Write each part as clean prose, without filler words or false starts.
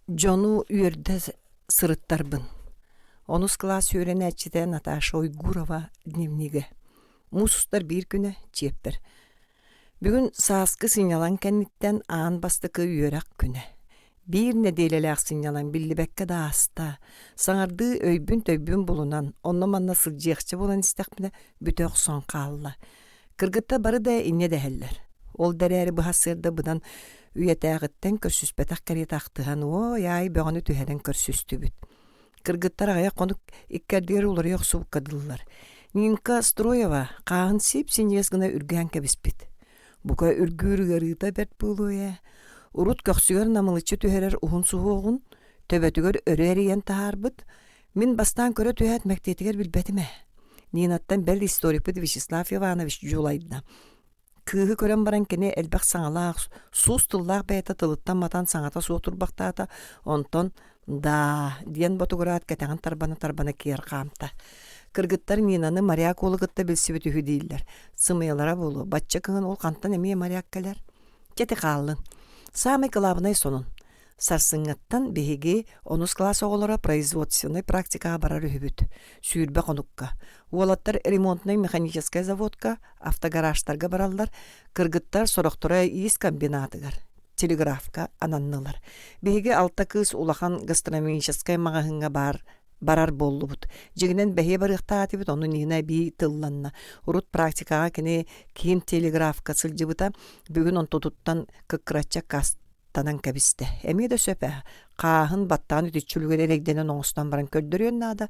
Дьону үөрдэ сырыттарбын. Онус класс öğrenäçide Наташа Ойгурова дневниги. Мусустар bir күнө чеппер. Бүгүн сааскы сыйнялан кенниттен аан бастыкы үөрак күнө. Bir неделелек сыйнялан биллибекке да аста. Саңарды өйбүн болунан, онно манна сылжыакчы болан истекмине бүтөк сон калла. Кыргытта бары да инне дехеллер. Ол дәрәри бахасырда бұдан үйетәғіттен көрсүспетақ кәрет ақтыған, ай бөғаны түйәден көрсүстүбіт. Кыргыттар ағая қонық иккәрдер олар еқ суық қадылылар. Нинка Строева қағын сип сенес гына үрген кәбіспет. Бұқа үргүргәріта бәрт бұлуя. Урут көксігер намылычы түйәрер ұғын суғы оғын, төбәтігер өреріен тағарбыт. Мен бастан көрі түйәт мәктетігер білбәтіме. Нинаттан бәл историк бұд Вячеслав Иванович жолайдына. Кыһы көрөн баран кене элбак саңалаах, суус тыллаах бәйта тылыттан матан саңата суотур бактаата, онтон да диен ботугураат кетеген тарбана киер камта. Кыргыттар Нинаны моряк олыгытта билсибит үхү дейлер. Сымыялара болу, батча кыгын ол кантан эмие моряк келер. Чети каллын. Самый главный сонун. Сарсыңаттан беги онус класс оголора производственный практикага барар үһүбүт. Сүйүрбе конукка. Уолаттар ремонтный механическая заводка, автогаражтарга бараллар, кыргыттар сорохтора иис комбинатыгар, телеграфка ананнылар. Беги алта кыз улахан гастрономическая магазинга барар боллубут. Жигинен бехе барыктаатыбыт, ону нина би тылланна. Урут практикага кене кийин телеграфка сылжыбыта, бүгүн онтотуттан кыккырача каст танан кәбісті. Әме де сөпі, қағын баттан үтітчілігер әрегденен оңыстан баран көрдірен нада.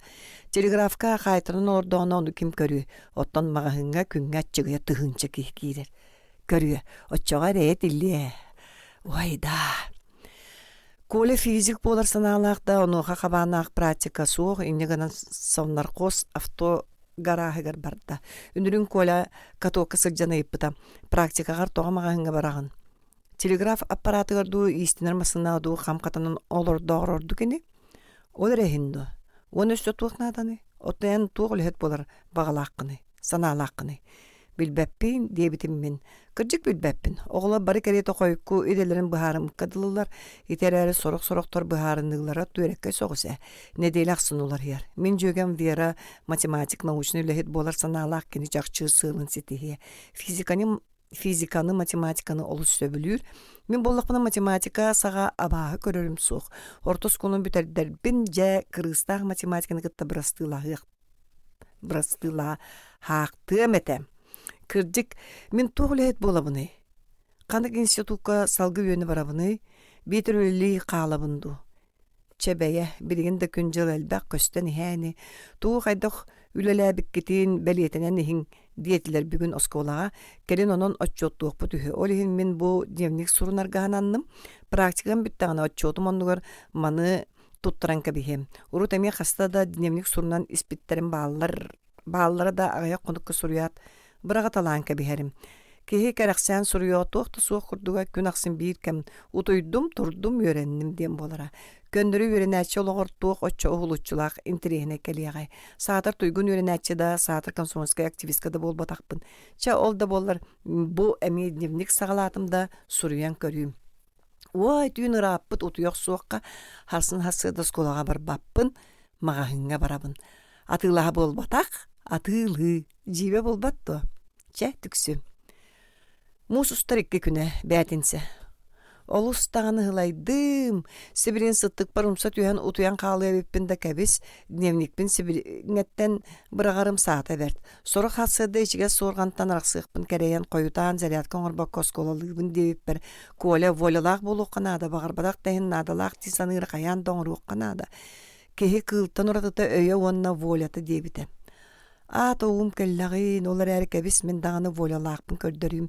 Телеграфка қайтырын ордауына оны кім көрі. Оттан мағағынға күнге атчығыя тұғынчы кейдер. Көрі, отчаға рейт ілі. Ойда. Коле физик болар саналақта, онуға қабанақ практика соқ, инегінен сонлар қос автогарағығар барда. Үнірін коле катоқы сылжаны еппіта. Практикағар тоға мағағынға барағын. Телеграф аппаратыгарду истинер масынаду хамкатанын олорду кені. Олар эхинду. Оны өстө туақнаданы. Оттаян туғыл хет болар бағалаққыны, саналаққыны. Билбәппин дебитим мен. Кыржик билбәппин. Оғыла бары кәреті қойықку еделерін бұхарын мұққадылылар. Етерәрі сорақ-сорақтар бұхарындығылара туереккай соғысы. Неделі ақсын олар ер. Мен жөген вера математик научный лехет болар саналақ кені жақчы сылын сетихе. Физиканы, математиканы олыс сөбілір. Мен болақпына математика саға абағы көрерім соқ. Ортос күнін бүтәрдер бін жә кырыстағы математиканы кітті бірастыла хақтым әтем. Кірдік, мен тоғылы әт болабыны. Қандық институтқа салғы өні барабыны, бетір өлі қалабынду. Чәбәйе, білгенді күн жыл әлбәқ көстен хәні. Туғы қайдық үлеләбік кетейін бәлетінен ехін диетилер бүгүн осколага келин онон отчеттук бүтүхү. Олихин мен бу дневник сурунаргаананным. Практикам бүттагана отчетум ондугар маны туттаран кабихем. Урут эми хастада дневник сурунан испиттерин бааллара да агая конукка суруят бырага талаан кабихерим. Кеһи кәрәксән суруятук тусук курдуга күн аксын бир кем утуйдум турдум өйрәнним дем болара. Көндөрү өйрәнәче логортук оччо огулучулак интерехне келиягай. Саатар туйгун өйрәнәче да саатар комсомольская активистка да болбатакпын. Ча ол да боллар бу эми дневник сагалатымда суруян көрүм. Ой түйін ыраппыт утуяк суакка харсын хасыда сколага бар баппын, магахынга барабын. Атылаha болбатак, атылы жибе болбатты. Ча түксү. Мусустар икки күнә бәтинсе. Олустағаны ғылайдым. Сибирин сыттық барымса түйен утуян қалы әбіппінді кәбіс дневникпін Сибиринеттен бірағарым саата бәрд. Соры қасыды ішіге сорғантан арақсықпын кәрейен қойутан зарядка оңырба косколалығын девіп бір көля волялақ болу қанада, бағарбадақ дәйін надалақ тисаныр қаян доңыру қанада. Кехи қылттан ұратыта өйе онына волята дебіті. Тоғым кәллағын, олар әрі кәбіс мен дағаны волялақпын көрдірім.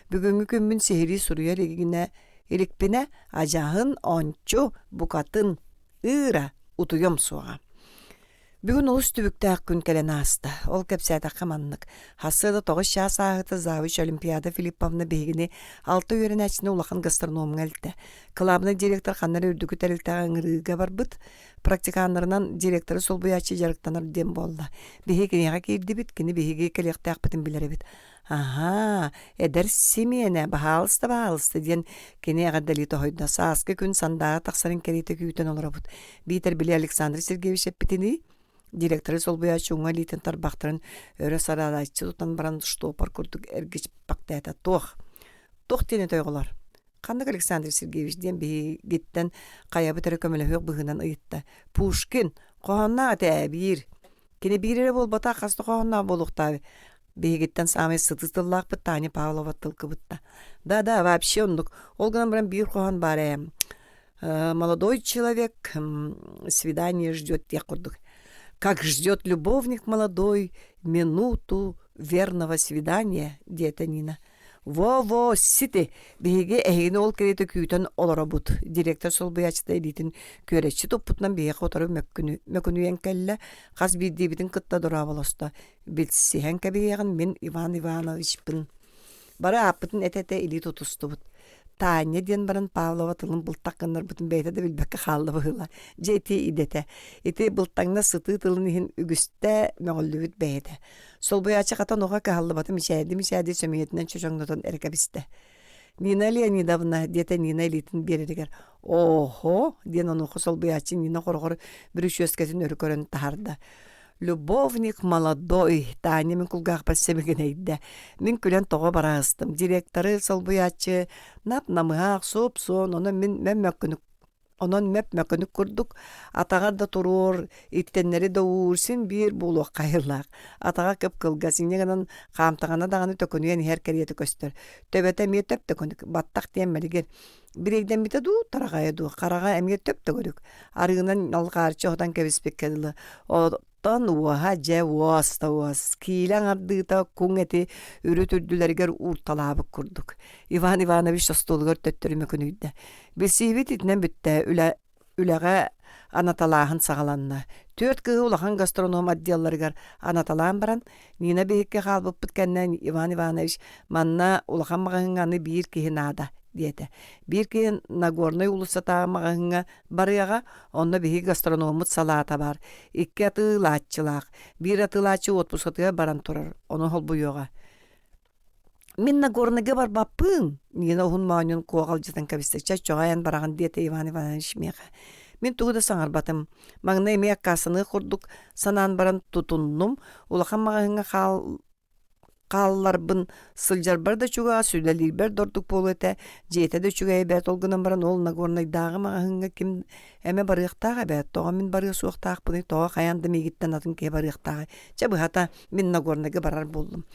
Бүгінгі күнмін сехири сұруя регіне Эликпине ажағын ончу букатын ыра утуйом суға. Бүгін олыс түбіктәк күн кәлен аста. Ол кәпсәді қаманлық. Хасыда 9 шас ағыты Завыш Олимпиада Филипповна бейгіне 6 өрін әчіне улақан гастрономың әлді. Клабны директор қаннары үрдігі тәрілтіға ңырыға бар бұд. Практиканларынан директоры сол бұячы жарықтаныр дем болды. Бейгінеға кейді біт, кені бейге кәлектәк бітін білері біт. Ага, эдер Семёна бағалысты ден кені ағаддали тоғойда. Саасқы күн сандаға тақсарын кәреті күйітен олар бұд. Бейтер білі Александр Сергеевич әппітіні директоры сол бұячы оңа лейтен тарбақтырын өрі саралайчы тұтан баран штопар күрдік әргіш бақтайта тоқ тені тойғылар. Қандық Александр Сергеевич ден бей геттен қаябы түрі көмілі өк бұғынан ұйытта. Пушкин, қоғанна аты әбір. Кені бірері бол бата қасты қоғанна болуқтабы. Бей геттен самай сытыстыллақ бұт Таня Павлова тылқы бұтта. Да, вообще ондық. Олғынан бірін бір қоған бар молодой человек свидание ждет тек құрдық. Как ждет любовник молодой минуту верного свидания, деді Нина. Во, сіті, бейге әйгені ол кереті күйтен олара бұд. Директор сол бұячыда елейтін көретші топпутынан бейге қотары мәкіну енкәлі қаз бірді бітін қытта дұра болысты. Білсіген кәбейген мен Иван Ивановичпін. Бары апытын әтәті елей тұтысты бұд. Таня ден баран Павлова тылын бұлттаққындар бұтын бәйті де білбәкі қалды бұғыла. Жеті идеті. Еті бұлттаңна sıты тылын ехін үгісті мәғілі бүт бәйті. Сол бұячы қатан оға қалды батым мишәді сөмейетінен чөжоңнатын әркәбісті. Нина Леонидовна, деді Нина елейтін берерігер. Охо, ден оны сол бұячы Нина қорғыр бір үш өскетін өрі көрін тағарды. Любовник молодой, Таня мен кулгах пассебеген әйді. Мен күлен тоғы барағыстым. Директоры сол бұячы нап-намығақ, соп-сон, онын мәп мәкінік күрдік. Атағар да тұрur, иттенлері да уырсын бір болуға қайырлақ. Атаға көп қылға, сенегінен қамтағана дағаны төкінуен әр кәреті көстір. Төбеті ме төп төкінік, баттақ дейін мәлігер. Bir egden bite du taragaya du qaraga emge töp tögürük arığından alqarçı odan kebespek kedili odan uha was kilan ardıta kungeti ürütürdülerger urtalabı kurduk. Ivan Ivanoviç stolgar töttürüme künüydü. Besivit itnen bitte ülega anatalağın sağalanna. 4 kığı ulağın gastronom addiyalargar anatalağın baran. Nina behikke qalbıp bitkenden Ivan Ivanoviç manna ulağın mağınğanı bir kihi nada. Diyete. Bir ki Nagornoy ulusata mağınğa barıyağa onda bir gastronomut salata var. 2 atılaççılaq. Bir atılaççı otpuskatıya baran turar. Onu hol buyoğa. Min Nagornoy'a bar bapın. Nina ohun mağınyon koğalcıdan kabistekçe çoğayan barağın diyete Ivan Ivanoviç meğe. Min tuğda sangar batım. Mağına emeğe kasını kurduk. Sanan baran tutundum. Ulağın mağınğa Қалларбын сылжар бар да чуга сүйләлер бер дордук болу эте жете де чуга эбет олгынан баран ол Нагорнойдагы мағынга ким эме барыктага бет тога мен барык суактак буны тога каянды мегиттен атын ке барыктага чабы хата мен Нагорнойга барар болдум.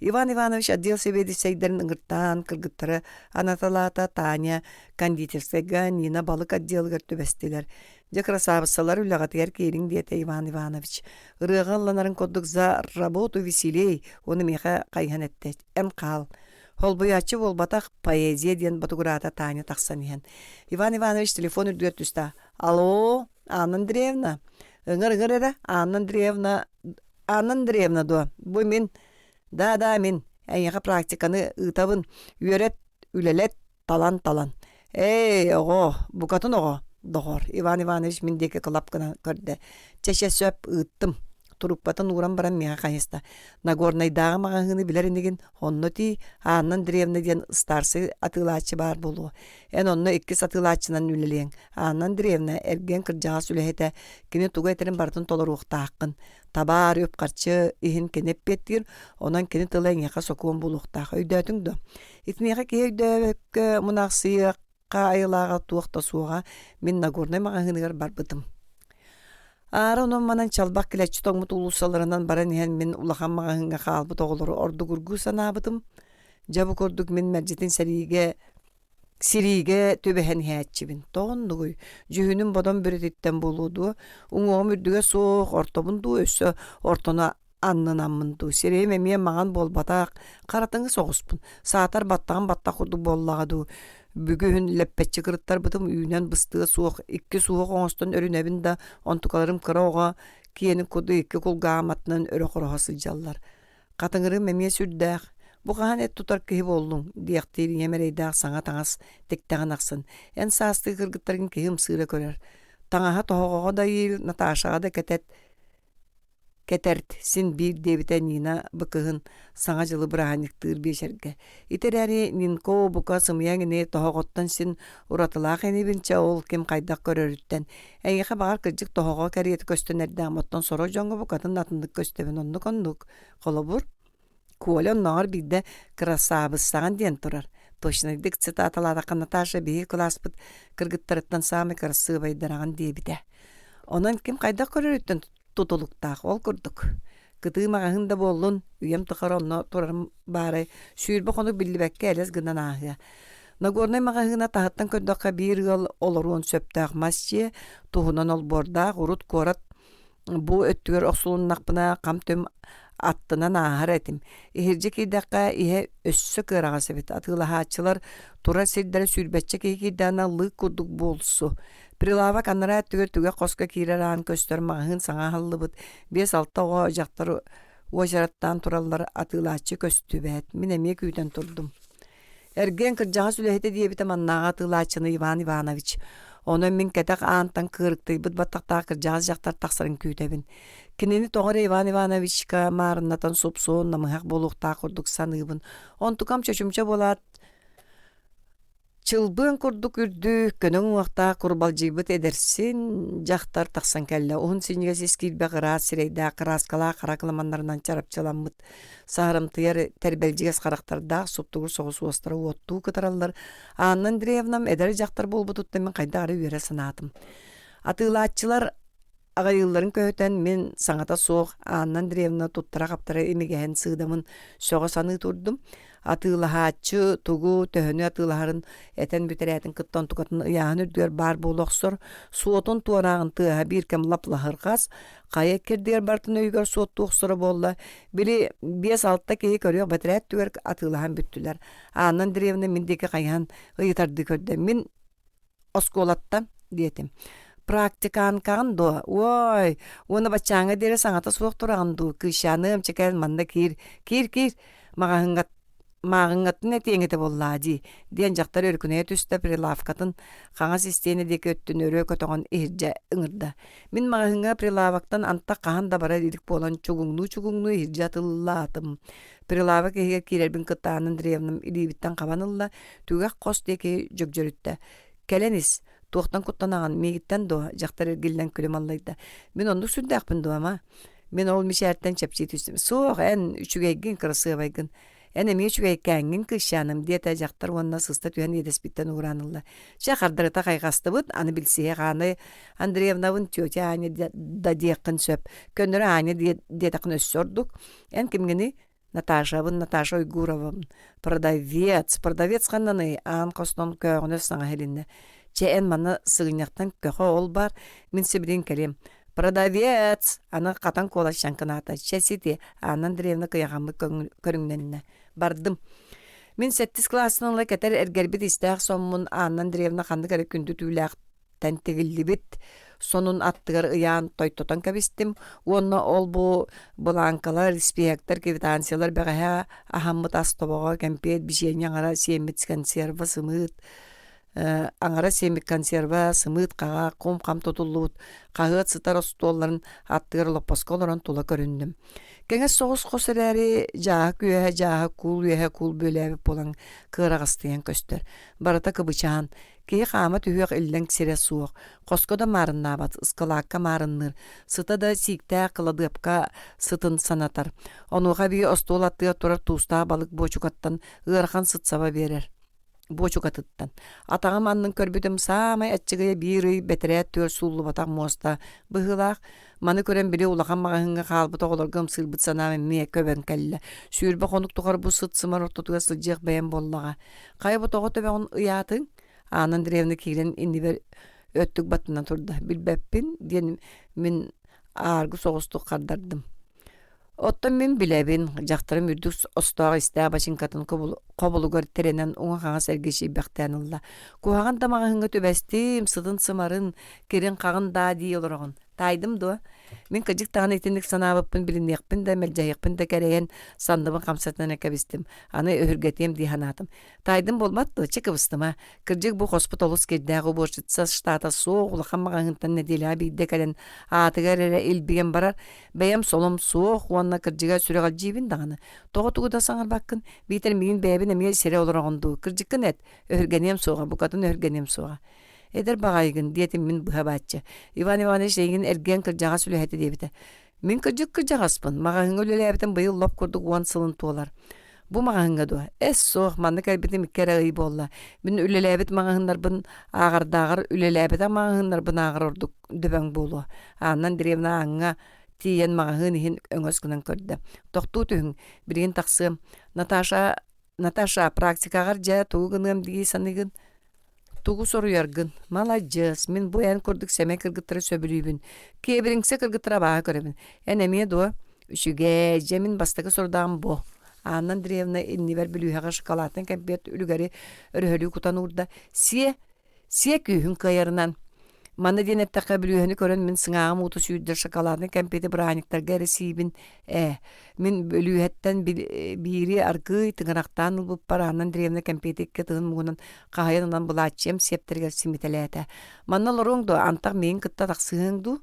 Иван Иванович отдел себе сейдерин ыңыртан кыргыттары анаталата Таня кондитерская Нина балык отделгар төбестелер. Красавицалар үләгатыгар кейрин дiyete Иван Иванович. Рыгалланарын коддук за работу веселей, оны меха кайхан этте. Қал. Хол буячы бол батак поэзия ден батугурата Таня тақсан ehen. Иван Иванович телефон үрдүгөр түстә. Алло, Анна Андреевна. Ыңыр эре, Анна Андреевна до. Бу мен. Да, мен. Әйеға практиканы ытабын үйрет, үлелет, талан. Ого, букатын ого. Doğor. Ivan Ivanoviç mindeki kılapkına körde. Çeşe söp ıttım. Turupbatın uğran baran meğa kayısta. Nagornaydağı mağahını bilerindegin onnu ti Anna Andreevna diyen ıstarsı atılaçı bar bolu. En onnu 2 atılaçından üleleyen. Anna Andreevna ergen kırcağı sülehete kini tuğu eterin bartın tolar uğta hakkın. Tabar öp karçı ihin kenep bettir. Onan kini tılayan yaka sokuğun buluqta. Öydötün dö. İtmeğe ki öydök münaqsıyıq. Ayılağa tuğda suğa min Nagornoy mağahınıgar barbıdım. Ara onun manan çalbak kiletçi toğmut ulusalarından baran ehen min ulağan mağahınga qalbı toğuluru ordu gurgu sanabıdım. Jabı korduk min mercetin sirige töbehen həyətçibin. Toğunluğuy. Cühünün bodon bürütitten buludu. Uğum ürdüge soğuk ortobundu össü ortona annınamındu. Sireyim emeye mağan bol bataq. Qaratыңы soğuspun. Saatar battağın battaq urdu bollağıdu. Бүгүн леппетчи кырыттарбытым үйнен быстыга суох, икки суох оңостон өрүнебин да онтукаларым кыраога киенин куду икки кулгааматынан өрө короха сылжаллар. Катыңырым эмие сүрдээх. Бу кахан эт тутар киһи боллуң, диэхтиир емерейдээх саҥа таҥас тектэҕин аксын. Эн саастыы кыргыттаргын киһим сыыра көрөр. Таҥаһа тоһоҕоҕо да иир, Наташаға да кетерт син биир дебите Нина быкыһын саҥа жылы бырааниктыыр биэшерге. Итерэри Нинко бука сымыяҥини тоһоҕоттон син уратылаах энибинче ол ким хайдах көрөрүттен. Эйиэхэ баҕар кырдьык тоһоҕо кэриэти көстөнэрдээмоттон соро дьоҥҥо букатын атындык көстөбүн оннук холобур. Коля наар бидде красавыссаан диэн турар. Точнойдык цитаталаадакка Наташа бии класспыт кыргыттарыттан самый красивый дараган диэбите. Онон ким хайдах көрөрүттен тутулуктаах ол курдук. Кытыымагаһын да боллун, үйем тыхар онно турарым баары, сүүрбө хону биллибекке элес гынан аахы. Нагорный магаһына тахаттан көрдөкка биир ыл олоруун сөптаах масчы, туһунан ол бордаах, урут корат, бу өттүгөр оксулуннакпына камтөм аттынан аахар этим. Ихиржи кийдакка ihe өссө кырага себет. Атылаһаачылар тура сирдere сүүрбэтче кийдана лык курдук болсу. Прилава канара түгө коска киреран көстөр магаһын саңа халлыбыт. 5-6 ожактар ожараттан тураллар атылаачы көстүбэт. Мен эме күйден турдум. Эрген кыржага сүлэхете диэбите маннага атылаачыны Иван Иванович. Оны мен кетак аантан кырыктыйбыт баттактаа кыржага жактар таксарын күйтебин. Кинени тоғыр Иван Ивановичка марыннатан супсуон намыхак болуктаа курдук саныыбын. Онтукам чөчүмчө болат. Чылбын курдук үрдү, көнөң уақта курбалжыбыт эдерсин, жақтар тақсан кәлі. Оғын сенеге сескилбе қырас, сирейда, қыраскала, қарақылымандарынан чарапчаламыт. Саарымтыяр тәрбелжігес қарақтарда, суптуғыр соғыс уастары оттуу кытаралар. Аннан древнам эдер жақтар болбутутта мен қайда ары өре санатым. Атылаатчылар ағайылларын көйтен мен саңата соқ, Аннан древна туттара қаптары емегеһен сыдамын соға саны турдум. Атылаһаачы тугу төһөнү атылаһарын этен бүтерәтин кыттан тукатын ыяһын үрдүгөр бар болоксор суотун туарагын тыаһа бир кем лаплаһыргас кая кирдер бартын өйгөр суот туоксора болла били 5-6 кеи көрөк батырат түгөр атылаһан бүттүлөр. Анан древне миндеки кайхан ыйтарды көрдө. Мен осколатта диетим. Практикан кандо. Ой, оны бачаңа дере саңата суок тураганду. Кышаным чекел манда кир. Мағыңғатын әтеңеті боллади. Ден жақтар өркіне түсті прилавкатын қаңа систені декі өттін өрі көтоған ерже ұңырда. Мен мағыңға прилавактан антта қахан да бара дедік болан чугуңну ерже атылатым. Прилавак еге керербін кыттанын древнім илибіттен қабанылла түгәк қос деке жүк жүрітті. Кәленіз, туқтан құттанаған мегіттен до жақтар өргелден күлім аллайды. Мен ондық сүрді ақпын дуама. Мен ол мешәрттен чәпчей түстім. Соқ ән үшігейгін красывайгын. Әне мечугай кәңгін кышаным дета жақтар онна сыста түйен едеспиттен уғранылла. Шақардарыта қайғасты бұд, аны білсеге ғаны Андреевнавын тетя ане да деқін сөп. Көнірі ане детақын өссордық. Ән кімгені Наташа Уйгуровым. Продавец қаннаны ан қостон көғіні саңа хелінне. Ән маны сығыняқтан көқі ол бар, мен сөбірен кәлем. Продавец! Аны қатан кола шанканата. Чәсеті, анан древна кыяғамы көріңненіне. Бардым. Мен 7 классыныңла кәтер әргербет істәқ сонмын анан древна қанды кәрі күнді түйіләқ тәнтігілі бит. Сонун аттығыр ұян тойтотан кәбістім. Онна ол бұл бұланкалар, респектор, кевитансиялар бәғәе ахаммыт астобаға кәмпет, бішен яңара семет консерва сымыт. Аңара семик консерва, сымыт қаға, қом тотулуут, қағыт сытар остолларын аттығыр лопасколарын тула көріндім. Кәңес соғыс қосырәрі жаға күйәе, жаға кул бөләбі болан кырағыстыян көстер. Барата кыбычан, кей қама түйек ілден ксере суық, қоскода марыннабат, ысқалаққа марынныр, сыта да сикті қыладыпқа сытын санатар. Онуға бей остол аттыға тұрар туыста балық бочуқаттан ырхан сытсаба берер. Бочуқатыттан. Атағам анның көрбітім самай әтчіғыя бейрүй бәтірәт төр сулы батақ моста. Бұғылақ, маны көрен біле улақан мағыңға қалбыт оғыларғым сылбыт санамын мие көбен кәлі. Сүйірбі қонық тұғар бұ сытсымар ортотуға сылжық бәйін боллаға. Қай бұт оғы төбе оғын ұятың? Анын древні кейлен инді бер өттік батынан тұрды. Білбәппін, ден мен арғы соғыстық қардардым. Оттон мен билебин, жақтырым үрдүк остаға истә башинкатын қобылугар теренен оңа қаңа сәргеші бәқтәнілла. Куағын тамаға хыңға төбәстім, сыдын сымарын, керен қағын да дей олырағын. Тайдым до. Мен кыжык тағын етіндік санабыппын, білінекпін да, мәлжайықпын да кәрейен сандыбын қамсатынан әкәбістім. Аны өһіргетем дейханатым. Тайдым болматты, чекібістіма. Кыржык бұ хоспыт олыс кердәғі боршытса штата соқ, ұлақан мағаңынтан нәделя бейді кәлін атығар әрі елбеген барар. Бәйім солым соқ, уанна кыржыға сүріғал жейбін дағаны. Тоғы туғыда саңар баққын, бейтер меген бәйбін әме сере олырағынды. Кыржыққын әт, өһіргенем соға, бұқатын өһіргенем соға. Эдер бағайгын, диетім мен бұға бәтчі. Иван Иванович дейгін әрген кіржаға сүліхәті дебіті. Мен кіржік кіржағаспын. Мағағыңа өлелі әбітін бұйыл лоп көрдік уан сылын туолар. Бұ мағағыңа дуа. Әс соқ, манны кәрбітім иккәрі ғый болла. Мен өлелі әбіт мағағынлар бұн ағырдағыр, өлелі әбіт мағағынлар бұн ағыр ордық дөбәң болу. Аннан деревна аңға тиен мағағын ехін өңөз күнін көрді. Тоқту түхін, бірген тақсы. Наташа практикағар жа туғынығым дегей санығын. Тугу соруяргын. Молодец. Мен боян көрдік сәме кіргіттірі сөбілейбін. Кейбіріңсе кіргіттіра баға көребін. Әнәме до үшіге жемін бастығы сордағым бо. Аннан древна иннивер білуяға шоколадын кәмпет үлігәрі өрхөлі кутан урда. Се күйін қайырынан. Маны денеттаққа білуяны көрін мен сыңағым ұты сүйдір шоколадын кәмпеті бұраниктарға әрісейбін. Мен білуяттан бири аргы тыңырақтан ұлбып бар анан древна кәмпеті екке тығын мұғынан қағайынынан бұлатчем септіргер симітеләті. Манна лорыңды антақ мен кытта тақсығыңды.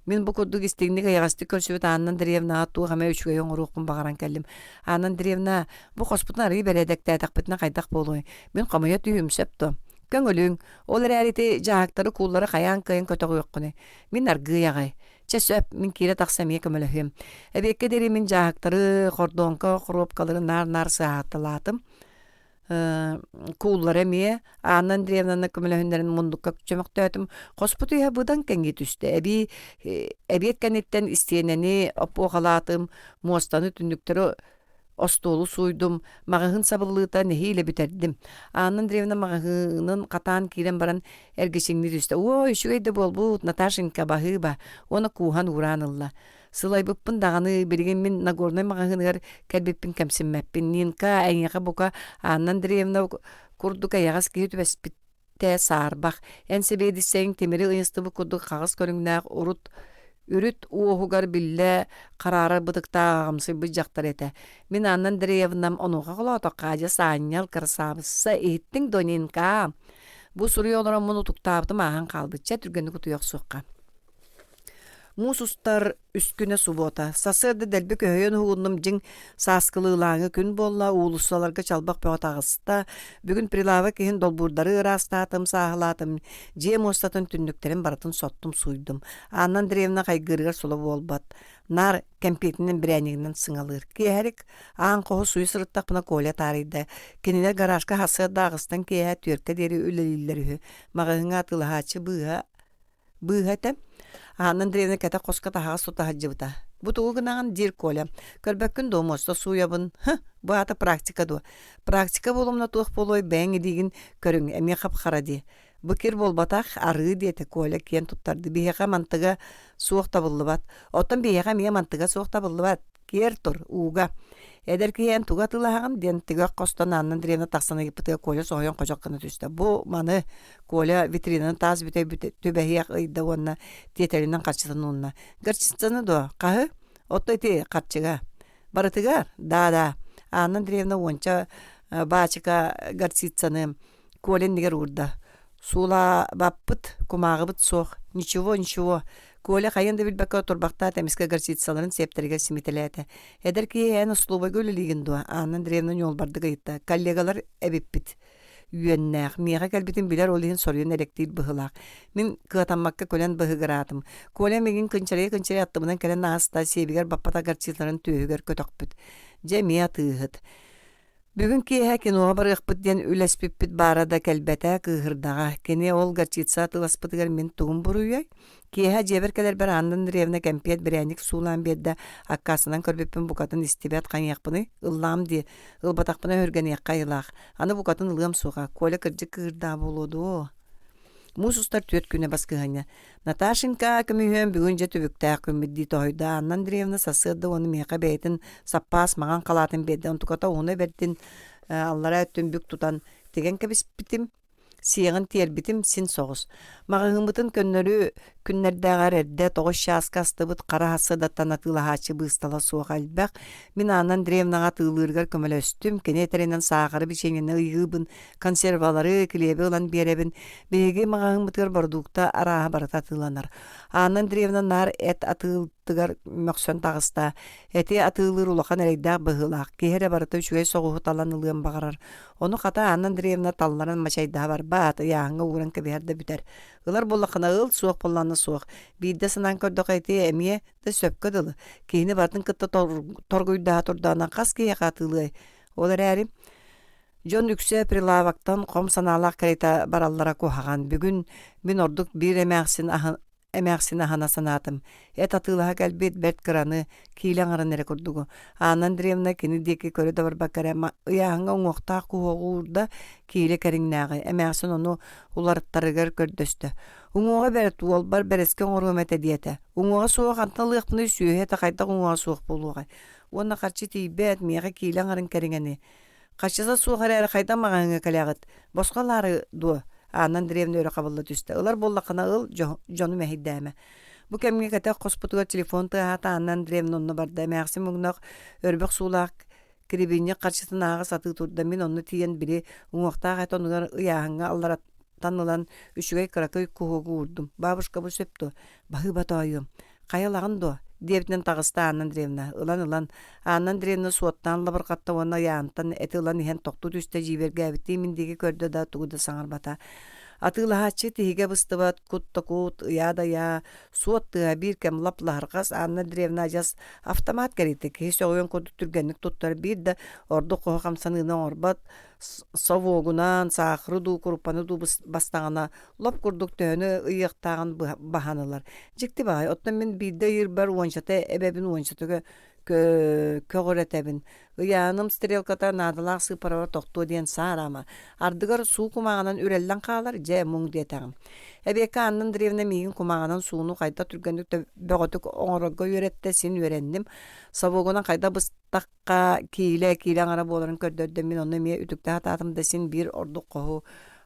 Мен бұл көрдік істегінік аяғасты көрсөбет анан древна ату ғаме үшіге оңыр оқын бағаран кәлім. Анан древна бұл қоспытын арғы бәрәдәкті әтақпетіне қайдақ болуы. Мен қамая түйімсепті. Көңілің, олар әріті жағақтары кулары қаян кайын көтіғі өккіні. Мен арғы яғай. Чәсөп, мен кейлі тақсамия көміліхім. Әбекке дәрі мен жағақтары қордонқа құропқалары нар сағаттылатым. Кулары ме, анан древнаны көміліхіндерін мұндыққа көміқті өтім. Қоспыты я бұдан кәнге түсті. Әбет кәнеттен істенені опоғалатым, мостаны түндіктері остолу суйдум, мағығын сабыллыта нехейле бітердім. Анын древна мағығының қатан кейлен баран әргешіңні түсті. Ой, шүйді бол бұд, Наташенька бағы ба, оны куған ұранылла. Сылай бұппын дағаны берген мен Нагорной мағығынығар кәлбеппін кәмсіммәппін. Нинка әйеға бұқа анын древна күрдік аяғас кейт бәспітті сарбақ. Әнсе бейдісең темірі ұйысты бұ күрдік қағыз көріңнәқ үріт уохугар билле қарары бұдықтағымсы бұд жақтар еті. Мен аннан древнам онуға құлауты қажа саанял кірсабыса еттің донинка. Бұ сұрый оларам мұны тұқтабды маған қалбытча түргенді күті yoq соққа. Мусустар үскүнө субота. Сасырды дәлбі көйен хуғынным жың саскылылаңы күн болла, улусаларға чалбақ пөғатағыста. Бүгін прилава кейін долбурдары ырастатым, сағылатым, жем остатын түндіктерін баратын соттым суйдым. Аннан древна қайгырығар солы болбат. Нар кәмпетінен бірәнігінен сыңалыр. Кейәрік аң қоғы суй сырыттақпына коля тарайды. Кенелер гаражқа хасырда ағыстан кейә түркі дері үлелілері. Мағығыңа атылығачы бұғатым. Анын древна кәті қосқа тағаға сұта хаджыбыта. Бұты ұғынаған дер коля. Көрбәккін домоста суябын. Бұ аты практика ду. Практика болымна туық болой бәңі деген көрің әме қап қарады. Бұ кер болбатақ ары деті коля кен тұттарды. Бейеға мантыға суық табылы бат. Оттан бейеға ме мантыға суық табылы бат. Кер тұр уға. Эдер кейен туға тылағын ден тігі қостан анын древна тақсаны кепітіға коля соғын қожаққыны түсті. Бұ маны коля витринаны таз бүте төбәхияқ ұйды онына тетелінен қатшысын онына. Гарчицаны до, қағы? Оттой те қатшыға. Барытыгар? Да. Анын древна онча бачыға гарчицаны колен негер урда. Сула баппыт, кумағы бұт соқ. Ничего. Коля қайынды білбәкі тұрбақта тәмескі гарчицаларын септерге симителәті. Әдір ке ән ұслуба көлілеген дуа. Анын древнын yol барды ғайытта. Коллегалар әбеппіт. Үйеннәқ. Меға кәлбетін білер олығын сорыйын әректейл бұғылақ. Мен қығатаммаққа көлен бұғығыратым. Коля меген күнчәре аттымынан кәлен ағыста себегер баппата гарчицаларын түйігер көтіқпіт. Жәме атығыт. Бүгін кейі киноға бар ұқпыт ден үләспіппіт барада кәлбәті қығырдаға. Кене ол гарчица атыласпытығар мен тұғым бұруяй. Кейі жебір кәлер бір андын ревна кәмпет бірәнік сулан берді. Аққасынан көрбеппін бұқатын істебет қанияқпыны ұллам де. Ұлбатақпына өрген еққа илақ. Аны бұқатын ұлғам суға. Коля кірді қығырда болуды. Мусустар төт күне баскыгanya. Наташенька көмүйөн бүгін же түбіктәк көмідді тойда. Анна Андреевна сасырды оны меқа бәйтін саппас маған қалатын беді. Онтуката оны бердін аллара өттін бүк тұтан. Теген кәбіс бітім. Сиեղын тер битим син соғыз. Мағығымытын көннөрі күннердәғар әрді тоғыз шасқа астыбыт қара хасы даттан атыла хачы бұстала суық әлбәқ. Мен Анна Андреевнаға тылырғар көмілі өстім. Кене теренен сағыры бішенені ұйғыбын, консервалары кілебі ұлан беребін. Беге мағығымытыр бардуқта араға барата тыланар. Анна Андреевна нар әт атылтығар мөксөн тағыста. Әте атылыр улақан әрейдәқ бұғылақ. Кейері барата үшугей соғуғы талан ылығын бағарар. Оны қата Анна Андреевна талларын мачайда бар. Бааты яңы уран кеберді бүтер. Улар боллақына ыл суық болланы суық. Бейді сынан көрді қайты әмие де сөпкі дылы. Кейіні бардың кытта торгүйді атырдана қас кей қатылы. Олар әрі Жон үксе прилавактан қом саналақ кәрейті бараллара қоғаған. Бүгін мен ордық бір әмәқсін ахана санатым. Әт атылыға кәлбет бәрт қыраны кейлен арын әрі күрдігі. Анна Андреевна кені декі көрі дабар бақыры. Яғыңа оңықтақ құғығы ұрда кейлі кәріңнәғі. Әмәқсін оны уларыттарығар көрдөсті. Уңуға бәрт уол бар бәрескен орғым әті диеті. Уңуға суық антын лықпыны сүйе әті қайта уңуға суық болуға. Оны қарчы тейбәт меға кейлен арын кәріңәні. Қачыса суғар әрі қайта мағаңы кәләғыт. Босқалары дуы. Анна Андреевна өрі қабылы түсті. Олар боллақына ыл жону мәхиддәмі. Бұ кәмге кәтәк қоспытыға телефон тұғата Анна Андреевна онны барды. Мәқсім мұғынақ өрбіқ сулақ кіребейіне қаршысын ағы саты тұрды. Мен онны тиен бірі ұңықтақ әт онығар ұяғыңа аллараттан ұлан үшігей қырақы құғығы ұрдым. Бабышқа бұл сөпті. Бағы баты айым. Қайылағын до. Дебітінен тағыста Анна Андреевна. Ұлан. Анна Андреевна суоттан лабыр қатта оны яғантан әті ұлан ехен тоқты түсті жиберге әбітті мендегі көрді да тұғыды саңар бата. Атылахачы тиге быстыбат кут яда я суотты бир кем лапларгас Анна Андреевна жас автомат керите кесе ойын коду түргенlik туттар бир да орду кохамсаныны орбат совогунан сахры ду курпаны ду бастагана лап курдук төнө ыйыктаган баханалар жикти бай оттан мен бирде ир бар ончата эбебин ончатыга көгөретебин ыяным стрелката надалак сыпарар токту ден сарама ардыгар суу кумаганан үреллен калар же муң детагым эбека Анна Андреевна мигин кумаганан сууну кайта түргөндүктө бөгөтүк оңорго үйрөттө син үйрендим сабогунан кайда быстакка кийле ара боларын көрдөрдүм мен ону ме үтүктө ататымда син бир ордук коху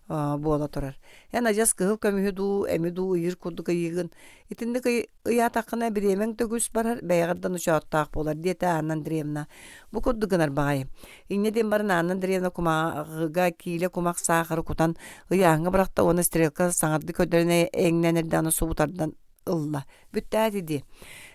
бола турар. Яна жас кыл көмүдү, эмиду үйүр курдук ийгин. Итинди ыя такына биремең төгүс барар, бәйгәрдән учаттак болар диете Анна Андреевна. Бу курдугынар багай. Иннеден барна Анна Андреевна кумага кийле кумак сахары кутан ыяңы бракта оны стрелка саңарды көдөрүнө эңненерден субутардан ылла. Бүттә диди.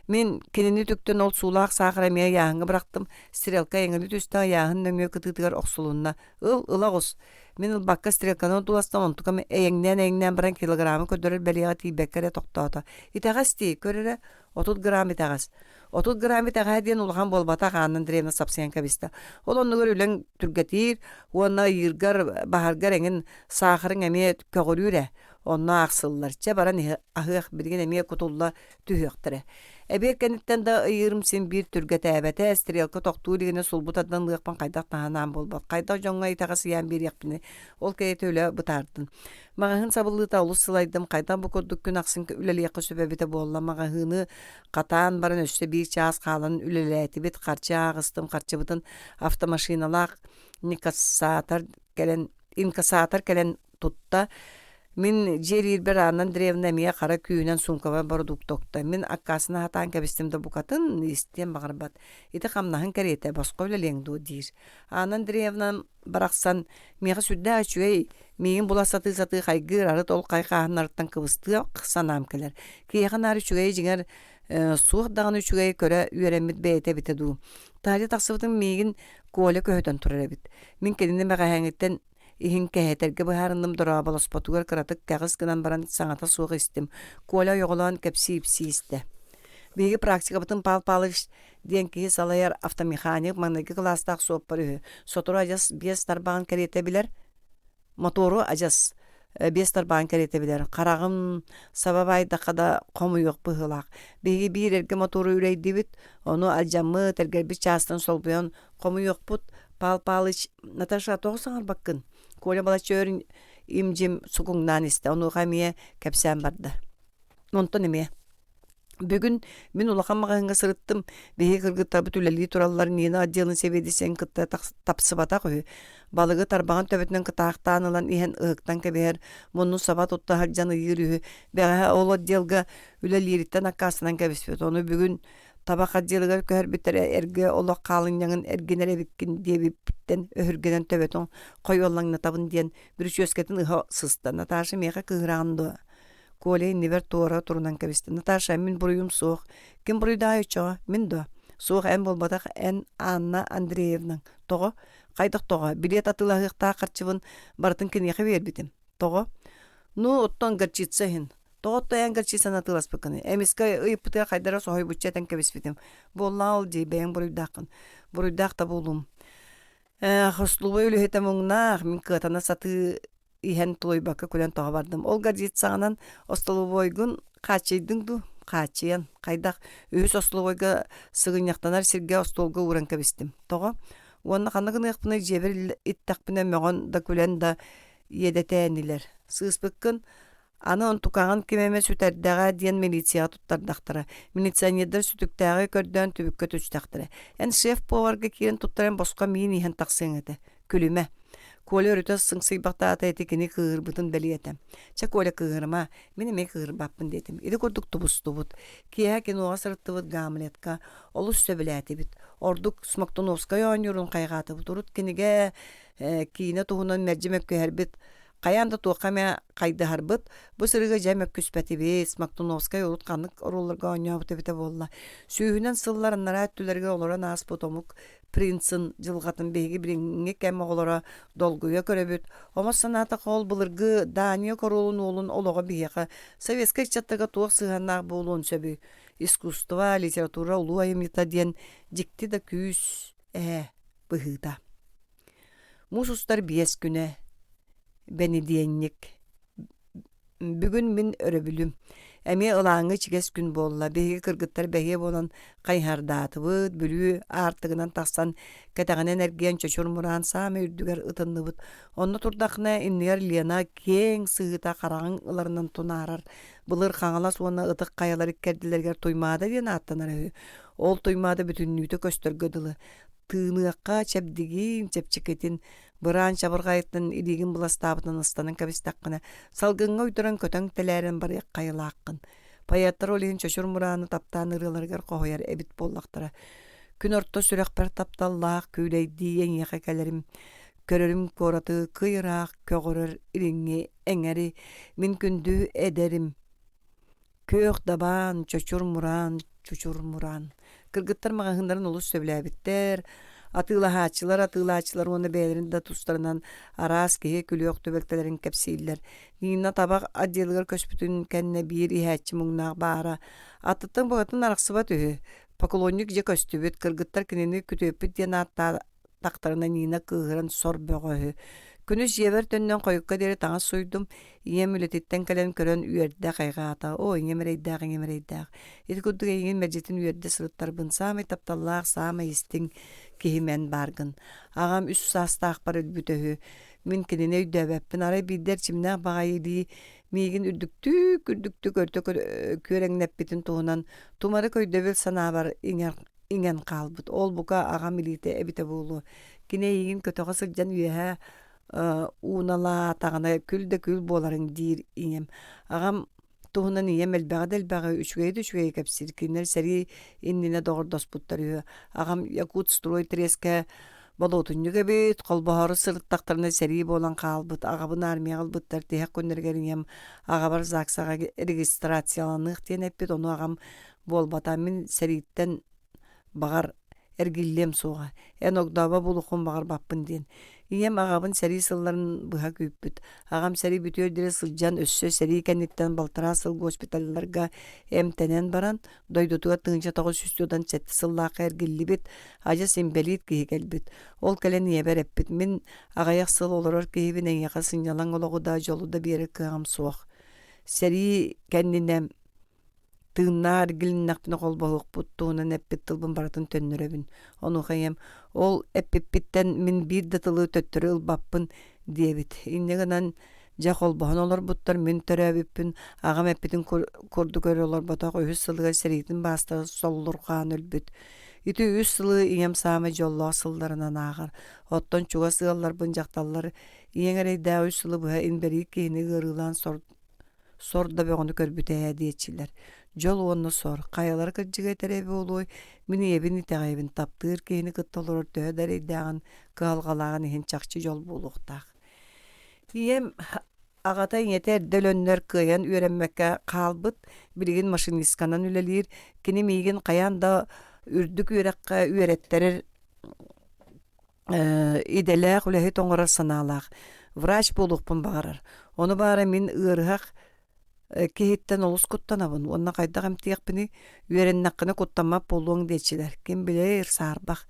Мен кенени төктөн ол суулак сахара ме яңы брактым. Стрелка эңени түстө яңын нөмө кытытыгар оксулунна. Ылагос. Мен бакка стрелканы туластан онтукам эңнен баран килограммы көдөрөр белига тийбеккере токтоото. Итагасти көрөрө 30 грамм итагас. 30 грамм итага ден улган болбата Анна Андреевна сапсенка бисте. Ол онны көрүлөн түргетир, онна йыргар баһаргар эңин сахарын эме көгөрүрө. Онна аксылларча баран ахык билген эме кутулла түйөктөрө. Эбер кенеттен да ыйырым сен бир түргөтө эбете стрелка токтуу дегене сулбутадан лыгпан кайдак таанан болбот. Кайда жоңга итагасы ян бир якпыны. Ол кейте өлө бутардын. Магын сабылыта улусылайдым кайдан бу көрдүк күн аксын үлеле якы сөбөбөтө болла магыны катаан барын өстө бир час калын үлелети бит карча агыстым карчыбытын автомашиналак инкассатор келен тутта. Мен жер бер Анна Андреевна мия кара күйүнөн сумкаба бардук токта. Мен аккасына хатан кебистимде букатын истем багырбат. Ите камнахын керете башка үлелеңду дир. Анна Андреевна бараксан мия сүддө ачуй мигин буласаты кайгыр ары тол кайкааннардан кыбысты кысанам келер. Кийган ары чугай жигер суық даган үчүгэй көрө үйренмит бейте битеду. Тали таксыбытын мигин коля көһөтөн турар бит. Мен келине мегахаңыттен иһин кэһэтерге быһаарынным дора баласпатугар кыратык кагыс гынан баран саңата суох истим. Коля йоголан кепсиипсиисте. Биги практика бытын пал-палыш диэн киһи салайар автомеханик манныгы класстаах суоппары. Сотору ажас БС-тарбан керете билер. Мотору ажас БС-тарбан керете билер. Карагым сабабай дакада комуйук быһылаак. Биги бир эрге мотору үрейдибит. Ону алжаммы тергер бир частын солбуyon комуйук бут. Пал-палыш Наташа тоғысаңар баккын. Коля бала чөрін имжим сугуңнан исте, онуға мие кәпсән барды. Онтон еме. Бүгін мен улақамағанға сырыттым, бейі кыргыттабы түләлі туралар нені отделын себедесен кытта тапсыбата қой. Балығы тарбаған төбетінен кытақтан алан иен ұғықтан кәбер, мұнны сабат отта харджан үйірі, бәға ол отделға үләлеріттен аққасынан кәбеспет. Оны бүгін табақ отделығар көхер біттер әрге олық қалын яңын әргенер әбіккен дебіптен өхіргенен төбетін қой олаңна табын дейін бір шөскетін ұға сысты. Наташа меға кығырағынды. Колей невер тора турунан кәбісті. Наташа, мен бұруым соқ. Кім бұруйда айчаға? Мен до. Соқ ән болбадақ ән Анна Андреевнан. Тоғы? Қайдық тоғы? Билет атылағықта қарчывын бартын кенеқі вербетім. Тоғы? Ну, оттан гарчитса хин. Тоғытта ән гарчитсан атылас бұқыны. Әмескі ұйыппытыға қайдара соғай бұтчатан кәбіспетім. Болла ол дей, бәйін бұруйдақын. Бұруйдақта болуым. Хослуы өліхетім оңнақ, мен кытана саты иһэн тулойбакка күлэн тоға бардым. Ол гаджет саңанан остоловойгун қачайдың ду, қачайын. Қайдақ өз остоловойга сығыняқтанар сирге остолға уран кәбістім. Тоға, оны қанығын ұқпыны жебір иттақпына мәғын да күлэн да едетәнілер. Сығыспыққын, аны онтукағын кемеме сүтәрдіға дейін милиция тұттардақтыра. Милиционердер сүтіктәғі көрден түбікке түчтақтыра. Ән шеф-поварға керін тұттарен босқа мейін иһэн тақсың әді. Күліме. Коля өрітіс сыңсыйбақта ата етекені кығыр бұтын бәлі етім. Ча Коля кығырыма, мені мен кығыр баппын детім. Иді көрдік тұбысты бұд. Кия киноға сырытты бұд гамлетка, олыс сөбіләті біт. Ордық Смоктуновская ойнырын қайғаты бұд. Ұрыт кенеге кейіне тұғынан мәржімеп көхер біт. Қаянда туақаме қайдығар бұд. Бұ сырыға жәмеп күспәті бе, Смоктуновская ұрыт қанық ұрылырға ойня бұты біті болла. Сүйінен сылларыннара әттілерге оларан ас бұтомық принцин жылғатын бейгі біріңе кәмі олара долгуя көребіт. Ома саната қол бұлырғы Дания королун олын олығы бейеға советский чаттыға туақ сығанақ болуын сөбі. Искусство, литература ұлу айымета ден дикті да күйіс бұғыда. Мұсустар бес күні бәні дейіннік. Бүгін мен өрөбілім. Әме ылаңы чигес күн болла. Беге кыргыттар бәге болан қайхардаты бұд, бүлі артығынан тақсан кәтіған энергиян чөчур мұран самы үрдігер ұтынны бұд. Онны тұрдақына иннер Лена кең сығыта қарағын ыларынан тунарар. Бұлыр қаңалас оны ұтық қаялары кәрділергер тоймады ден аттанар. Ол тоймады бүтіннүйті көстіргөділі. Тыыныққа чәбдігін чәпчекетін бұран чабырғайытын илігін бұластабытын ұстанын кәбістаққына салғынға ұйтырын көтің тәләрін бар қайылаққын. Паяттар олейін чөшір мұраны таптан ұрыларғар қоғаяр әбіт боллақтыра. Күн орта сүрек бір тапталлақ көйлейді ең еқәкәлерім. Көрірім кораты қиырақ көғырыр иліңе әңәрі мен күнді әдерім. Көк дабан чөшір мұран. Кыргыттар мағағындарын олыс сөбіләбіттер. Атылахачылар оны бәлерінде тұстарынан арас кеге күліоқ төбелтелерін кәпсейлер. Нина табақ адделгар көспүтін кәнне бір ихәтчі мұңнақ бара. Аттыттың бұғытын арақсыба түйі. Поклонник же көстүбет кыргыттар кенені күтөпіт ден атта тақтарына Нина кығырын сор бөғі. Күніс жевер төннен қойыққа дері таңа сойдым. Ием үлететтен кәлен көрін үөрдэ қайғата. О, емерейдәғ. Еті күдді еген мәжетін үөрдэ сырыттарбын. Самай тапталлақ, самай істің кейімен баргын. Ағам үс састақ бар үлбүтөһү. Мен кенене үдәбәппін. Арай биддер чимнақ бағайылы. Мейгін үрдіктік көрәңнәппетін туғынан. Тумары көйдөбіл сана бар ingen қалбыт. Ол бұқа ағам илейті әбіті болу. Кене еген көтіға сылжан үйәе уунала тағана күл боларын дейір иңем. Ағам туғынан ием әлбәғі үшгейді кәпсір. Кенер сәрі инніне доғырдас бұттар үйе. Ағам Якут строй треске болотыннығы бет, қолбағары сырыттақтарына сәрі болан қалбыт. Ағабын армия қалбыттар тейек көндергерінем. Ағабар зақсаға регистрацияланық тен әппет. Оны ағам болбата мен сәріттен бағар әргілем соға. Ән оғдаба болуқын бағар баппын ден. Ием ағабын сәрі сылларын бұға көйіппіт. Ағам сәрі бүтөөрдері сылжан өссө сәрі кәнеттен балтыра сыл госпиталларға әмтенен баран, дойдутуға тыңча тоғы сүстудан сәтті сыллақы әргілі бет, ажа сенбелейт кейі кәлбет. Ол кәлен ебер әппет. Мен ағаяқ сыл олырыр кейбін әңеға сынялан олығы да жолы да бері кығам соқ. Сәрі кәнненем тыыннар гилиннактыны қол болуқ бұттуынан әппет тылбын баратын төннөрөбін. Оны қайым, ол әппеттен мен бір да тылы төттірі ұлбаппын дебет. Иннегінен Жақол бахан олар буттар мен төрәбіппін, ағам әппетін көрді көрі олар батақ өз сылыға серейтін басты соллурған өлбіт. Ити үс сылы ием самы жолла сылдарынан ағар. Оттон чуға сығалар бұн жақталар. Иен әрейді үс сылы бұға инбері кейіні ғырылан сорда бөғіні көрбіті әдетчілер. Жол онны сор. Қаялар кірджіге тәрәбі олуй. Мені ебін итағайбін таптығыр кейіні күттолыр төәдәр едіғын қығалғалағын ехін чақчы жол болуқтақ. Ием ағата еңетер дөлөннер кыян үйренмекке қалбыт. Білген машинистканан үлелер. Кені мейген қаян да үрдік үйрекке үйреттерер иделәқ үләхі тоңырар саналақ. Врач болуқпын бағарар. Оны бағара мен ұрғақ кехиттен олыс куттанабын. Онна қайдақ әмтияқпыны үйереннаққыны куттамап болуың дейчілер. Кем білер сарбақ.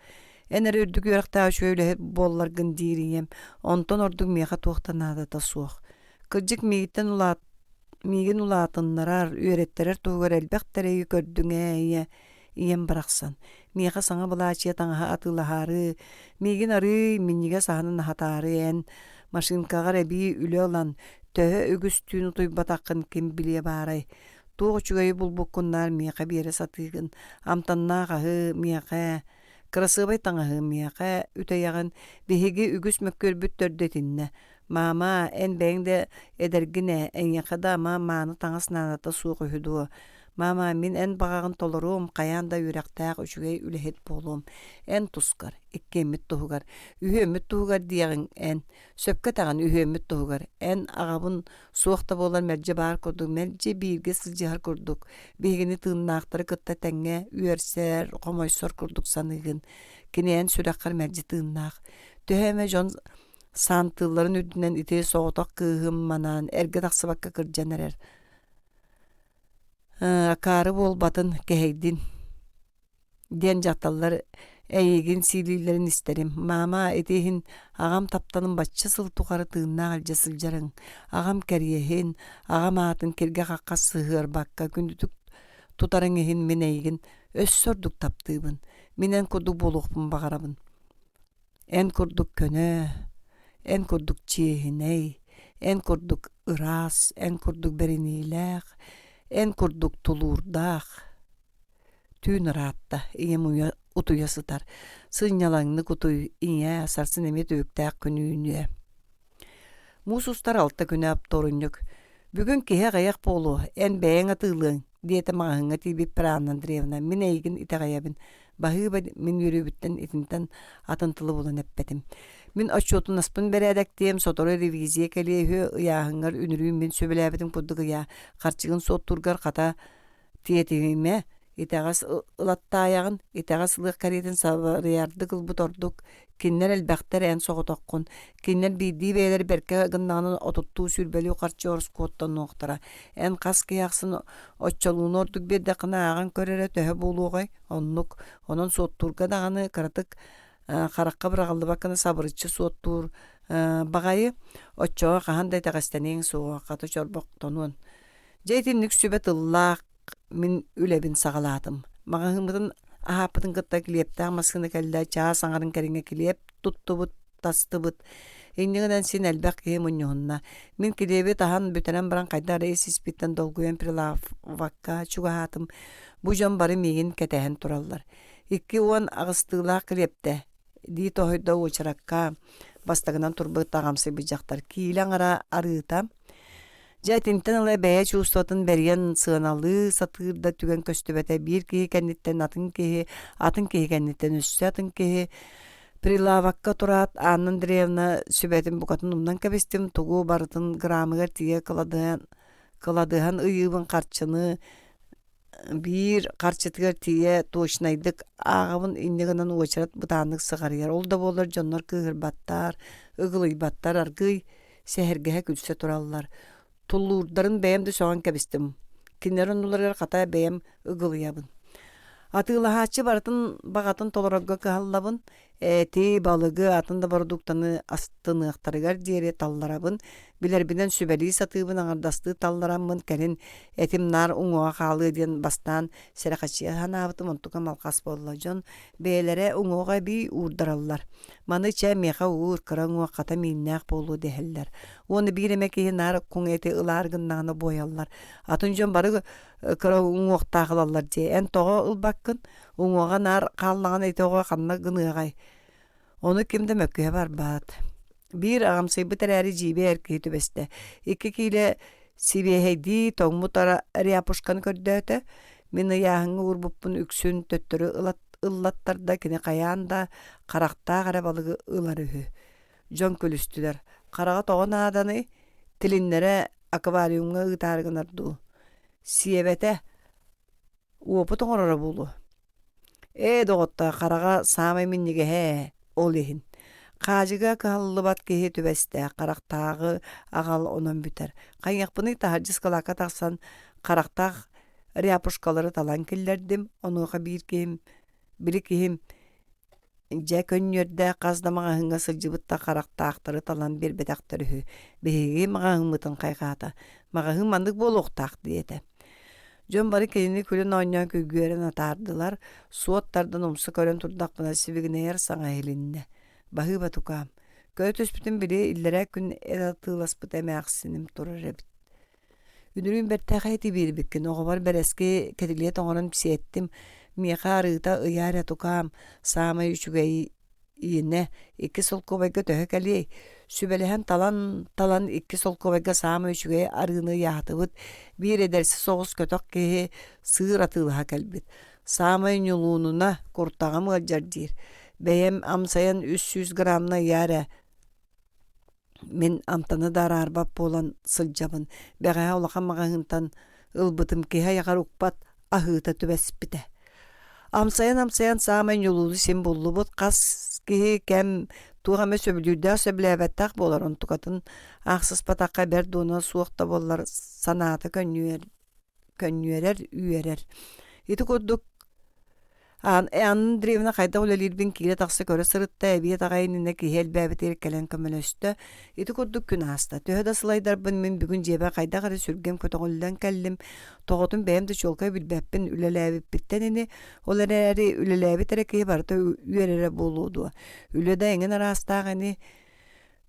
Әнер үрдік үйректі ашуөлі боллар гындейрiyem. Онтон ордық меға тоқтанады да суық. Кырджик мейгін улатыннарар үйреттерер туғыр әлбәқтәрі көрдіңе ием барақсан. Меға саңа бұлачия таңаға атылахары. Мейгін ары минниге сағанын хатары ән. Машинкаға рәбі үлі olan төһө үгіс түйіні тұй батаққын кем біле барай. Туғы чүгайы бұл бұққыннар меға бері сатығын. Амтанна қағы меға, красывай таңағы меға үтаяғын бігеге үгіс мөккөр бүттөрдетінне. Мама ән бәңді әдергіне әңеқі да маны таңасынанаты суғы хүдуы. Мама, мен ән бағағын толыруым, қаянда үйрақтақ үшігей үліхет болуым. Ән тұскар, иккемет тұғығар, үйемет тұғығар дейгін ән. Сөпке тағын үйемет тұғығар. Ән ағабын суақта болар мәрже бар көрдік, мәрже бейірге сылжығар көрдік. Бейгіні тыңнақтары күтті тәңе, үйерсер, қомойсор көрдік санығын. Кені ән сүраққар мәрже тыңнақ. Төхеме жон сантыларын үдінен ите соғытақ кығым манан, әрге тақсыбаққа кірджанарар. Akары бол батын кәйдін. Ден жақталар әйеген силилерін істерім. Мама етейін ағам таптанын батчы сыл туқары тыңна алжа сылжарың. Ағам кәріехін, ағам атын керге қаққа сығыр баққа күндітік тұтарың ехін мен әйеген өз сордық таптыбын. Менен күрдік болуқпын бағарабын. Ән күрдік көні, ән күрдік чейхіней, ән күрдік ырас, ән күрдік беренейләқ, ән күрдік тулурдақ, түйін ратта, ием ұтуясытар. Сынялаңны күтуй, ие асарсын әмет өктәқ күнүйіне. Мусустар алта күні апторыннық. Бүгін кеге ғаяқ болу, ән бәйін атылың, дейті мағыңа тейбіп бір Анна Андреевна, мен әйгін иті ғаябын. Бағы мен үйребіттен етінтен атынтылы болын әппетім. Мен отчетын аспын бәрәдәктем, соторы ревизия кәлейі ұяғыңар үнірүйін мен сөбіләбітім күрдігі я. Қарчығын сот тұрғар қата тиетігіме, етағас ұлатта аяғын, етағас ұлық кәретін сабырыярды қылбыт ордық. Кеннер әлбәқтер ән соғытаққын. Кеннер бейді бәйлер бәрке ғыннағының отытту сүрбәлі қарчы орыс көттен оқтыра. Ән қас кияқсын отчалуын ордық берді қына аған көрері төхі болуғай. Онын сот тұрға дағаны қаратық қараққа бірағылды бақыны сабырычы соттур бағайы отчоға қағандай тағастанең соға қаты чорбақ тонуын. Жәйтімнік сөбет ұллақ мен үләбін сағаладым. Мағағымытын ахапытын қытта келепті амасқыны кәлді чаға саңарын кәріңе келеп тұтты бұт, тасты бұт. Еңдігінен сен әлбәқ кейім ұнығынна. Мен келебі таған бүтінен баран қайдар әсіс біттен долгуен прилавакка чуғатым. Бұ жон бары меген кәтәхін тұралар. Икки оған ағыстығылақ келепті. Ди тохойда очаракка бастагынан турбы тагамсы бижактар кийлен ара арыта. Жайтинтен алай бәя чувствотын берген сыгыналы сатырда түген көстөбәтә бир ки кәнниттен атын ки кәнниттен үссе атын ки прилавакка турат Анна Андреевна сөбәтин букатын умдан кәбестем тугу барытын граммыгар тие кыладыган ыйыбын карчыны бир карчытыгар тие точнайдык агыбын индигенен очарат бутаннык сыгарыяр. Ол да болар жоннор кыгырбаттар, ыгылыйбаттар аргый сәһәргә күлсә тураллар. Туллурдарын бәйемді соған кәбістім. Кинерін уларыр қата бәйем ұғылыябын. Атылахачы бартын бағатын толырағға қағалабын. эти балыгы атында продуктаны астыныктарыгар диэри талларабын билербинен сүбәли сатыбын аңардасты талларамын кәрин этим нар уңуа халы ден бастан серакачия ханабытым онтука малкас болла жон бээлере уңуга би уурдараллар маны ча меха уур кыраңуа ката миннак болу дехеллер оны биремеки нар куң эти ыларгыннаны бояллар атын жон бары кыра уңуктагылалар же эн того ылбаккын уңуга нар каллаган этого канна гыныгай оны кимде мөккө бар бат bir ağamsay bu terari jibe erkeği tübeste. 2 kile sibeheydi toğmutara riyapuşkanı kördöte. Mini yağını urbupun üksün töttürü ıllattarda kine kayanda karakta karabalığı ılarıhı. Jon kölüstüler. Karağa toğun adanı tilinlere akvaryumga ıtargınardu. Siyebete uopu toğurara bulu. Doğutta karağa samay minnige he olihin. Қажыға қағылы бат кеге төбәсті, қарақтағы ағал онын бүтер. Қайяқпыны тахаржыз қалақа тақсан, қарақтақ ряпушкалары талан келдердім, онуға бір кейім, жа көннерді қаздамаға хыңға сылжыбытта қарақтақтары талан бір бетақтары хүй. Беге маға хыңмытын қайқата, маға хыңмандық бол оқтақ дейті. Жон бары кейіні күлін ойнан көйгерін атардылар, суоттардан умсы көрін тұрдақпына сібігіне ер саңа елінне. Bahı batukam. Köy töspütün biri illere gün edatığılaspıt emeğsinim turur ebit. Ünürün berteğayti bir bikin. Oğu var bereski ketikliye toğunun pisiettim. Miqa arıda ıyar etukam. Sağma üçügeyi iyine. 2 sol kovayga töhekeli. Sübelehen talan 2 sol kovayga sağma üçügeyi arığını yağıtıbıt. Bir edersi soğuz kötök kehe sığır atılığa kelbit. Sağma yoluğununa kurtağım gılcar dir. Beyem amsayan 300 gramna yara. Min amtanı dar arbap bolan sılcabın. Beğe olaqan mağıntan ılbıtım ki hayakar ukpat ahıta tübesipite. Amsayan sağmen yolulu simbollu bot kas ki kem tuğame söbülürdü söbülebettaq bolar on tukatın. Ağsız patakka berdona suoqta bollar sanatı könüyerer üyerer. Iti kodduk Anın drevine kayda olalirbin kile taqsa köre sırıtta ebiye tağayinine ki hel bäbet erkelen kömölöstü. Iti kodduk gün hasta. Töhöda sılaydarbın min bugün jebe kayda kare sürgem kötoğuldan kellim. Toğutun beyim de çolka bilbäppin ülelebip bittenini. Olarari ülelebip terekeyi barda üyerere boludu. Ülede engin arastağını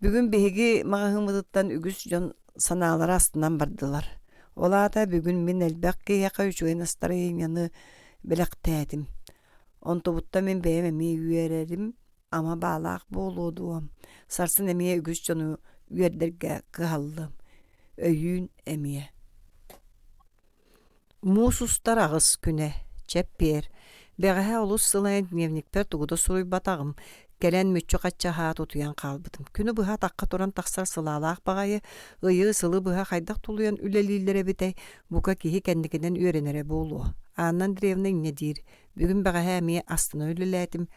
bugün behigi mağahımıdıttan ügüs jon sanaları astından bardılar. Ola da bugün min elbek ki yaka üçügen astarayım yanı bilektedim. Ontobutta men beyem emiye üyererim ama bağlaq boluduam. Sarsın emiye ügüs jonu üyerderge kıhallım. Öyün emiye. Musustar ağız küne, çepper. Beğehe olus sılayın dnevnikper tuğuda suruy batağım. Gelen mütçü qaçça haat otuyan qalbıdım. Günü bıha taqqa toran taqsar sılalaq bağayı, ıyı sılı bıha qaydaq tuluyan ülelilere bitey, buka kihi kendikinden öğrenere bolu. Annan drevne ne dir? Bugün beğehe emiye astına üleledim.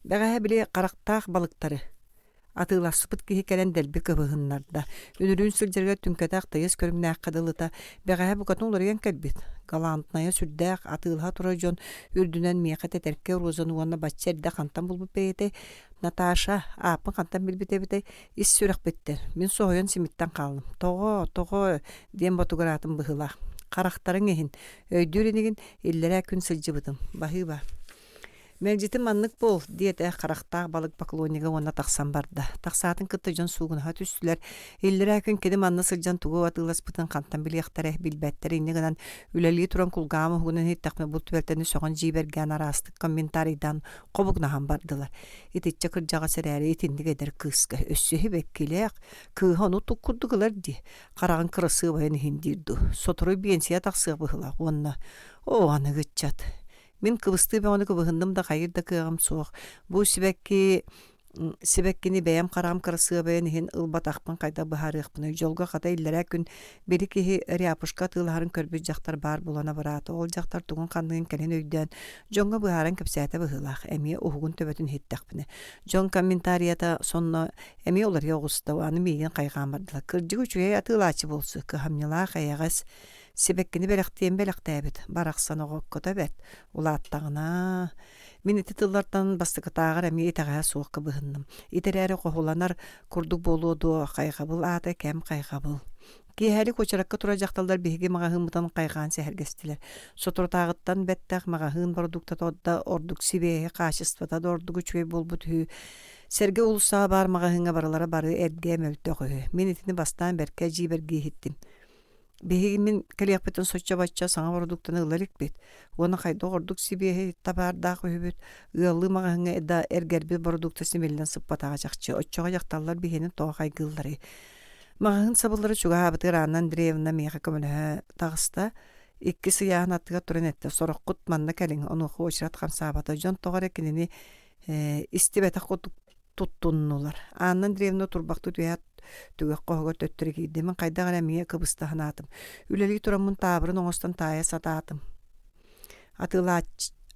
Beğehe bile qaraqtaq balıkları. Atıla sıpıt kihi kelen delbi kıvıhınlarda. Ünürün sılcırga tünketaq dayız körümnäq qadılıta. Beğehe bukatın olarayan kelbit. Galantnaya sürdäq atılha turajon ürdünen miqat eterke rozan uanna batçerde kantan bulbup beyete. Natasha apın kantan bilbite bite is sürek bitter. Min soğuyan simittan qaldım. Toğo diyen batugaratım bıhılaq. Qaraqtarın ehin. Öydürenigin illere kün sılcıbıdım. Bahıba. Mercitim anlık bol diyete qaraqtaq balık bakloniga ona taqsan barda. Taqsatın kıtta jon suğuna hat üstüler. Illere kün kedim anna sılcan tuğu atılas bıtın kantan biliqtareh bilbettere inniganan üleli turan kulgamı hugunan hittaqme bul tüberteni soğan jibergen arastık kommentaridan qobugnahan bardılar. Ititçe kırjağa sereri itindik eder kıska. Össühü bekkileq. Kıha onu tukkurdugular di. Qarağın kırısı bayan hindirdu. Soturuy biyensiya taqsığı bıhılaq onna. O anı gıtçat. Min kıvıstığı ben onu kıvıhındım da kayırda kığam soğuk. Bu sibekkini beyam qaram kırısığı bayan hin ılbat aqpın kayda bıharıqpını. Jolga qata illere gün biri kihi riyapuşka tığılharın körbüz jaqtar bar bulana baratı. Ol jaqtar tuğun qandığın kelen öyden. Jonga bıharın köpsəte bıhılaq. Emiye uhugun töbötün hittaqpını. Jon kommentariyata sonna emiye olar yoğusta. Anı meyin qayğan bardılar. Kırcı güçüye atığılaçı bolsu. Kıhamnila qayağız. себеккини белектен белектебит бараксан огоккота бет улааттагына мен ити тыллартан бастыкытаагар эми итага суукка быһынным итерээри кохуланар курдук болуоду кайгабыл аата кем кайгабыл киһэри кочаракка тура жакталдар биһиги магаһымытан кайгаан сэһэргестилер соторотаагыттан беттэх магаһын продукта тодда ордук сибеһи качествота ордугу чүгэй болбут хүү серге улусаа бар магаһынга баралара бары эрге мөлтөгү мен итини бастаан берке жиберги хиттим биһиги мен калиякпытын сочча бачча саңа продуктаны ыларик бит уона хайда ордук сибеһи табаардаах үһүбүт ыаллы магаһынга эда эргерби продукта симеллен сыппатаага жакчы оччога жакталлар биһини тоогай гыллары магаһын сабыллары чугаабытыр Анна Андреевна меха көмөлө тагыста икки сыяан аттыга туран этте сороккут манна келин онуху очрат хамсаабата жон тогар экинини истибета туттуннулар Анна Андреевна турбакту туят түгөк когор төттүрү мен кайдагара мие кыбыстаханатым үлели турамын таабырын оңостон таая сатаатым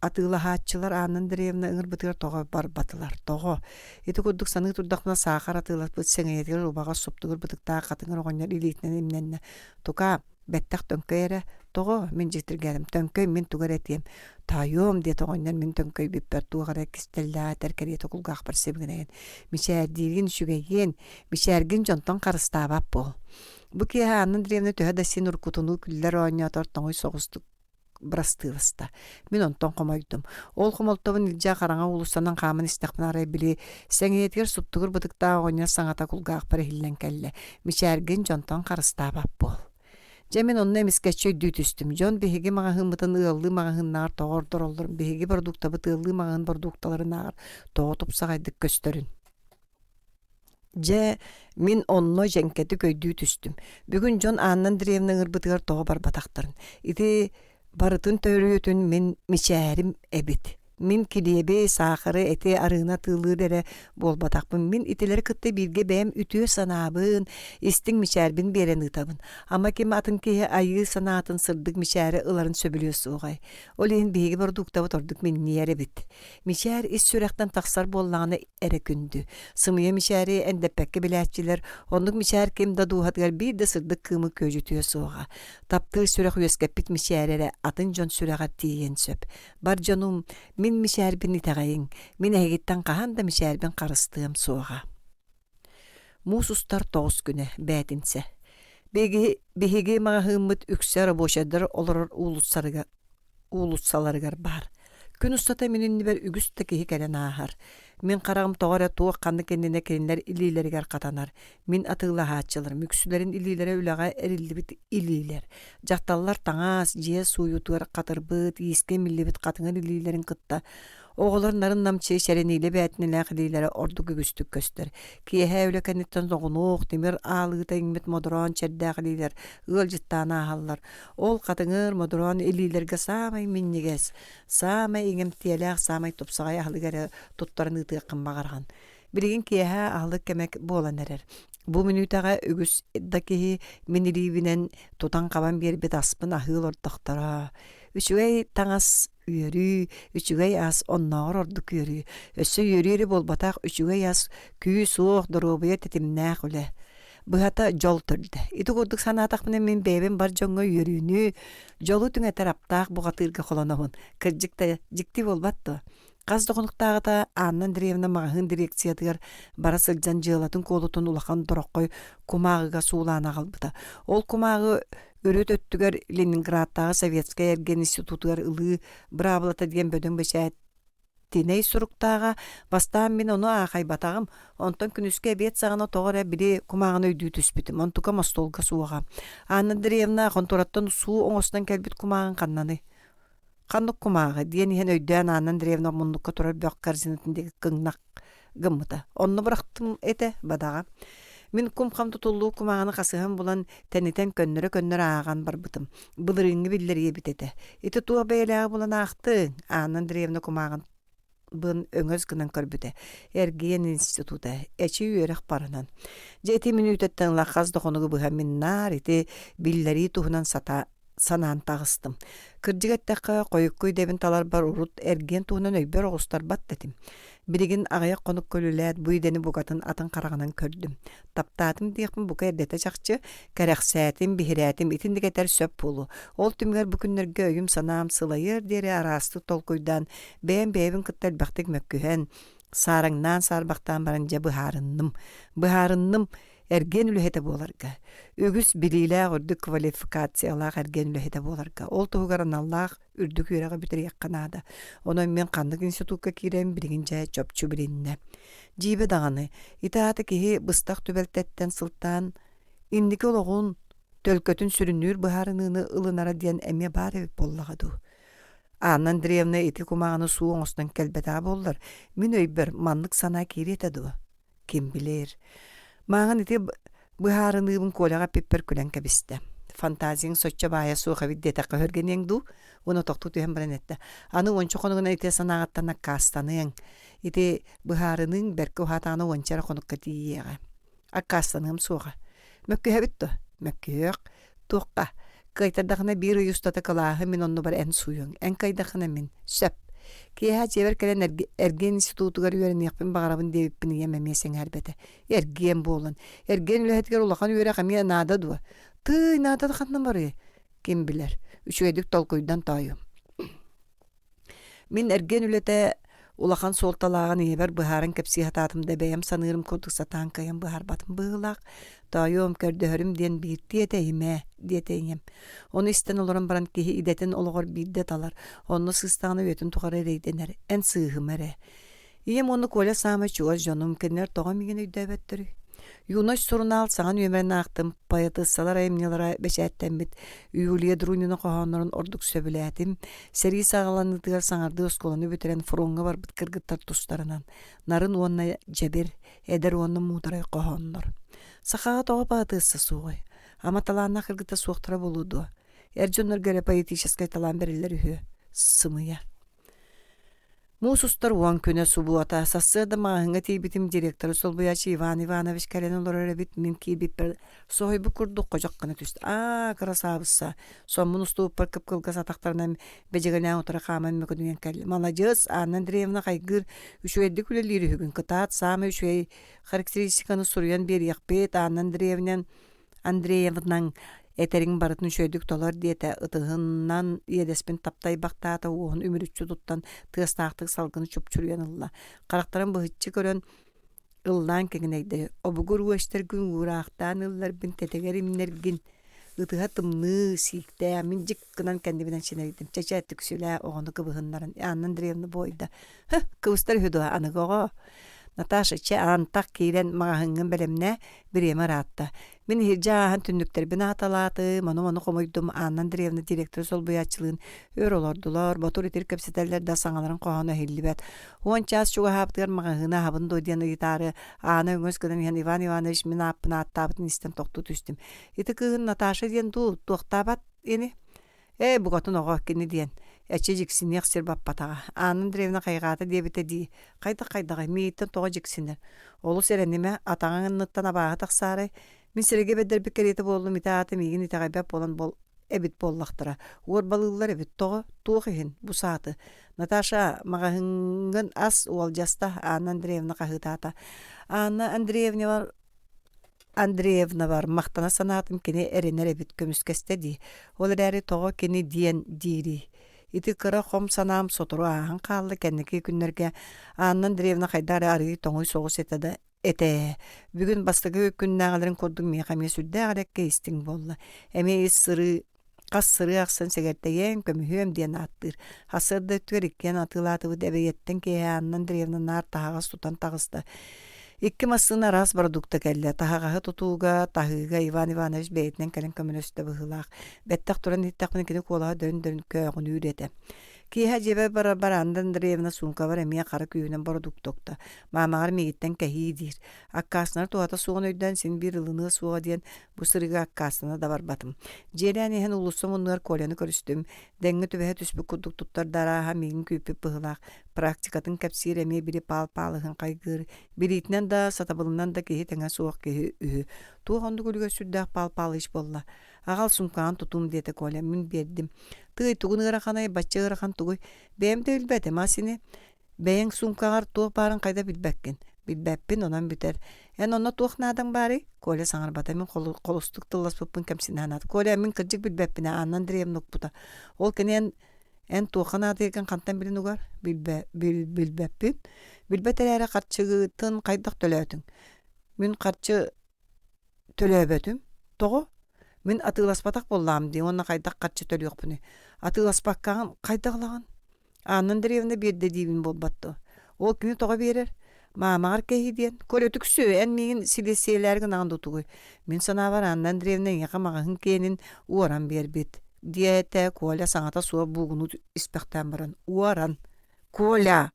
атылаачылар Анна Андреевна ыңырбытыгар того барбатылар того ити курдук саны турдакна сахар атылат сеңеетер убага соптугур бытыктаа катыңыр огоннер илиитнен имненне тука беттак төңкөйре того мен жетиргеним төңкөй мен тугар этием тайом де тогоннер мен төңкөй биппер тугара кистелла теркери токулгаак бар себгенеген мишээрдигин шүгейген мишээргин жонтон карыстаабап бол бу ки Анна Андреевна төһө син уркутуну күллер ооньотор тоңой согустук брастывыста мен онтон комойдум ол комолтобун илжа караңа улустанан камын истакпынары били сеңеетгер суптугур бытыктаа огоньер саңата кулгаак бар хиллен келле мишээргин жонтон карыстаабап бол Жемин онна эмискеччөй дүүтүстүм. Жон биһиги магаһымытын ыаллы магаһыннаар тоҕордор оллор. Биһиги продуктабыт ыаллы магаһын продукталарынаар тоҕотуп саҕайдык көстөрүн. Же мин онно женкети көйдүүтүстүм. Бүгүн Жон Анна Андреевна ырбытыгар тоҕо барбатактарын. Ити барытын төрүөтүн мен мичээрим эбит. Мин килебе сахары эте арыына тылырере болбатакпын. Мин итилери кытты бирге бэм үтүө санаабын, истиң мичээрбин берен ытабын. Ама кем атын кие айы санаатын сырдык мичээри ыларын сөбүлүө сугай. Олин биги продуктабы тордук мен ниере бит. Мичээр ис сүректен таксар боллағаны эре күндү. Сымыя мичээри эндеппекке билээчилер, ондук мичээр кем да дуухатгар бир да сырдык кымы көжүтүө суга. Таптыр сүрек үескеппит мичээрере атын Жон сүрегат тиен сөп. Бар Жонум Мин мишәрбин итәгәйин, мин әгиттән каһан да мишәрбин карыстыым суга. Мусустар 9 күне бәтинсе. Биһиги магаһыммыт үксәр бошадыр олар улуссаларыгар бар. Күн устата минин бер үгүстә киһи кәлән ахар. Мин карагым тоғара туық канны кеннене кеннер илилергер катанар. Мин атыгла хаачылар. Мүксүлерин илилере үлага эрилибит илилер. Жакталлар таңас, жие суютуар катырбыт, ийиске миллибит катыңыр илилерин кытта. Оғылар нарын намчы шәренейле бәтінелі қылейлері орду күгістік көстер. Киеһе өлі кәнеттен соғынуқ, темір алығыта еңмет модуран чәрді қылейлер, ыл жыттана ахаллар. Ол қатыңыр модуран илилерге самай миннегес, самай еңемтиелек, самай топсағай ахылығары тұттарын ұтықын бағарған. Біреген киеһе ахылық кәмек болан әрер. Бу минутага үгүс дакиһи миниривинен тутан кабан бербет аспын ахыл ордоктора. Үчүгэй таңас үйөрү, үчүгэй ас онноор ордук үйөрү. Өссө үйөрү болбатак үчүгэй ас күй суох доробуя тетимнээх үле. Быхата жол түрдü. Ити курдук санаатак менен мен бэбин бар жоңго үйөрүүнү жолу түңэ тараптаах бугатырга холонобун. Кыржыкта жикти болбатты. Каз докунуктаагыта Анна Андреевна магаһын дирекциятыгар бара сылжан жылатын колутун улахан дороккой кумаагыга суулаана калбыта. Ол кумаагы өрөт өттүгөр Ленинградтагы советский институтугар ылы бравлата деген бөдөң бешет тиней суруктаага бастаан мен ону ахайбатагым онтон күнүскө бет сагана тогора бири кумаагын өйдүү түспүтүм онтука мостолга сууга. Анна Андреевна контораттан суу оңостон келбит кумаагын каннаны. Каннук кумаагы диэн иһэн өйдөөн Анна Андреевна мундукка турар бөк корзинатындагы кыңнак гыммыта. Онну бырактым эте бадага. Мин кумхам тутуллуу кумааганы касыган булан тенитен көннөрө ааган барбытым. Былырыңы биллерге битете. Ити туа бейлега булан аакты Анна Андреевна кумаагын бын өңөз гынан көрбүтэ. Эрген института эчи үйөрөк барынан. Жети минуттан лахаз дохонугу быха миннар ити биллери тухунан санаан тагыстым. Кырдыгаттакка койуккуй дебин талар бар урут эрген туунан өйбөр оғустарбат детим. Биригин агаяк конук көлүләт буйдени бугатын атын караганан көрдүм. Таптаатым диякпын бука эрдете чакчы кәрәксәтим, бихирәтим итиндигетер сөп пулу. Ол түмгер бүкүннерге өйүм санаам сылайыр дере арасты толкуйдан бэйин кыттар бактык mökkүһен сараңнан сарбактан барынжа быһарынным эрген үлэхете боларга. Үгүс билилэ ордук квалификациялаах эрген үлэхете боларга. Ол туһугаран Аллах үрдүк үйрәгә битерек канада. Онон мен кандык институтка кирем биригин жай чопчу билинне. Жибе даганы итааты киһи быстак түбелтеттен сылтан индики ологун төлкөтүн сүрүнүр быһарыныны ылынара диен эме бары боллагаду. Анна Андреевна ити кумаганы суу оңостон келбета боллар. Мен өйбөр маннык сана киретеду. Ким билер. Маңын ити быһарыныбын колага пеппер күлен кебисте. Фантазияң сочча бая суға виддетаққа хөргенеңду, оны тоқту түйен бірінетті. Аны ончы қонығына ите санағаттана кастаның. Ити быһарының бәркі ұхатаны ончара қоныққа тиеға. Аккастаның суға. Mökkü hebitto. Mökkü yok. Tuqqa. Kaytardaqına bir yustata kalahı min onu bar en suyun. En kaydaqına min. Söp. Kiha çever kelen ergen institutugar yören yapın bağırabın devipin yememesen herbete. Ergen bolun. Ergen ülehetker ulaqan yöre qamiya nada duva. Tıy nada da qatnan barı. Kim bilir. Üçü edik tolkuydan tayım. Min ergen ülete ulaqan soltalağın eber bıharın kepsihatatımda beyem sanırım koduk satan kayan bıhar batım bığılaq. Tayım kördöhürüm diyen bir diyeteyim. Onu isten olurum baran kihi idetin oluğur bir det alar. Onu sığıstanı ötün tuğarı reydener. En sığım ere. İyem onu kola sağma çuğaz canım kenler toğam igen öydöbettir. Yunaş sorunu al sağın ömeren aktım. Poeta salar ayımnyalara beşetten bit. Üyüliye durununu kohanların orduk söbületim. Seri sağalanı tıgar sağardı oskolunu bitiren fırunga var bit kırgıttar tustlarından. Narın onunla cebir eder onunla muğdaray kohanlar. Саха тоға паатыысса суғай. Ама талаанна кыргыта суықтыра болуду. Эржоннор göre поэтической талаан берилер үхі. Сымыя. Мусустар уан көне субуата. Сасыда мағынға тейбітім директоры Солбуячы Иван Иванович Карен олар әребит мен кейбіп бір соғайбы күрдік қожаққаны түсті. Красавыса. Сон мұнысту ұппар кып-кылға сатақтарынан бәжігілен отыра қаман мүкідінен кәлі. Молодец, Анна Андреевна қайгыр үшуәдді күлелері хүгін. Кытаат самы үшуәй характеристиканы сұруян бері яқпет Анна Андреевнаң этерин барытын шөйдік толар диете ытығыннан едеспен таптай бақтаата оғын өмірүтчі тұттан тығыстақтық салғыны чөпчүрген ылла. Қарақтарын бұғытчы көрін ыллан кеңінейді. Обығыр уәштер күн ұрақтан ыллар бін тетегер имнерген ытыға тымны сикте. Мен жик кынан кәндібінен шенердім. Чача түксілі оғыны кыбығынларын. Анна Андреевна бойда. Кывыстар хүді анығығы. Наташа че антақ кейлен мағahыңын бәлемне біреме ратта. Мен хиржаһан түннүктер бин аталаты, мону комойдум Анна Андреевна директор Солбуячылыгын өр олордулар, батур итер кепсетеллер да саңаларын коһана хиллибет. Он час чуга хаптыр мағahына хабын дойден гитары, аны өңөс кыдан Иван Иванович мен аппына аттабытын истен токту түстүм. Ити кыгын Наташа диен ду токтабат эни. Бугатын ого кини диен. Эче жиксине хсер баппатага. Анна Андреевна кайгаты дебите ди. Кайда мейттен тога жиксинер. Олу серенеме атаңын ныттан абаға тақсары. Мен сереге бедер бекереті болдым итааты мейгін итаға бәп болан бол эбит боллақтыра. Уор балылар эбит тоғы туғығын бұ саты. Наташа мағahыңын ас уол жаста Анна Андреевна қағытата. Анна Андреевна бар мақтана санатым кене эренер эбит көміскесте ди. Олар әрі тоғы кене диен дири. Ити кыра хом санам сотуру ахан қалды кәннеке күннерге Анна Андреевна қайдары арығы тоңой соғыс етеді. Бүгін бастығы күннағаларын көрдің мейқаме сүрді ағарекке істің болла. Әме қас сыры ақсын сәгәрттеген көміхөм ден аттыр. Хасырды түріккен атылатывы дәбейеттен кеге Анна Андреевна нар тағағас тұтан тағысты. Икки массына рас продукта кәлі. Тағағағы тұтуға, тағыға Иван Иванович бәйтінен кәлін көмінөсті бұғылақ. Бәттіқ тұран иттақпын кені қолаға дөн көғын үйреті. Киха жебе бар Анна Андреевна сумка бар эмия қары күйінен продуктокта. Мамағар мейттен кәхейдер. Аккасынар туғата суғын өйден сен бір ылыны суға дейін бұсырыға аккасына да бар батым. Жерен ехен ұлысым ұнығар коляны көрістім. Дәңгі түбәе түспі күдік тұттар дараға мейін күйпіп бұғылақ. Практикатын кәпсир әме бірі пал-палығын қайгыр. Бірітінен да сатабылынан да кехе тәңі суық кехе үйі. Туғанды көліге сүрдәқ пал-палы іш болла. Агал сумкаан тутум дете Коля мен бердим. Тый тугунугара ханай баччыгара хан тугуй. Бемде билбете масине. Бэйэн сумкагар туох барын кайда билбеккен. Билбеппин онан битер. Онно туох надан бары. Коля саңар бата мен колустук тылласпыппын кемсинанат. Коля мен кыржык билбеппин анан дирем бута. Ол кенен эн туохана деген кантан билин угар. Билбеппин. Билбетерәре катчыгытын кайдак төлөтүң. Мен катчы төлөбөтүм. Того мен атыласпатак боллам ди. Онна кайдак катчы төлөкпүнү. Атыласпаккан кайдаглаган. Анын деревне берде дибин болбатты. Ол күнү тога берер. Мамагар кехиден. Колөтүк сөйен мен силесейлерген андутугуй. Мен санавар андан деревне якамагын кенин уоран бербет. Диете Коля саңата суа бугуну испектен баран. Уоран. Коля.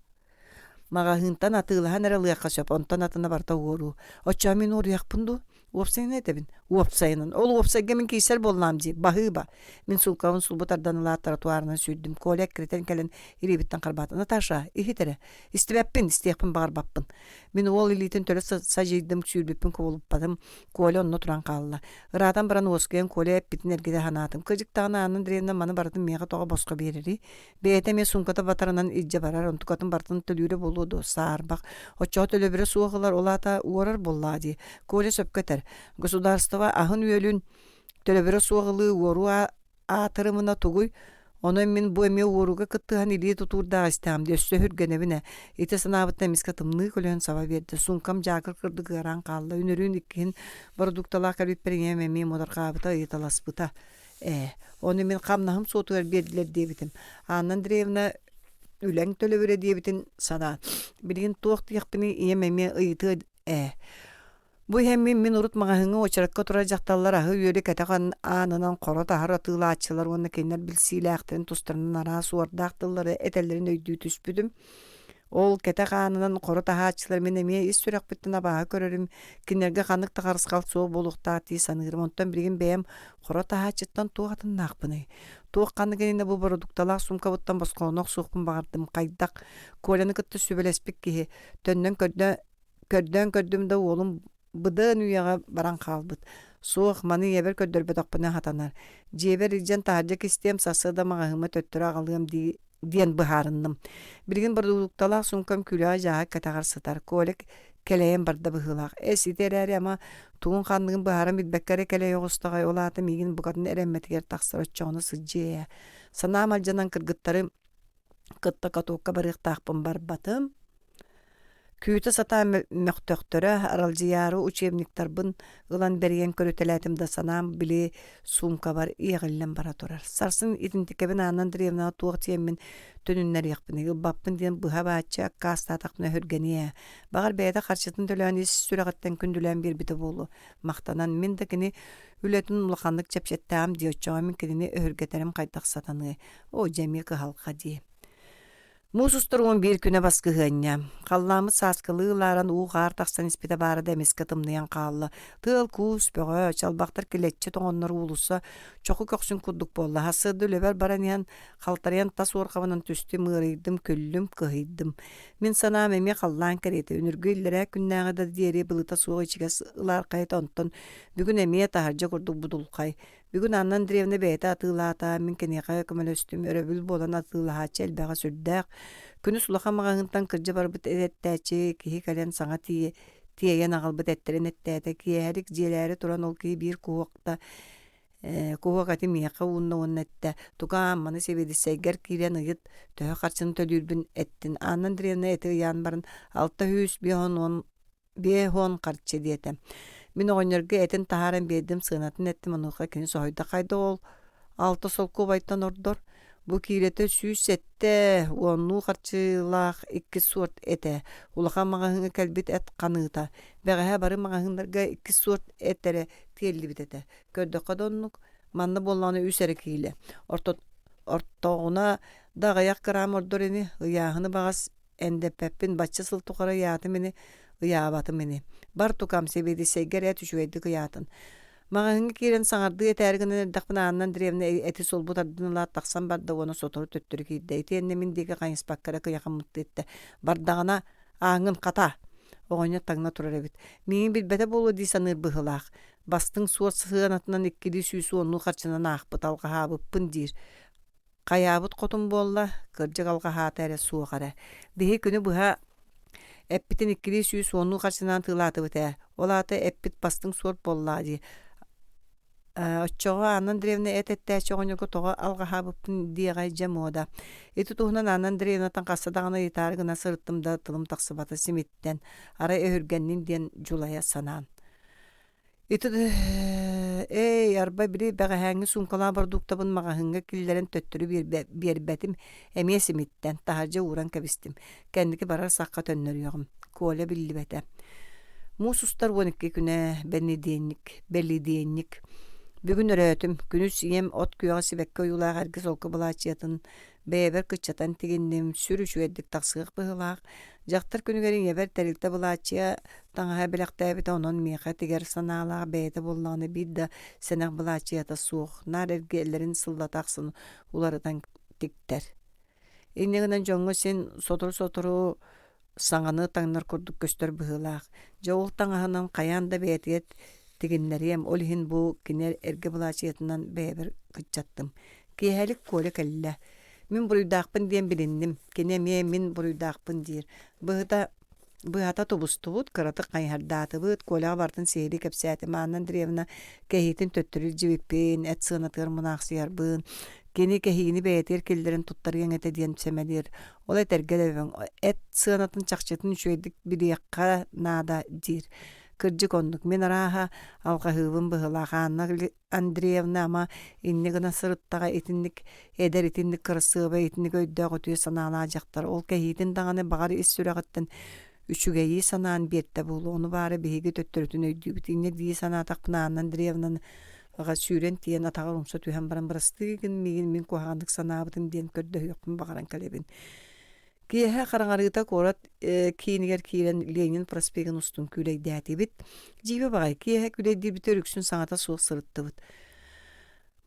Мага хынтан атылахан эралыакка сөп. Онтан атына барта уору. Оча мен орыякпынду. Уопсайын этебин. Уопсайынын. Ол уопсайга мен кейсер боллам ди. Бахыба. Мен сулкавын сулбутарданыла тротуарына сүйдім. Коля кретен келен иребиттен карбаты. Наташа, ихитере. Истебеппин, истеяқпын бағарбаппын. Мен ол илитин төлі сажейдім, сүйрбеппін коволуппадым. Коля онно туран қалыла. Ырадан баран оскен Коля эппитин эргеде ханатым. Кыжыктағына анын диревнен маны бардым меға тоға босқа берери. Бейте мен сумката батарынан иджа барар. Онтукатын бартын төлүре болуду. Саарбақ. Очоға төлі бірі суағылар олата уорар боллади. Коля сөпкетер. Государство ахын үйөлүн төлөбөрө суогылы уору атырымына тугуй. Оны мен бу эме уоруга кыттыган илие тутурда астам дөссө хүргенебине. Ите санабытта миска тымны көлөн саба берди. Сумкам жакыр кырды гыран калды. Үнөрүн иккен продукталар калып берген эме модаркабыта италаспыта. Оны мен камнахым сотугар бердилер дебитим. Анан древна үлең төлөбөрө дебитин сана. Билген тоқ тиякпыны эме ыйты Бу хемми мен урут магahыңы очаракка тура жакталлар ахы үйөрү кетаган анынан коро тахар атылаачылар оны кенер билсилээхтерин тустарынан ара суардактылары этелерин өйдүү түспүдүм. Ол кетаганынан коро тахаачылар мен эме ис сүрөк биттина баа көрөрүм. Кинерге канык тахарыскал соо болуктаа ти санырым. Онтон бирген бэм коро тахаачыттан тугатын накпыны. Туакканы кенене бу продукталар сумкабыттан босконок суукпун багардым кайдак. Коляны кытты сүбелеспик ки төндөн көрдүм да олум Быдан уяга баран қалбыт. Суох маны ебер көддөрбөт окпуна хатанар. Жебер иржен тахаржак истем сасыда магахыма төттөрө агалыгым диен быхарындым. Бирген продукталак сумкам күлө жаа катагар сытар. Колек келейен барда быхылак. Эситерери ама тугун хандыгын быхарым билбеккере келей огустагай олаты мигин букатын эремметигер таксыр оччону сыджия. Санамал жанан кыргыттары кытта катуукка барыктаакпын барбатым. Күйтө сата мөктөктөрө аралжыяры учебниктарбын ылан берген көрөтелетим да санам биле сумка бар ийгиллен бара турар. Сарсын идентикебин анан древна туактиемин төнүннөр якпын. Баппын ден быха баача кастатакны хөргение. Багар бейде карчытын төлөнү сүрөгөттөн күндүлөн бир бите болу. Мактанан мен декини үлөтүн улакандык чепчеттам диоччоға мен кини өргөтерим кайдак сатаны. О жеми калка ди. Мусустурун bir күнө баскыгыня. Қалламы саскылыларын уғар тақсан испите бары демеске тымныян қаллы. Тыл кус, бөғө, чалбақтар келетче тоңоннар улуса, чоқы көксін күддік болла. Хасырды лөбер бараниян, қалтариян тас орқавынан түсті мұрыйдым, көллім, кығыйдым. Мен санам эме қаллан кереті. Үніргейлері күннәңі да дері бұлыта суғы ичігес ылар қайт онтын. Бүгін эме тахаржа күрдік бұдылқай. Бүгін аннан древне бейті атылата, мен кенеға көмел өстім, өрөбіл болан атылаға чәлбәға сүрдәқ. Күні сулаға мағағынтан кіржі барбыт әдеттәчі, кеге кәлен саңа тиеген ағалбыт әттерін әттәті, киәрік желәрі тұран ол кей бір куақта, куақаты мияқа уынна уын әтті. Туға амманы себеді сәйгер кейрен ұйыт, төе қарчыны төлірбін әттін. Аннан древне әті ұян барын, алта хүйіс бейхон қарчы дейті. Мен оғынерге әтін тахарын бердім, сығынатын әттім ұнуға кені соғайда қайды ол. Алты сол көбайттан ордор. Бұ кейлеті сүйіс әтті, оңну қарчылақ екі сорт әті. Улаға мағағыңы кәлбет әт қанығыта. Бәғәе бары мағағыңдарға екі сорт әттері тиелі бітеті. Көрді қадонлық, манны болланы үсәрі кейлі. Ортоғына дағаяқ қырам ордор ені, ұяғыны бағас әндеппін бачы сылтуқара яты мені, ұяғабаты мені. Бар тұқам себеді сәйгер әт үшуәйді қиятын. Мағаңы керен саңарды әтәргіні дақпына аннан древне әті сол бұтардыныла тақсан барды оны сотору төттірі кейді. Әті әнеміндегі қайынспаққары қияқын мұтты етті. Бардағына аңын қата. Оғыны таңна тұрар әбіт. Мейін білбәті болу дейсаныр бұғылақ. бастың суот сыанатынан иккиди сүүсү онну харчынан аахпыт алгаһаабыппын диир. Каябыт котун болла, кырдьык алгаһаата эре суохара. Биһи күнү быһа эппитин иккиди сүүс онну харчынан тыылаатыбыт ээ. Олаата эппит бастың суот боллаа дии. Оччоға Анна Андреевна этеттәчі оңығы тоға алғахабыптың диягай жамода. Эти туғынан Анна Андреевна тан қасадағына етарығына сырыттымда тылым тақсыбаты семеттен ара өйүүргэннин ден жулая санаан. Эти арба бири бәғәһәңі сумкала бардуқтабын мағahыңға киллерін төттірі бербәтім әме семеттен тахаржа уран кәбістім. Кәндікі барар саққа төннөр yoğum. Коля білі бәті. Мусустар 12 күнә белли дейінник. Бүгін өрөтім, күнүс ием от күйаға сибәкке уйлақ әргі солқы бұлачиятын, бәйбір күтчатан тегеннем сүрі шуэддік тақсығық бұғылақ, жақтар күнігерін ебір тәрілті бұлачия, таңаға біләқтәбіті онын меқа тегер саналаға бәйті боллағыны бидді сәнәқ бұлачията суық, нар әргелерін сыллатақсын уларыдан тіктер. Енегінен жоңғы сен сотыр-сотыру саңаны таңнар күрдік көстер бұғылақ, жауыл таңағынан қаянда бәйтет, тегеннәрем олихин бу кинер эрге булачыятынан бәбер кытчаттым. Киһәлик коле кәллә. Мин буруйдакпын диен билинним. Кине мен буруйдакпын дир. Быһата тубустубут кыраты кайһардатыбыт коля бартын сери кепсәте маннан древна кәһитин төттүрү җибиппен эт сынатыр мунаксыярбын. Кини кәһини бәйтер килдерин туттарган эте диен семелер. Ол этергелевен эт сынатын чакчытын шөйдик бириякка нада дир. Кырдьык оннук мен араха алгаһыбын быһылаха Анна Андреевна ама иннигына сырыттага итинник эдер итинник кырсыба итинник өйдөөгө түйө санаалаа жактар. Ол кәһитин даганы багары ис сүрәгәттен үчүгәйи санаан берте болу. Оны бары биһиги төттөрүтүн өйдүбүт инне дии санаатакпына Анна Андреевнаны ага сүүрен тиен атагар умса түйһән баран барастыгын мен куһагандык санаабытын диен көрдө юкмун багаран калебин. Киэһэ хараңарыта корат киинигер киирен Ленин проспектин устун күлейдәтибит. Жибе багай киэһэ күлейдир бит өрүксүн саңата суох сырыттыбыт.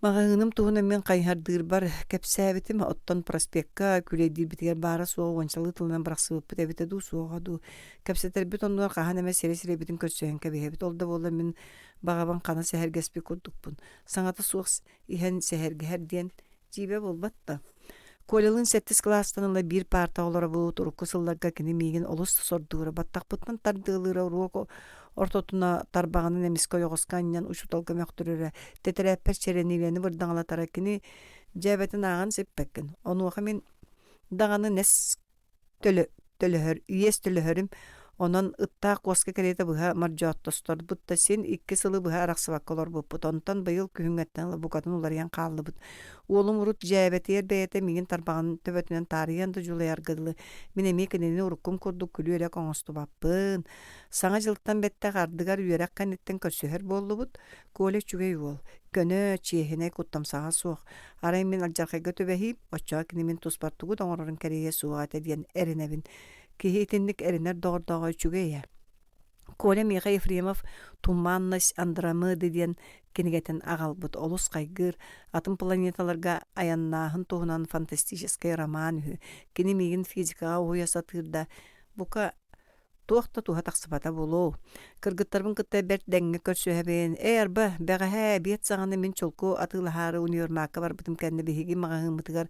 Магаһыным туһуна мен кайһардыр бар кепсәбитим оттон проспектка күлейдир битер бара суох ончалы тылынан бараксыбыт эбите ду суогаду. Кепсетер бит оннор кахан эме сересире битин көчсөһөн кебебит. Олда болла мен багабан кана сәһәргәспи курдукпун. Саңата суох иһен сәһәргәһәр диен жибе болбатта. Колелын 7 класстаныла bir парта олара бұлыт ұрыққы сылларға кені мейген олысты сордуыра. Баттақпытнан тардығылыра ұруғы ортотына тарбағанын әміскі ойғысқанынан ұшыталғы мәқтүрірі. Тетірәппәр черенелені бұрдаңалатара кені жәбәтін ағын сеппәккен. Оны оға мен дағаны нәс төліхөрім. Онан ыттаа коска керете быха маржоттостор бутта сен 2 сылы быха араксыбакколор буппут. Онтан быйыл күһүңәттен букатын уларыян кааллыбыт. Уолум урут жәбәтер бәйәте миген тарбаган төбөтүнен тарыянды жулаяргыдлы. Мен эми кенени уруккум курдук күлүеле коңостубаппын. Саңа жылттан бетте кардыгар үйерак канеттен көсөһөр боллубут. Коле чүгей ол. Көнө чиехине куттамсаға суох. Арай мен алжархайга төбәһип, оччоға кини мен туспартугу доңорорун керее суоғата диен эринебин. Кихитинник эринер доғырдоға чүгейе. Коля Миха Ефремов туманность андромеды диен кенигетен ағалбыт олус қайгыр атом планеталарға аяннаһын туғынан фантастический роман үһү. Кини миген физикаға ойаса тырда. Бука туақта туға тақсыбата болу. Кыргыттарбын кытта бәрт дәңге көрсөһәбен. Арба бәғәһә бет сағаны мен чолку атылахары универмакка бар бытым кәнне беһиги мағаһын мытыгар.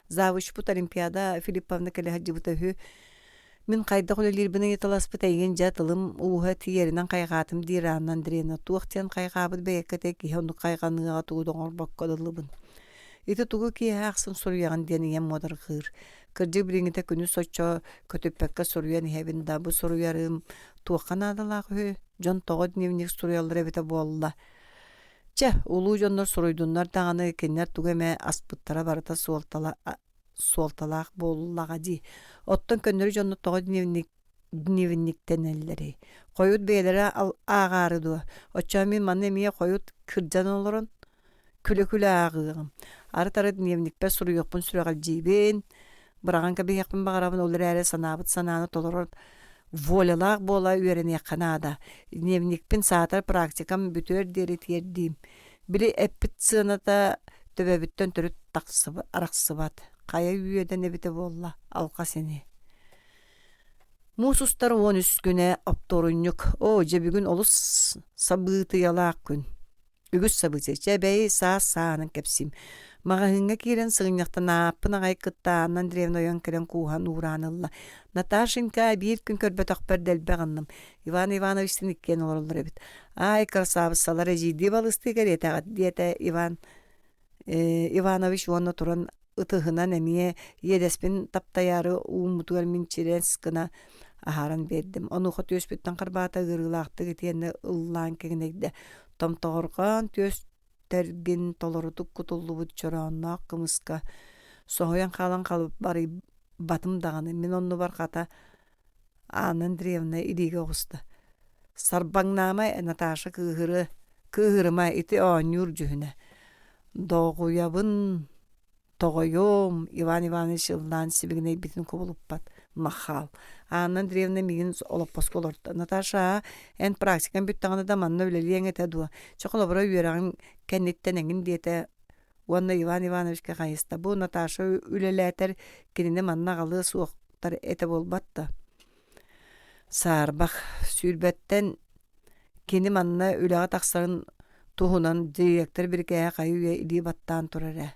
Завуш бут Олимпиада Филипповна кәле хаджи бутаһы. Мен кайда холелирбинен еталаспыт әйген жатылым уға тиерінен қайғатым дираннан дирена туақтен қайғабыд бәйеккете кейхонды қайғаныға туғдоңор баққадылыбын. Ити туғы кейі ақсын соруяған денеген модар ғыр. Кырджы біріңіте күні сочо көтөппәкке соруян хәбін дабы соруярым туаққан адалағы жон тоғы дневник соруялар әбіте болла. Ча, улу жондар соруйдундар тағаны кеннер туғеме аспыттара барыта суалталақ боллаға ди. Оттон көннөрү жонну тоғы дневниктен әллери. Қойут бейлері ағарыду. Отчамин манны мие қойут кырджан олырын күлі-күлі ағығым. Ары-тары дневникпе сұру жоқпын сүрәғал жейбен. Бұраған кәбі яқпын бағарабын олыр әрі санабыт сананы толырын. Волялақ бола үйеріне қанада. Дневникпен саатар практикам бүтөр дері тердейм. Білі әппіт сыната төбәбіттен түріт арақсыбат. Қая үйеден әбіті болла, алқа сені. Мусустар он үскүнэ опторуньюк. О, же бүгүн олус сабыты ялаак күн. Үгүс сабыты. Же бәй саанын кепсим. Магахынга кирен сыгыньяктан аппына гайкытта Анна Андреевна ойон керен куухан уранылла. Наташенька бир күн көрбөтөк берделбегынным. Иван Ивановичтин иккен олорлар эбит. Ай, красавыссалар эжиди балысты керетагат диете Иван Иванович онно туран ытыгынан эмие едеспин таптаяры уумутугар минчеренс гына ахаран бердим. Онуха төспүттен карбаата гырылаакты кетиенне ыллаан кегенегде томтогорган төстөргин толорутук кутуллубут чорооннаак кымыска соһуян халан калып бары батым даганы. Мен онну барката Анна Андреевна ириге огуста. Сарбаңнама Наташа кыгырыма ити оонюр жүһүнэ. Догуябын тогойом Иван Иванович ылдан сибигиней битин кубулуппат махал. Анна Андреевна мигин олоппос колорта. Наташа эн практикан бүттаңаны да манна үлелиең эте дуа. Чоколобро үйерагын кенниттенеңин диете уанна Иван Ивановичка кайыста. Бу Наташа үлелетер кинине манна калы суоктар эте болбатта. Сарбах сүйрбеттен кини манна үлага таксарын туһунан директор бирке кайы иди баттан турара.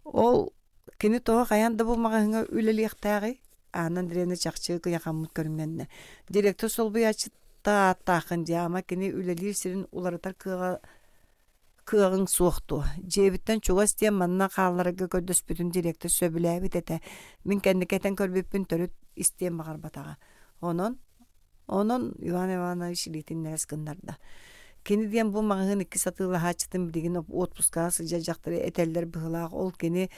Ол кини тоо каянда бу магаңа үлелиектагы Анна Андреевна чакчы кыякаммыт көрүнгөннө. Директор сол буячта аттакын жама кини үлели сирин улартар кыгын суокту. Жебиттен чугас тем манна кааларга көдөспүтүн директор сөбүлөбүт эте. Мен кендикетен көрбүппүн төрүт истем багарбатага. Онон Иван Иванович литиннерес кындарда. Кини диен бу магын 2 сатыла хачтын билген отпуска сыжа жактары этелдер быгылак ол кини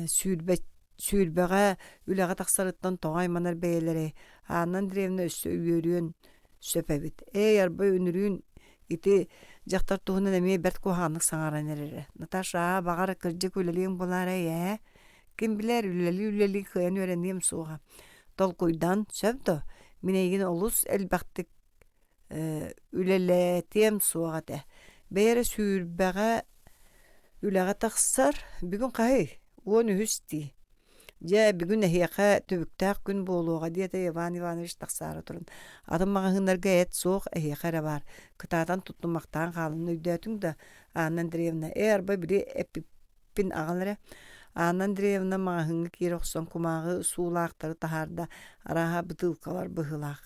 сүйрбеге үлага таксарыттан тоғай манар бейлери Анна Андреевна өйүүрүн сөпөбүт. Арбай үнүрүн ити жактар туһунан эми берт куханнык саңаран эрере. Наташа багар кыржык үлелиң болара я. Ким билер үлели кыян өренем суга. Толкуйдан сөбдө. Минеген олус элбактык үлеле тем сугата. Бәйре сүйрбеге үлага таксар бүгүн кай он үсти. Я бүгүн эхияка төбүктак күн болууга диете Иван Иванович таксары турун. Адам магындарга эт соох эхиякара бар. Кытадан туттумактан калын өйдөтүң да Анна Андреевна арба бири эппин агалары. Анна Андреевна магынга кироксон кумагы суулаактары тахарда араха бутылкалар быгылак.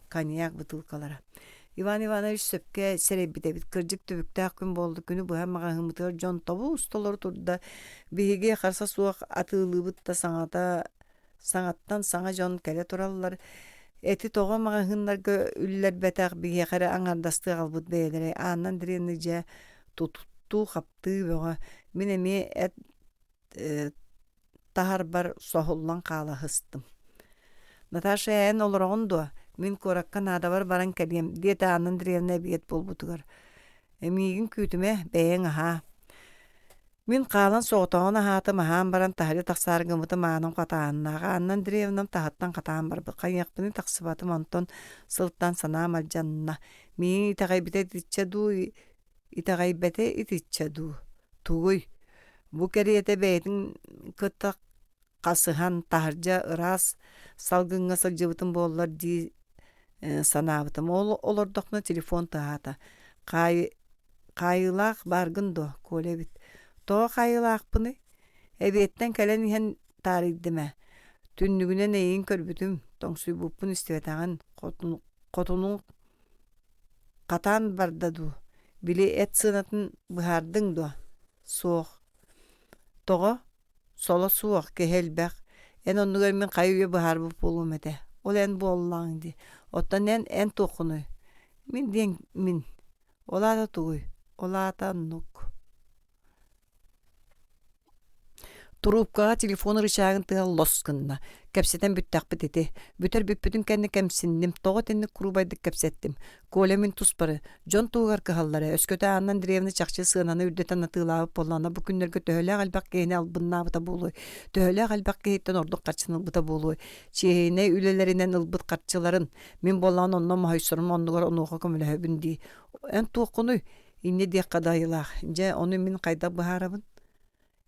Коньяк бутылкалары. Иван Иванович сөпке серебите кыржык төбүктак күн болду күнү бу хамага хымытыр жон тобу устолор турда биге карса суак атылыбыт та саңаттан саңа жон келе тураллар. Эти тога магындарга үллер бетак биге кара аңардасты албыт бейлери. Анна Андреевна же тутту капты бага. Мен эми тахар бар сохуллан кала хыстым. Наташа эн олорондо мен коракка надавар баран келем диете Анна Андреевна биет болбутугар. Эмигин күтүме бэйэн аха. Мен калан соотоон ахатым ахан баран тахари таксаргымыты маанын катааннага Анна Андреевна тахаттан катаан барбы. Кайяқпыны таксыбатым онтон сылттан санаам алжанна. Мен итагайбете итичаду. Тугуй. Бу кериете бэйдин кытта касыхан тахаржа ырас салгынга сылжыбытын боллар ди санабытым. Олордокна телефон таата. Кайылак баргындо колебит. То кайылакпыны эбеттен келен иһен тарыйдыма. Түннүгүнен эйин көрбүтүм. Тоңсуй буппун истебетаган котунун катан бардаду. Били эт сынатын быхардың до. Соох. Тога соло суох кехелбек. Эн оннугар мен кайуя быхар буп болум эте. Ол эн боллаңды. Оттан эн тохуну. Мен олата тугуй. Олата нук. Трубкага телефон рычагын тыгал лоскынна. Кепсетен бүттәкпит эти. Бүтер бүппүтүн кенне кемсинним. Тога тенне курубайдык кепсеттим. Колемин туспары. Жон тугар кыхаллары. Өскөтө Анна Андреевна чакчы сыынаны үрдетен атылабып боллана. Бу күннөргө төһөлө албак кейне албынна быта болуй. Төһөлө албак кейттен ордук карчынын быта болуй. Чейне үлелеринен ылбыт карчыларын. Мен боллан онно мойсурум оннугар онуга көмөлөбүн ди. Эн туокуну инне дек кадайылах. Же оны мен кайда быхарабын.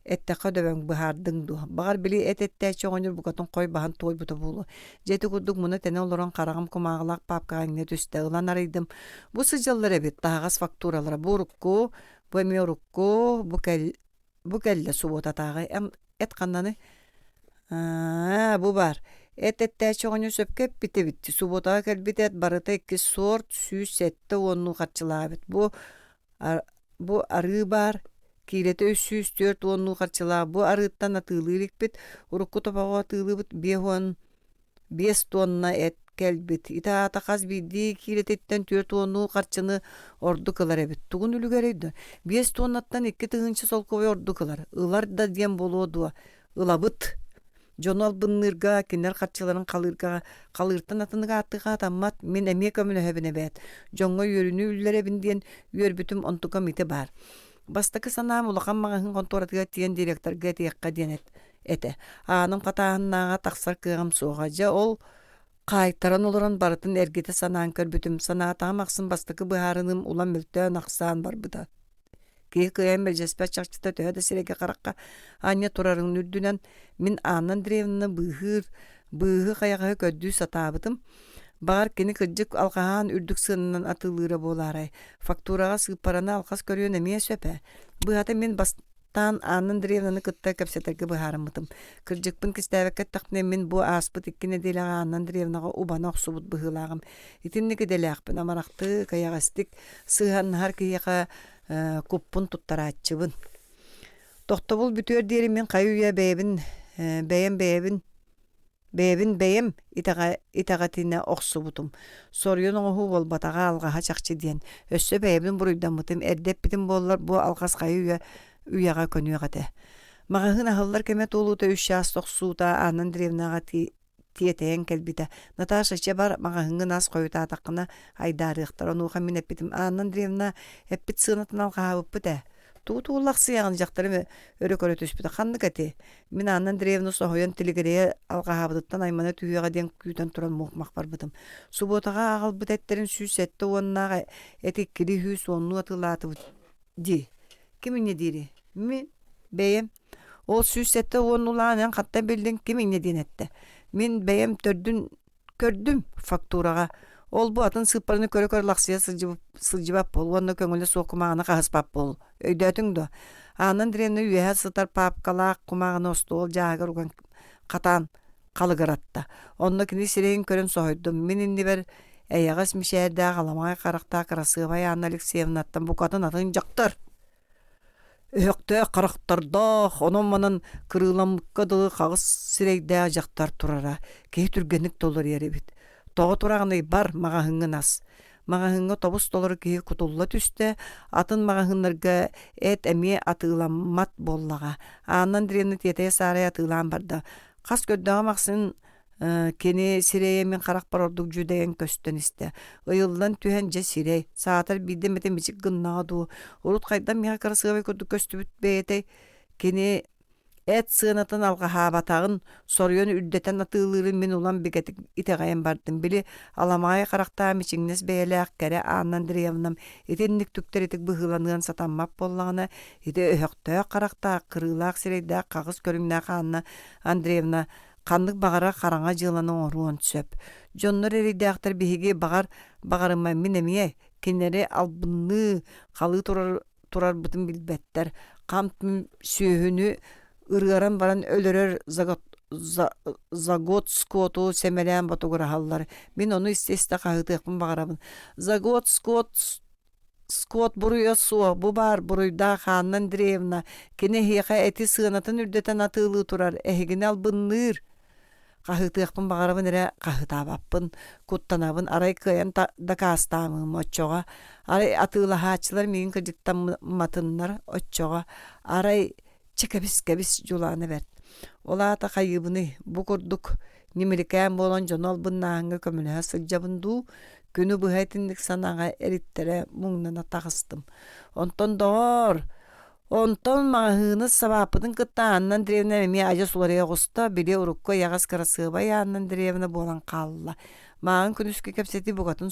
Etteka döven bıhardın du. Bağar bili ette çoğunur bu katın koy bahan toy buta bulu. Jeti kurduk muna tene oloran karağım kumağılak papkağın üstte ulan araydım. Bu sıcallara bit dağız fakturalara bu rukku, bu emiyorukku, bu kelle subota tağı et kananı. Bu var. Ette çoğunur söpkep bitti. Subota gel bit et barıta iki sort süs ette onu kaçıla bit. Bu arı bar. Kilete 304 onu kaçıla bu arıttan atılıyık bit. Urukku topağı atılı bit. 5 tonna et kelbit. İta takaz bildi kiletetten 4 onu kaçını ordu kılar ebit. Tuğun ülügereydi. 5 tonnattan 2 tığınçı sol koy ordu kılar. Ilar da diyen bolu ılabıt. Jonal bınnırga, kinler kaççıların kalırtan atınıga attıga atammat. Min emeka münehebine bet. Jonga yörünü üllere bindiyen yörbütüm ontuka miti bar. Bastaki sanam ulaqan mağın kontoratiga tiyen direktor getiyekka diyen ete. Ağanın katağınnağa taqsar kığam soğaca ol qaytaran oluran barıtın ergete sanağın körbütüm. Sanağıtağa maqsın bastaki bıharınım ulan mültön aqsaan bar bıda. Ki kıyam belcespe çaqçıta töhede sirege qaraqqa anya turarın ürdünen min ağanan drevnina bıhı qayağı köddü satabıtım. Bağır kini kıcık alqahan ürdük sığınından atılığıra bolaray. Fakturağa sığparana alqas körüyor nemiye söpe. Bıhata min bastan anın drevnini kıtta kapseterge bıharımıtım. Kırcıkpın kisteveket taqne min bu aspıt ikkine delağa anın drevnağa ubana oqsubut bıhılağım. İtinniki delaqpın amaraqtı kayağastik sığhan har kiyaqa kuppun tuttaraççıbın. Toqtabul bütür derimin kayuya beyem itaqatina oqsubutum. Soruyon oğu bol batağa algaha çaqçı diyen. Össö beyebin buruydan mutum erdep bitim bollar bu alqas kayuya uyağa könüyaqate. Mağahın ahıllar kemet oluta 3 yas toqsuuta anın drevnağa tiyeteyen kelbite. Natasha çebar mağahın nas koyuta ataqına aydarıqtar. Onu xamin epitim anın drevna epit sığınatın algaha uppıte. Tuğullaq sıyağın jaqtarı örök töspüte. Qanlık eti. Min annan drevnu sohoyan tiligereye alqahabıdıttan aymana tüyüға den küyten turan muhmaq barбытым. Subotağa ağal bütetlerin süs ette onnağa etikili hüs onnu atılatı di. Kimin ne diri? Min beyem. Ol süs ette onnulan qatta bildin kimin ne din ette. Min beyem kördüm fakturağa. Ol bu atın sıparını körü laqsıya sılcıbap bol. Onunla köngüle soğumağına qahıspap bol. Öydötün do. Anın direni üyehe sıtar papkalaq kumağına ostu ol jağır ugan qatan qalıgıratta. Onunla kini sireyin körün soğuydum. Minindi ber eyağız mişerde qalamaya qaraqta qırasıbay Anna Alexeyevnattan bu kadın atın jaqtar. Ökte qaraqtarda onun manın kırılamıkkadığı qağız sireyde jaqtar turara. Key türgenik dolar yeri bit. Toğu turağını bar mağahыңın as. Mağahыңı tobus doları keyі kutulla түсті, атын mağahınlarga et әме atığılanmat bollağa. Annan direni tiyeteye saraya atığılan barda. Qas köddüğü maqsın keni sireye min qaraq bar orduk jüdeyen köstön iste. Iyıldan tühence sirey. Saatar bidemete micik gınnağı du. Urut qaydan miğa qarasığa kördük köstü bütbeyete. Keni et sığınatın algaha batağın soruyon ürdeten atığılırın min ulan bigetik itegayen bardım. Bili alamaya qaraqta miçingnes beyleğ kere annan direvnam. Etenlik tükter etik bıhılanıgan satanmap bollağına. Ete öhöktö qaraqta kırılaq sireyde qağız körümnaq anna Andrevna qanlık bağara qaranga jığlanın oruğun söp. Jonlar eridağtar bihigi bağarıma minemiye kenere albınlı qalı turar bıtın bilbetter. Qamt sühünü ırgaran baran ölürür Zagotskotu semelen batugura hallar. Min onu isteste qahıtıqpın bağırabın. Skot buruya suwa bu bar buruyda xannan drevna. Kene heqa eti sığınatın ürdeten atığılı turar. Ehegini albınlır. Qahıtıqpın bağırabın ere qahıtabappın. Kuttanabın aray kıyan da kastamım oçoğa. Aray atığılı haçılar migin kıcıktan matınlar oçoğa. Aray çekebis julanı vert. Ola ta kayıbını bu kurduk. Nimeliken bolan jonal bınnağını kömüne sılcabındu. Günü bu haytinlik sanağa erittere muğnana tağыстım. Ondan doğar. Онтон мағыны сабапыдың кытта Анна Андреевна эми ажа суларыга куста биле урукко ягас карасыбай Анна Андреевна болан қалла. Мағын күнүскө кепсети бугатын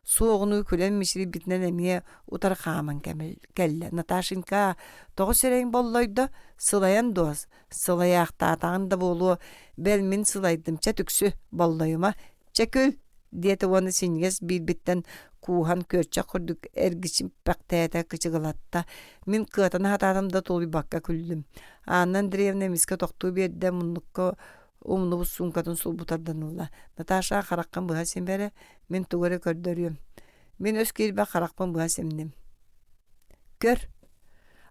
суоғыну күлен мишри битнен эми утар хаман келле. Наташинка тоғы серейін боллойды сылаян доз. Сылаяқтатағын да болу бәл мен сылайдым ча түксі боллойыма. Чекіл диеті оны сенгес билбиттен кухан көрчә құрдық әргішім пәқтәйті кычығылатта. Мен қытаны хататымда толы баққа күлдім. Анна Андреевна миске тоқту берді мұнлыққа умнубус сумкатын сол бутарданылла. Наташа қараққан бұға сен бәрі мен туғыры көрдірем. Мен өз келбі қарақпан бұға сендім. Көр.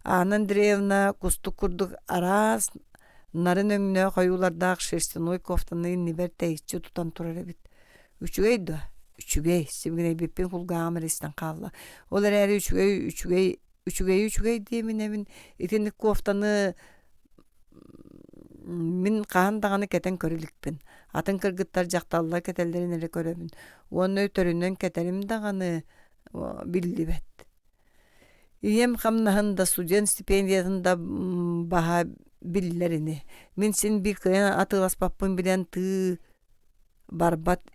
Анна Андреевна кустық құрдық арас нарын өңіне қойулардақ шерстіной кофтаны небер тәйітші тұтан тұрар әбіт. Үчүгейді. Үчүгей. Семгеней беппен құлғағым әрестен қалла. Олар әрі үчүгей деймін әмін. Етендік кофтаны мен қағандағаны кәтен көрілікпін. Атын кіргіттар жақталла кәтелдерін әлі көребін. Оны өтөрінен кәтелім дағаны білді бәт. Ием қамнағында студент стипендиятында баға білілеріні. Мен сен бір қиян атыласпаппын білен ты барбат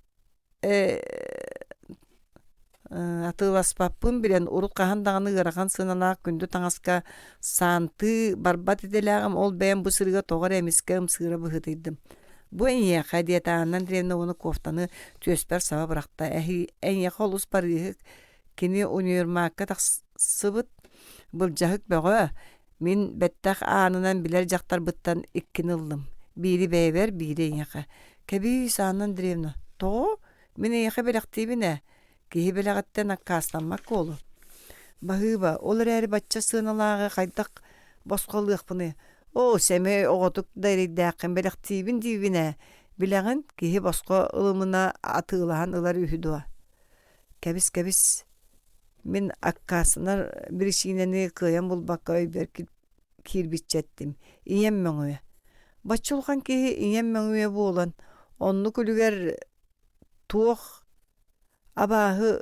атыласпаппын білен ұрут қағандағаны ғыраған сыналақ күнді таңасқа санты барбат еделағым ол бәйін бұ сырға тоғыр әмеске ұмсыра бұғытыйдым. Бұ әнея қадията Анна Андреевна оны кофтаны төспер саба бұрақта. Әнея қолыс барығы кені универмаққа тақсыбыт бұл жағық бәғі. Мен бәттәқ анынан білер жақтар бұттан еккені ұлым. Бири бәйбер, бири әнеға. Кәбейс Анна Андреевна. Тоғы, мен әнеға бәліқтейбіне. Кейі бәліғаттен аққасланмақ қолу. Бағыба, олар әрі батча сыналағы қайдақ босқалдық бұны. О, сәме оғытық дайрейді ақын бәліқтейбін дейбіне. Біләғін кейі босқа ұлымына атығылаған ұлар үйдуа. Кәбіс. Мен аққасынар бірішінені қиян бұл баққа өйбер кирбітчеттім. Ием мәңуе. Батчылған кейі ием мәңуе болан. Онны күлігер туық абағы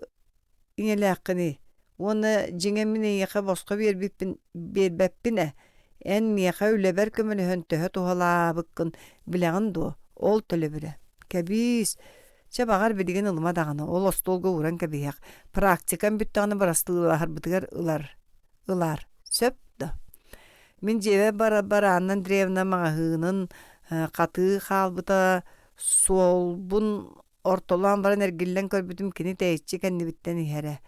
инеләқіні. Оны жеңеміне еқа босқа бербәппіне. Ән меқа үләбәр көмілі хөнтігі туғала бұққын біләғін ду. Ол төлі білі. Кәбіз. Чабағар білген ылыма дағаны. Ол остолға уран кәбияқ. Практикан бүттіғаны барасты ылағар бұтығар ылар. Сөпті. Мен жеве бара Анна Андреевна мағығының қаты қалбыта солбун ортолан баран әргіллен көрбітім кені тәйітші кәнді біттен ихәрі.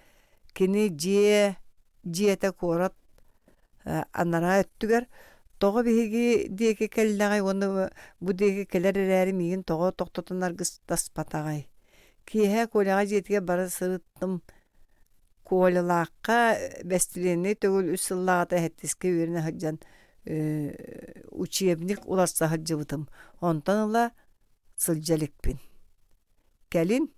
Кені жиеті қорат анара өттігер. Тоғы бейгі дейкі кәлінағай, оны бұ дейкі кәлер әрі мейін тоғы тоқтотын арғыз таспатағай. Кейхә көліға жетіге бары сырыттым көлілаққа бәстілені төгіл үсіллағата әттеске өріне хаджан учебник уласса хаджыбытым. Онтан ұла сылжалікпін. Кәлін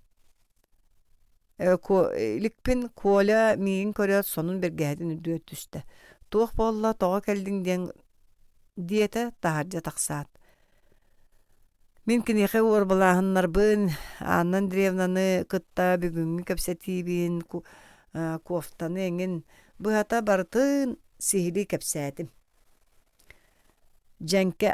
лікпін көля мейін көрет сонын бергәдін үді өтісті. Туық болла тоға кәлдің ден диета тахаржа тақсат. Мен кенеқе орбалағынларбын Анна Андреевнаны кытта бүгінгі кәпсәтейбін кофтаны әңін бұғата бартын сихили кәпсәтім.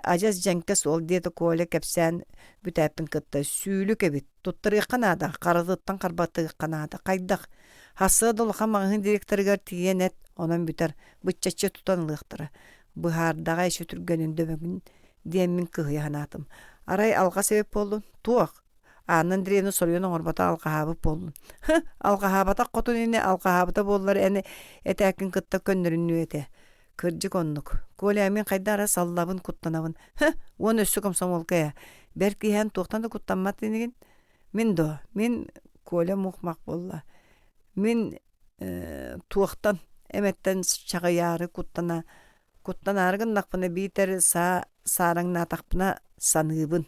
Ажаз жәнке сол диета көйлі кәпсән бүтәппін кытта сүйілі кәбет. Тұттыры қанада, қарызыттан қарбаты қанада. Қайдақ. Хасы долыға мағын директорығар тиен әт, онан бүтер бұтчачы тұтанылықтыры. Бұхардаға еші түргенінде бүгін деймін кығы янатым. Арай алға себеп болдun. Туақ. Анна Андреевна соруйының орбата алғахабы болдun. Алғахабата қотын ене алғахабата болдылар әне әтәкін кытта көннерін өте. Кыржы коннук. Көйлі әмен қайдара саллабын құттанабын. Оны өссі комсомолкая. Бәркі хан туқтан да құттанмат денеген. Мен көйлі мұқмақ болла. Мен туқтан әметтен шаға яры құттана. Құттан арғын нақпына бейтер сарың натақпына санығыбын.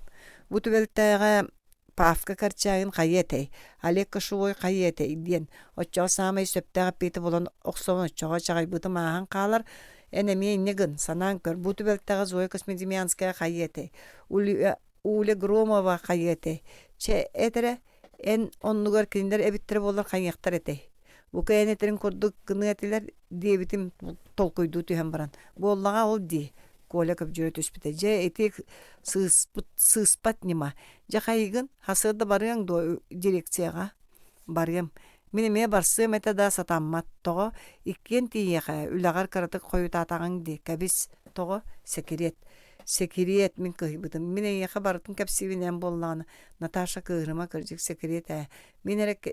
Бұты бәлттайға павка карчайын қайетай, алекка шуой қайетай ден. Отчаға самай сөптәға петі болан оқсауын отчаға чағай бұты маған қалар. Әнеме негін санан көр. Бұты бәлттайға Зоя Космедемьянская қайетай. Уле Громова қайетай. Че әтірі ән оннығар кендер әбіттірі болар қайяқтар әтей. Бу кайнетерин кордук кынатилер дебитим толкойду түйен баран. Боллага ол ди. Коля көп жүрөт өспүтө. Же этек сыспат нема. Жакайгын хасырда барыяң до дирекцияга барым. Минеме барсым это да сатаммат того. Иккен тиеха үлагар каратык коют атаган ди. Кабис того секрет. Секрет мин кыйбытым. Мине яха бартын капсивинен болланы. Наташа кыгырыма кыржык секрет. Минерек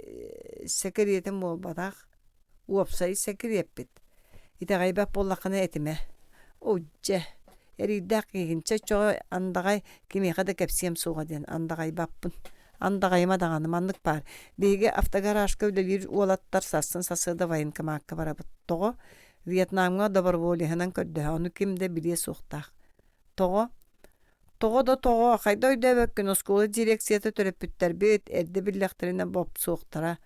секретим болбадак. Уопсай секрет бит. Итагайбап боллакына этиме. Ожже. Эридак егинче чоо андагай кимеха да капсием суга ден андагай баппын. Андагайма даганы маннык бар. Биге автогараж көвдөлөр уолаттар сасын сасыда военкоматка барабыт. Того Вьетнамга доброволиянан көрдө. Аны кимде биле суктак. Того да кайда өйдөбөккүн оскола дирекцияты төрөпүттер бет эрде биллектерине боп суктара.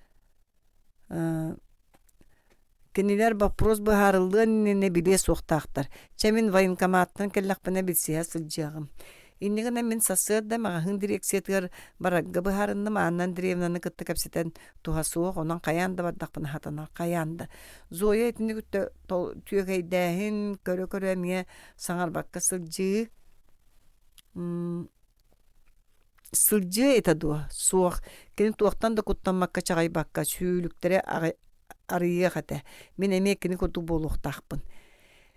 Кинилер вопрос бахарылдыгын не биле суктактар. Чамин военкоматтан келлакпына билсия сылжагым. Иннигана мен сасыда магын дирекциятыгар барагга бахарынны Анна Андреевнаны кытты капсетен тухасуок онан каянда бардакпына хатана каянда. Зоя этини күттө түйөгөйдәһин көрө мие саңар бакка сылжы. Сылжы это дуа суок. Кин туактан да куттанмакка чагай бакка сүүлүктере арыя хата. Мен эмекини куту болуктакпын.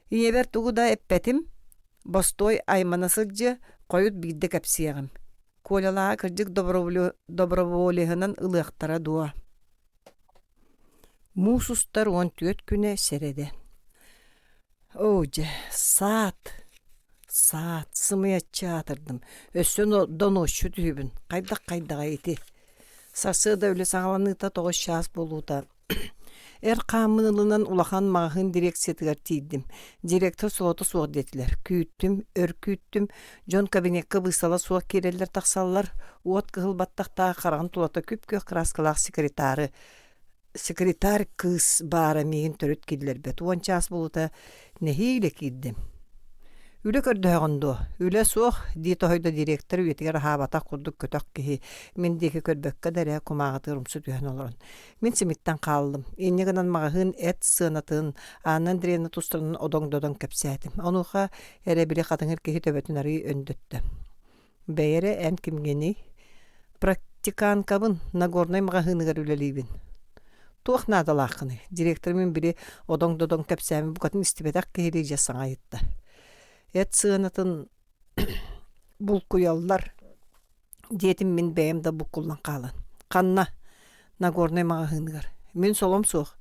Иебер тугуда эппетим бостой айманасылжы коют бидде капсиягым. Колялаа кырдык доброволиянан ылыактара дуа. Мусустар 14 күнө середе. Оже, саат сымыя чатырдым. Өссөнө доношчу түйбүн. Кайдага эти. Сасыда өле саңаланыта 9 час болууда. Камынылынан улахан мағын дирекциятыгар тийдим. Директор солоты суақ детилер. Күйттім, өркүйттім. Жон кабинетке бысала суақ керелер тақсалар. Уот кығылбаттақта қарағын тулата күп-көх краскалақ секретарь кыз бара мейін төрөт келдер бет. 10 час болута нехейле кейдім. Үле көрдөғынду. Үле суох дейті ойда директор үетігер хабата құрдық көтөк кеhi. Мен деке көрбөкке дәрі кумағаты ұрымсы түйен олырын. Мен семиттен қалдым. Енегінен мағығын әт сынатын, Анна Андреевна тустырының одоң-додоң кәпсәдім. Онуға әрі біле қатыңыр кеhi төбетін арый өндетті. Бәйері ән кімгені практиканкабын Нагорной мағығынығар үлелейбін. Туақ надалақыны. Директор мен біле одоң-додоң кәпсәмі бұқатын істебедақ кеhi жасаң айытты. Эт сыынатын булкуяллар детим мен бәйімді бұққылан қалын. Қанна Нагорной мағығынығар. Мен солом соқ.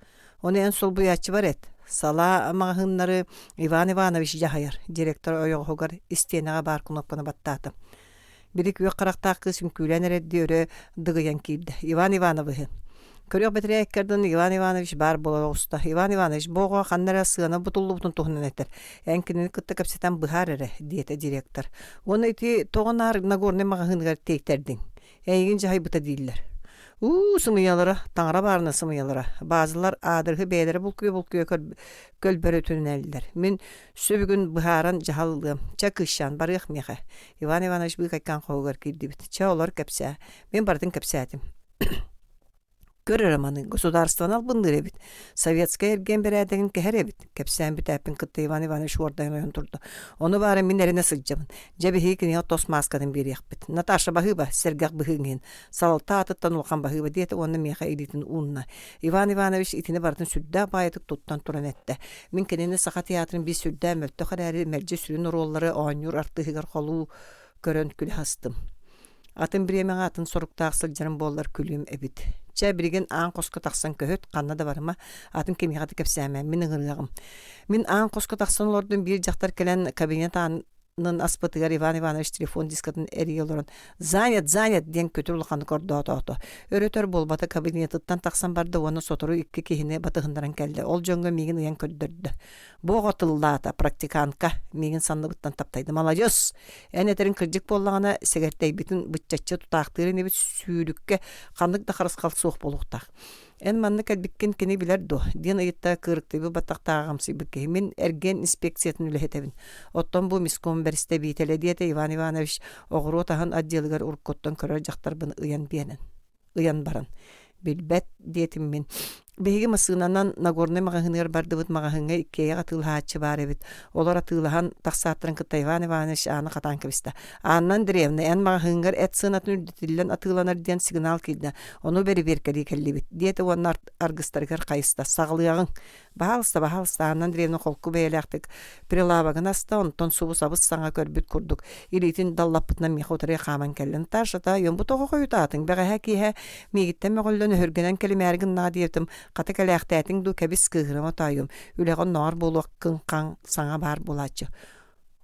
Оны ән сол бұятчы бар әт. Сала мағығынлары Иван Иванович жағайыр. Директор ойоғығығар істенеға бар күнақпаны баттатым. Бірік өй қарақтақ қысым күйлән әрәдді өрі дығыян кейді. Иван Ивановығы. Көрөк бетре эккерден Иван Иванович бар бола уста. Иван Иванович бого ханнара сыана бутуллу бутун тухнан этер. Энкинин кытта капсетан быхар эре диете директор. Оны ити тоғанар Нагорный мағығынғар тейтердин. Эйгин жахай бұта дейілер. Сымыялары, таңыра барына сымыялары. Базылар адырғы бәйлері бұлкүйе көлбөрі түнін әлдер. Мен сөбігін бұхаран жағалылығым. Ча кышан барық меха. Иван Иванович бұл қайқан қоғығар келді біт. Ча олар кәпсә. Мен бардың кәпсәдім. Көрөрөманы государстван албындыр эбит. Советская эрген берәдеген кәһәр эбит. Кәпсән бит әпин кытты Иван Иванович ордайын ойын турду. Оны бары мин әрене сылжабын. Жабихи кіне тос маскадан берек бит. Наташа бахыба, сергак бахыгын. Салта атыттан улхан бахыба дейті, оны меха элитин унна. Иван Иванович итini бардын сүддә байытып туттан туран әтті. Мин кенені саха театрын би сүддә мөлті қарәрі мәрже сүрін роллары оңюр артығығар қолу көрін күл хастым. Атын біремен атын соруктақ сылжарын болар күлім әбит. Ча бірген аң қосқы тақсан көхөт, қанна да барыма, атын кемеғаты кәпсәмән, менің ғырғағым. Мен аң қосқы тақсан олардың бір жақтар келен кабинет аңын аспытығар Иван Иванович телефон дискатын әрі олырын. Занят, ден көтір ұлғаны көрді ото. Өрөтөр болбаты кабинетіттан тақсан барды, оны сотыру үкі кейіне батығындаран кәлді. Ол жонға меген ұян көрдірді. Боғы тыллата практиканка меген санны бұттан таптайды. Молодец! Әнетерін кірдік болағына сәгәртәй бітін бұтчатчы тұтақтырын ебіт сүйілікке қандық да қарысқал соқ болуқтақ. Ән манны кәлбіккен кені білер до. Ден ұйытта кырықтыбы баттақтағамсы бүкке. Мен әрген инспекциятын үлі Оттон бұл миском бәрісті бейтелі дейті Иван Иванович оғыру отағын адделігер ұрыққоттан көрер жақтар бұны ұян бенін. Ұян баран. Білбәт дейтім мен. Беги масынанан Нагорный магахыныр бардыбыт магахынга иккея атыл хаачы бар эбит. Олар атылахан тахсаттырын кытта Иван Иванович аны катан кебисте. Аннан древне эн магахынгар эт сынатын үрдетилен атыланар ден сигнал килде. Ону бери беркери келлибит. Диете оннар аргыстаргар кайыста сагылыягын. Бахалста аннан древне колку бейлактык. Прилавагын аста онтон субу сабыс саңа көрбүт курдук. Илитин даллаппытна мехотре хаман келлен ташата йомбу того коютатын. Бага хакиhe мигиттен меголлөн хөргенен келимергин надиетим. Ката калахтатын ду кебис кыгырыма тайым. Үлегон нар болук кын саңа бар булачы.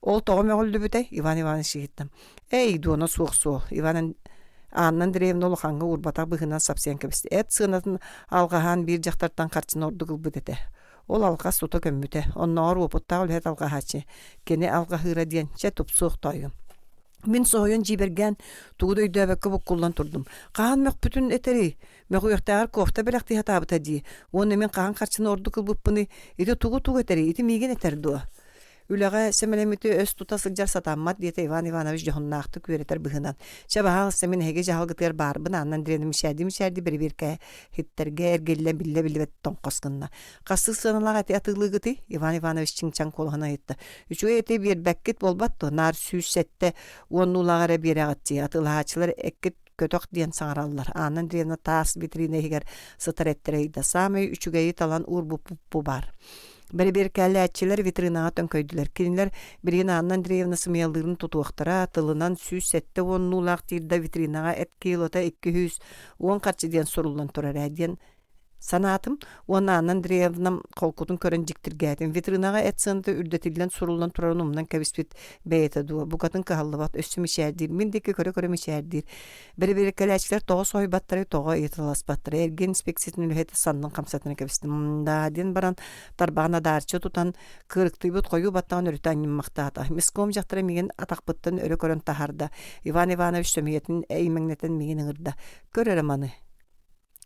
Ол того меголлу бүте Иван Иванович гиттим. Эй дуна сук. Иван аннан древне улханга урбата быгынан сапсен кебис. Эт сынатын алгахан бир жактартан карчын ордугул бүтете. Ол алга сута көммүте. Оннор опуттагыл хет алга хачы. Кене алга хыра диен че тупсук тайым. Мен соойон жиберген тугудай дөбөккө буккуллан турдум. Каан мөк бүтүн этери. Мөкүяктагар кофта белакти хатабыта ди. Оны мен каан карчын орду кылбыппыны. Ити тугу этери, ити миген этерду. Үлага семелемити өс тутасы жар сатаммат диете Иван Иванович жохуннаакты күретер быгынан. Чабаал семен хеге жаалгытыр барбын аннан дреним шәди бер-берке хиттерге эргелле билле тоңкоскынна. Касы сыналага атылыгыты Иван Иванович чиңчаң колгана айтты. Үчү эте бер бәккет болбатты. Нар сүйсетте оннулагара берагатчы атылаачылар эккет көтөк диен саңараллар. Аннан древна таас витрине хигер сытареттерейді. Самый үчүгейи талан урбу бар. Бер кәлләтчеләр витринага төңкөйдүләр. Киниләр бирген аннан древна сымыяллыгын тутуактара, тылынан сүйсетте оннулак тирда витринага эт килота 200 10 качы диен суруллан турар диен санатым. Оны аннан древнам колкутун көрөн жиктиргәтин витринага эт сынты үрдетилен суруллан турарынымнан кәбиспит бәйеті дуа. Букатын кахаллыбат өссү мишәрдир. Миндеке көрө мишәрдир. Бер кәләтчеләр тога сойбаттары, тога еталаспаттары. Эрген инспекциясын үлһәте санның камсатына кәбистим. Да ден баран тарбагына дарчы тутан кырыктыйбыт кою баттаган өрүтән мактаата. Миском жактыра миген атакпыттан өрө көрөн тахарда. Иван Иванович сөмиетин әймәңнәтен миген ыңырда.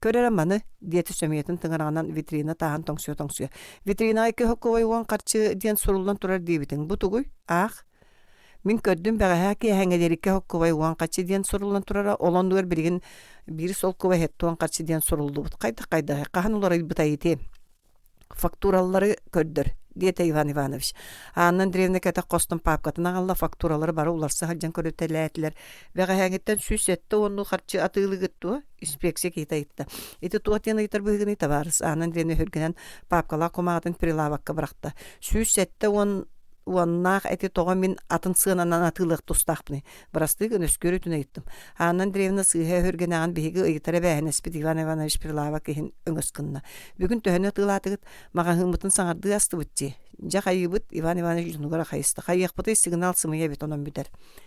Көрөрөманы диети сөмиетін тыңырағынан витрина тағын тоңсуя. Витрина эки хокковой уан қарчы диен сурулдан турар дейбітің. Бұтугуй, ақ. Мен көрдім бәғі әке әңгелерікке хокковой уан қарчы диен сурулдан турара. Олон дуар бірген бірі сол ковай хетті уан қарчы диен сурулду бұд. Қайда. Қахан олары бұта ете. Фактуралары көрдір. Диете Иван Иванович. Аннан древне кәтә костын папкатына алла фактуралары бары уларсы халҗан көрөтәләтләр. Вәгә хәгеттән сүсәтте оны харчы атылыгытты. Инспекция кита итте. Ите туатыны итер быгыны табарыз. Аннан древне хөргән папкала комагын прилавакка быракты. Сүсәтте Уаннах эти того мин атын сынанан атылык тустакпны. Брастыгын өскөрүтүнө айттым. Аннан древна сыйга хөргенаган биги ыйтара бәһенес бит Иван Иванович Прилава кехин өңөскынна. Бүгүн төһөнө тылатыгыт мага хымытын саңарды асты бутчи. Жакайыбыт Иван Иванович нугара хайсты. Хайыкпыты сигнал сымыя бит онон бүтер.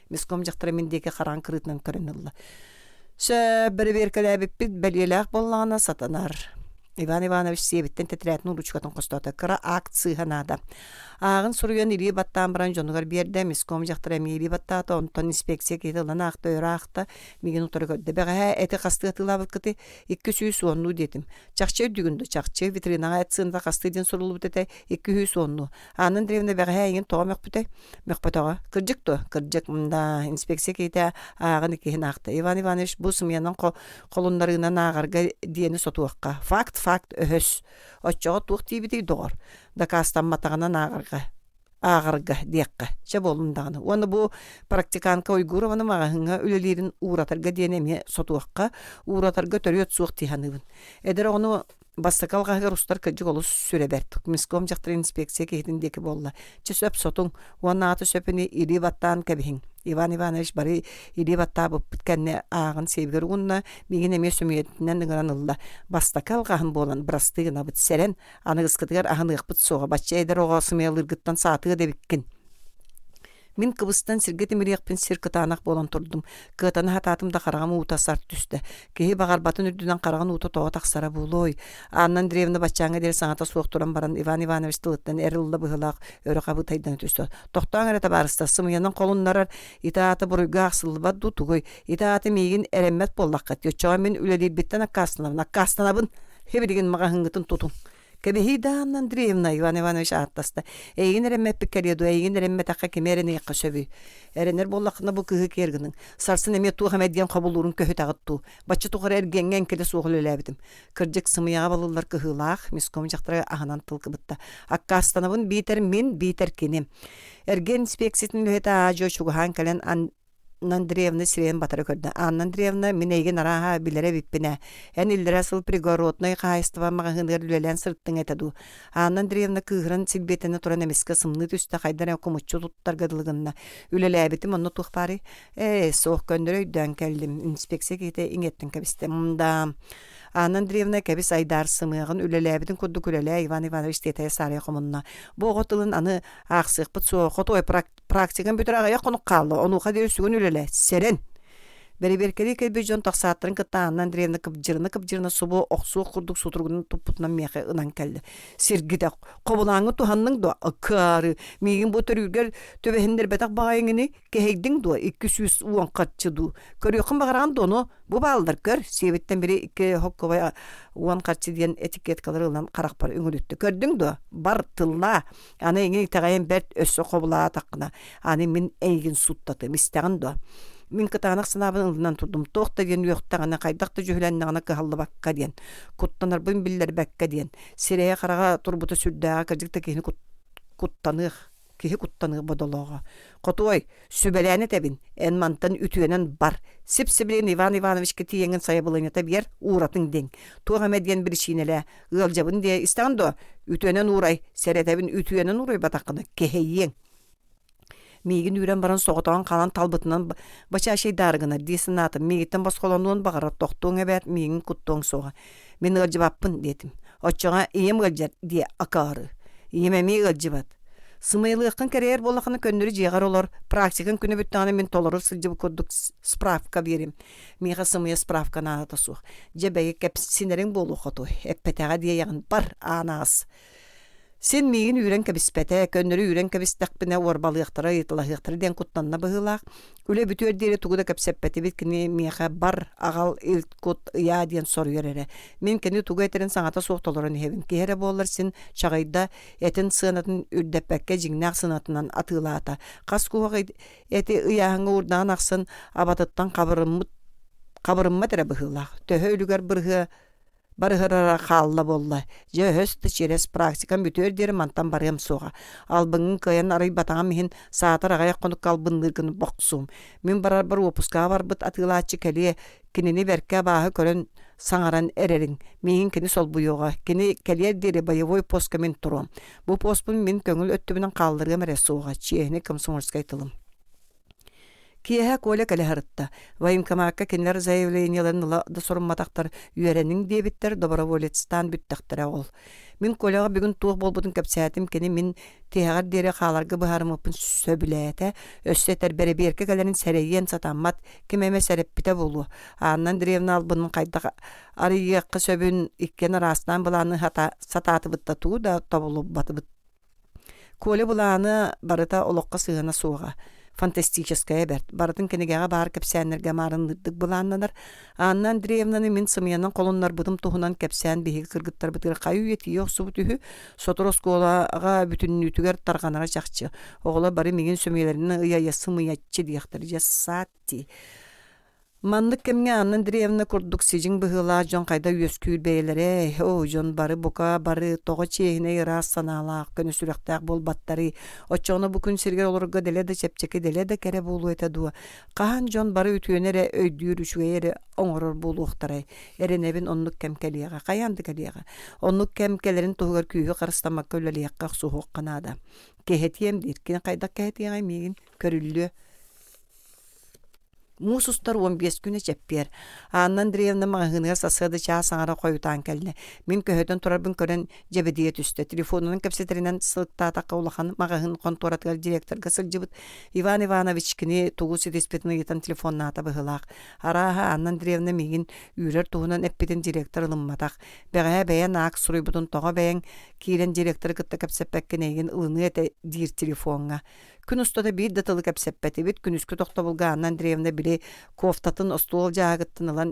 Миском жактыра миндеки каран кырытынан көрөнүлла. Шә бер-беркеләбит бит белелак боллагына сатанар. Иван Иванович себеттен тетрәтнү ручкатын костата кыра акция ханада. Агын суруян ири баттан баран жонугар берде миском жактыра мири баттата онтон инспекция кетелан акта өракта миген утары көдде. Бәгә эте касты тылабыт кыты 200 онну дедим. Чакчы дүгүндө чакчы витринага атсында кастыден сурулу бутете 200 онну. Анын древне бәгә еген томак буте. Мөхпатага кыржык мында инспекция кете агын кехин акта. Иван Иванович бу сымянан колундарынан агарга диени сотуакка. Факт өһөс. Оччого тук тибити дор. Да кастан матагынан агарга диякка. Че болундаганы. Оны бу практиканка уйгурованы магahınга үлелерин уратарга диенеме сотуакка, уратарга төрөт суак тиханыбын. Эдер оны бастакалга рустар кыжык олус сүре бердик. Миском жактыр инспекция кетиндеки болла. Че сөп сотуң, оны аты сөпүнү ири баттан кебиһин. Иван Иванович бары ири батта буп биткенне агын себгер угунна миген эме сөмиетинен ыңыранылла. Бастакалгаһын болан брастыгына бит серен аныгыскытыгар агынык бит сога бачча эдер ого сымыялыргыттан саатыга дебиккин. Мин Кыбыстан сиргети мирекпин сиркытанак болон турдум. Кытаны хататымда караган утасар түстө. Кеһи багарбатын үрдүнөн караган ута тоо таксара булой. Аннан древне бачаңа дер саңата суоктуран баран Иван Иванович тылыттан эрилда быгылак өрө кабытайдан түстө. Токтоң эрете барыста сымыянын колуннарар итааты буруга аксылбат дутугой. Итааты миген эреммет боллакка. Төчөгө мен үлелер биттен аккастынабын. Хебирген мага хыңгытын тутун. Кебехида Анна Андреевна Иван Иванович аттаста. Эйгин эремме пиккеледу, эйгин эремме такка кемерин икка сөбүй. Эренер боллақына бұл кығы кергінің. Сарсын эме туға мәдген қабылурын көхі тағытту. Бачы туғыр әргенген келі соғыл өләбідім. Кірдік сымыяға балылар кығылақ, миском жақтыра ағынан тылқы бұтта. Акка астанабын бейтер мен бейтер кенем. Эрген инспекциясын лөйті ажо чуғыған кәлен Анна Андреевна сирен батары көрді. Анна Андреевна мен ейген араға білері біппіне. Ән илдері асыл пригородной қайыстыва мағығынығыр үлелен сырттың әтаду. Анна Андреевна кығырын силбетіні тұран әмескі сымны түсті қайдар әкумытчу тұттар ғадылығынна. Үлелі әбітім оны тұқпары. Соқ көндірі өйден кәлдім. Инспекция кейті еңеттің кәбісті. Мұнда Анна Андреевна кәбіс айдар сымығын үлелі әбітін күрді күлелі Иван Иванович детая сарай құмынна. Боғытылын аны ақсық бұт соқыт ой практикан бүтір ағая қонық қалды. Оны қадер үсігін үлелі. Сәрен. Бәрі-беркелі кәлбе жон тақсаттырын кітта Анна Андреевна кіпжіріні сұбы оқсуы құрдық сұтырғының тұппытынан меқі ұнан кәлді. Сергіде қобылаңы туғанның дуа, ұққары, мейгін бұтыр үргер төбәхіндер бәтақ бағайыңыны кәйдің дуа, 200 уан қатшы ду. Көріқын бағараған доны бұ балдар көр, себеттен бері 2 хоққыбай уан қатшы деген этикеткалар ұлан қарақ бар үңілітті. Көрдің дуа, бар тылла, аны еңін тағайын бәрт өссі қобыла таққына, аны мен әйгін сұттаты, мистаған дуа. Мен кытанақ сынабын ылынан тұрдым. Тоқта ден үйіқтағына қайдақты жүхіленнағына кығалды баққа ден. Құттанар бұн білдер бәкка ден. Серея қараға тұрбыты сүрдіға кірдікті кейіні құттанық, кейі құттанығы бодолуға. Құтуай, сүбәләні тәбін, ән мантан үтуенен бар. Сіп-сіблен Иван Иванович кетиеңін сайабылыны табер, уратың ден. Туға мәдген бір шинелі, ғылжабын де istando, үтуенен урай, сәрәтәбін үтуенен урай батаққыны, кехейең. Мейгін үйрен баран соғытаған қалан талбытынан бача шей дарығына дейсін атым. Мейгіттен басқолануын бағара тоқтуың әбәт мейгін құттуың соға. Мен ғылжыбаппын дедім. Отчоға ем ғылжар де ақары. Ем әмей ғылжыбат. Сымайлықын кәрер болақыны көндірі жеғар олар. Практикын күні бүттіғаны мен толыры сылжыбы көрдік справка берем. Мейға сымайы справканы ағыта суқ. Жебәге кәп сенерің болу қотой. Әппетәға де яғын бар анағыз. Sen meyin үйрен кәбіспәті, көндірі үйрен кәбістәқпіне орбалықтыра, етілағықтыры ден құттанна бұғылақ. Үлі бүті өрдері тұғыда кәпсәппәті біткіне мейқа бар ағал үлт құт ұя ден сор өрері. Мен кәні тұғы әтерін саңата соқтолырын хевін. Кейері болыр сен шағайда әтін сынатын үрдәпәкке жіңнақ сынатынан атылата. Қас қуғы әті ұяғыңы ұрдан ақсын абатыттан қабырымма тәрі бұғылақ. Төхі үлігер бұрғы барыгырара халла болла. Же höstü через практикам бүтөр дери мантан барым соға. Албыңын кыян арай батаңа мехин саатар агай конук калбындыргын боксум. Мен барар бар опуска бар бит атылачы келе кинени берке баһы көрөн саңаран эрерин. Мехин кини сол буйога. Кини келе дери боевой постка мен турум. Бу постпун мен көңүл өттүбүнөн калдыргым эре соға. Чехне комсомольская тылым. Киеһә коле кәле һырытта. Военкоматка кинләр заявленияларын да сорымматактар үйрәнең дебиттер доброволецтан бүттәктәре ул. Мин колега бүген туг болбудын кәпсәтим кене мин тегәр дере халарга баһармыпын сөбиләтә. Өстәтер береберке кәләрен сәрәйен сатаммат кемеме сәрәп бите булу. Аннан древна албының кайда арыйга кысөбүн иккен арасынан буланы хата сататы битта туу да табылып батып. Коле буланы барыта олоққа сыгына суга. Фантастическая берт. Бардың кенегеға бар кәпсәнерге марынлыдық бұланнанар. Анна Андреевнаны мен сымыянан қолынлар бұдым тұғынан кәпсән бейгі кіргіттар бұдыр қайу еті еқ сұбы түхі сотырос қолаға бүтін үтігер тарғанара жақчы. Оғыла бары меген сөмелерінің ұяя сымыятчы дейқтір. Жасатти. Манлык кемге Анна Андреевна курдук сижин быгыла жон кайда өскүл бейлере о жон бары бука бары тога чехине рас саналак көне сүрөктак болбаттары очону бүкүн сирге олорго деледе чепчеке деледе кере болуу этеду каан жон бары үтүөнере өйдүүрүшүгере оңорор болуктары эренебин оннук кемкелига каянды келига оннук кемкелерин тугар күйү карыстамак көлөлиякка сугук канада кехетием диркен кайда кехетига мигин көрүллү Мусустар 15 күне чеппер. Анна Андреевна мағығынға сасыды чаа саңара қойутан кәліне. Мен көйден тұрарбын көрін жебедие түсті. Телефонының кәпсетерінен сылықтата қаулақан мағығын конторатығар директорға сылжыбыт. Иван Иванович кіне туғу сетеспетінің етен телефонна ата бұғылақ. Араға Анна Андреевна меген үйрер туғынан әппетін директор ылымматақ. Бәғая бәйен ақ сұройбұдын тоға бәйен кейлен директор күтті кәпсеппәккен еген ылыны әті дир телефонға. Күн ұстада бейді датылы кәпсеппәті бет күн үскі тоқта бұлға Анна Андреевна біле кофтатын остуол жағыттын ылан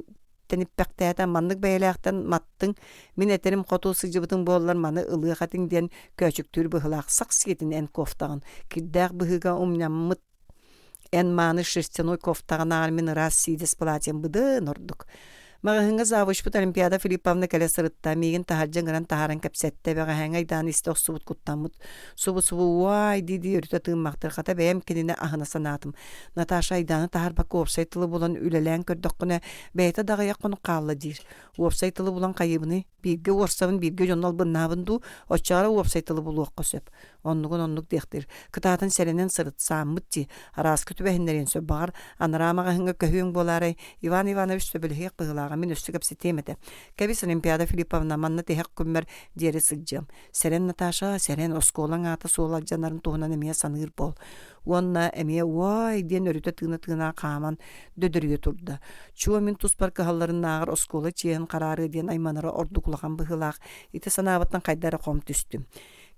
иптенip пәктәтен маннык бәйләктен маттың мен этерим коту сыжыбытың боллар маны ылы хатың ден көчүктүр быхлак сак сетин эн кофтагын киддак быхыга умняммыт эн маны шерстяной кофтагына мен раз сидес платьем быды нордук. Мағыңыз авышпыт Олимпиада Филипповна кәлі сырытта меген тахаржан гран тахаран кәпсәтті бәға хәңайдан исток субут куттамыт. Субу уай диди өрті тыңмақтыр қата бәйім кеніне ахына санатым. Наташа айданы тахар бақы опсайтылы болан үлелән көрдіққына бәйті дағая қоны қалы дир. Опсайтылы болан қайыбыны бирге орсавын бирге жонал бұннабынду очағара опсайтылы болу оққа сөп. Оннук дектір. Кытатын сәренен сырыт саммыт ди. Арас күті бәхіндерен сөп бағар. Анарамаға хыңа көхуің болары Иван Иванович сөбілхек бұғылаға мен өсті көпсі теметі. Кәбіс Олимпиада Филипповна манна тейхек күммер дері сылжам. Сәрен Наташа, сәрен осколан аты соолал жанарын туғынан әмия санығыр бол. Онна әмия уай ден өріті тыны-тына қаман дөдірге тұрды. Чуа мен туспар кығаларын ағыр осколы чейін қарары ден айманары ордуқлаған бұғылақ. Иті санабыттан қайдары қом түстім.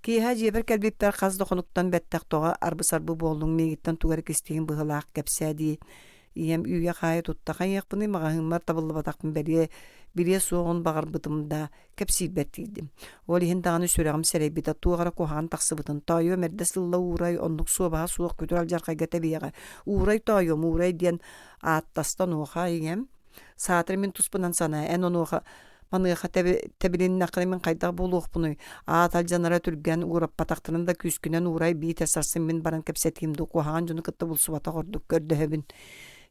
Кейха жебір кәлбептер қазды қонуқтан бәттәқ тоға арбы-сарбы болдың мегіттен туғары кестеген бұғылақ кәпсәді. Ием үйе қайы тұттақай еқпыны мағағыңмар табылы батақпын біре соғын бағар бұтымда кәпсейд бәттейдім. Ол ехін дағаны сөрағым сәрейбеті туғара қоған тақсы бұтын. Тайо мәрді сылла ұурай, онлық суабаға суық көтір алжар қайгата бейеға. Ұурай тайом, ұурай ден аттастан оға егем. Саатыр мен тұспынан сана, ән оны оға маныға тәбілінің нақыры мен қайдағы болу оқпыны. Ат алжанара түрген ұғырап батақтырында күскінен ұурай бейт әсарсын мен баран кәпсәтейімді қоған жүні күтті бұл субата қордық көрді хөбін.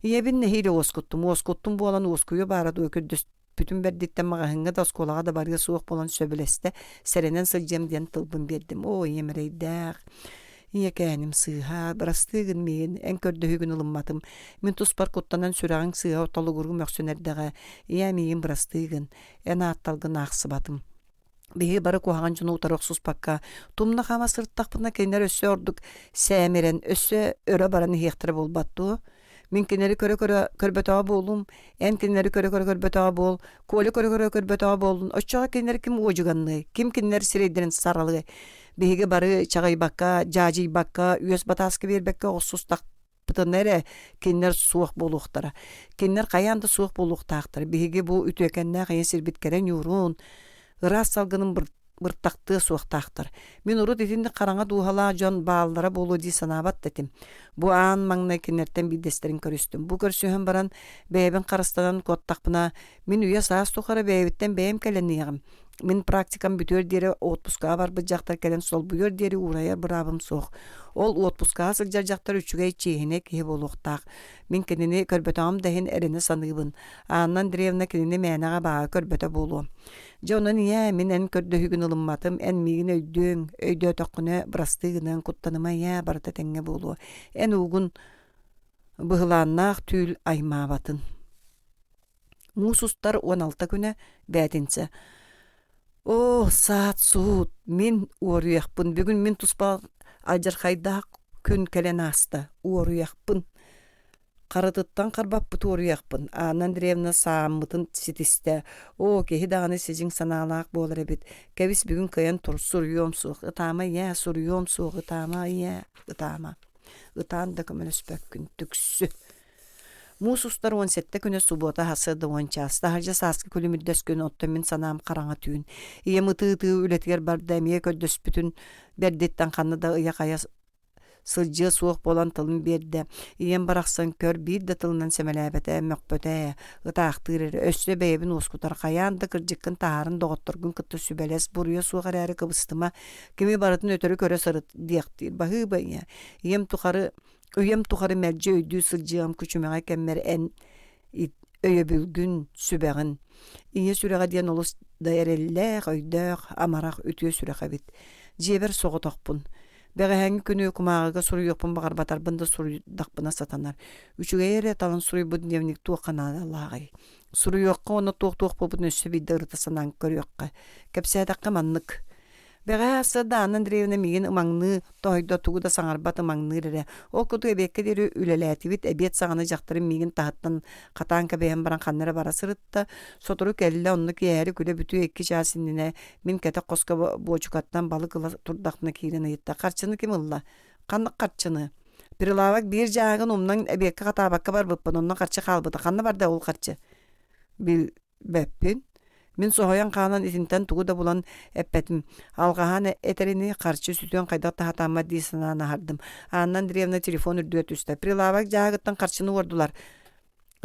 Иебин нехиле оскуттум болан оскуя барады өкөрдөс бүтүн бердиттен мағahыңга да осколага да барга суық болан сөбілесте сәренен сылжем ден тылбын бердим. О, емрейдәк. Иекәнім сыға, бірастығын мен, ән көрдіғін ұлымматым. Мен тұспар құттанан сүрағың сыға оталығырғы мөксөнердіға, иемейін бірастығын, ән атталғын ақсы батым. Беге бары қоған жүні ұтар оқсыз паққа. Тумна қама сырттақпына кенер өсі ордық сәмерен, өсі өрі бараны хектірі бол батту. Мен кенері көрбетаға болым, ән кенері көрбетаға бол, колы көрбетаға болын. Очаға кенері кім оғығанны, кім кенері сірейдерін саралығы. Беге бары чағай баққа, жажай баққа, ВС батаскы бербекке оқсыз тақпытын әрі кенер суық болуқтара. Кенер қаянды суық болуқтақтыр. Беге бұл үтөкенне қайын сербеткерен юрун, ырас салғының бұрттақты суықтақтыр. Мен ұры детінді қараңа дуғала жон бағалдара болу дей санабат детім. Бұ аң маңнай кенерттен бидестерін көрістім. Бұ көрсіген баран бәйбін қарыстанан коттақпына мен үйе саас тұқары бәйбіттен бәйім кәлені еғім. Мен практикам бүтөр дері отпускаға бар бұд жақтар кәлен сол бұйыр дері урайар бұрабым соқ. Ол отпускаға сылжар жақтар үчігей чейіне кей болуқтақ. Мен кенені көрбетағым дәхін әріні санығыбын. Аннан древна кенені мәнаға баға көрбеті болуым. Дьону мен ән көрдіғін ұлымматым, ән меген өйдө тоқыны бірастығынан құттаныма барыта тәңе болуы. Ән уғын бұғыланнақ түйіл айма батын. Мусустар 16 күні бәдінсі. О, саат суут, мен уорuyақпын. Бүгін мен тұспа ажар қайдақ күн кәлен асты. Уорuyақпын. Қарытыттан қарбап бұт уорuyақпын. Анан древна сааммытын сетісті. О, кехи дағаны сежің саналақ болар әбет. Кәбіс бүгін каян тұр сұруйом суық. Ытама, сұруйом суық. Ытама, ытама. Ытан да көмін өспәк күн түксі. Мусустар 17 күні суббота хасыды 10 часта. Харжа саскы көлімірдес күн отты мен санам қараңа түйін. Ие мыты-ты үлетігер барды әмие көддөс бүтін бердеттен қанны да ұя қая сылжы суық болан тылын берді. Иен барақсан көр бейді тылынан сәмеләбәті мәқпөті ұтақтырыр. Өсі бәйбін оскутар қаянды кіржіккін тағарын доғыттыргын күтті сүбәлес бұрыя суғар әрі кыбыстыма. Кеме барытын өтірі көрі сырыт дейқтір. Бағы бәйе. Үйем тұқары мәрджі өйді сылжығым күчімеға кәммер ән өйе бүлгін сүбәғін. Ие сүреға ден олыс дайрелләқ, өйдәқ, амарақ өтіе сүреға бет. Жебер соғы тоқпын. Бәғі әңі күні өкімағыға сұры еқпін бағар батарбында сұры дақпына сатанар. Үшіге әрі талын сұры бұд невнік туаққанады лағай. Сұры еққа оны тоқ-тоқ болбын өсі бейді ұртасынан көр еққа. Кәпсәдаққа маннық. Бәға асыда анын древна меген ымаңны тойда туғыда саңарбат ымаңны рәрі. Ол күді әбекке дері үлеләтівет әбет сағаны жақтырын меген тағыттан қатан кәбәйін баран қаннары бара сырытта. Сотыру кәлілі онны кейәрі күлі бүті әккі жасынына мен кәті қосқа бочукаттан балық ұла тұрдақпына кейлін айытта. Қарчыны кем ұлла? Қанық қарчыны? Пірлавак бір жағын умнан әбекке қатабаққа бар бұппын, оннан қарчы қалбыды. Қанны бар да ол қарчы? bil beppin. Min sohoyan kanan itinten tuğu da bulan eppetim. Algahan eterini karşı sütüyen kaydak tahatama diysana nahardım. Annan direvne telefon ürdüet üstte. Prilavak jağıttan karşını vurdular.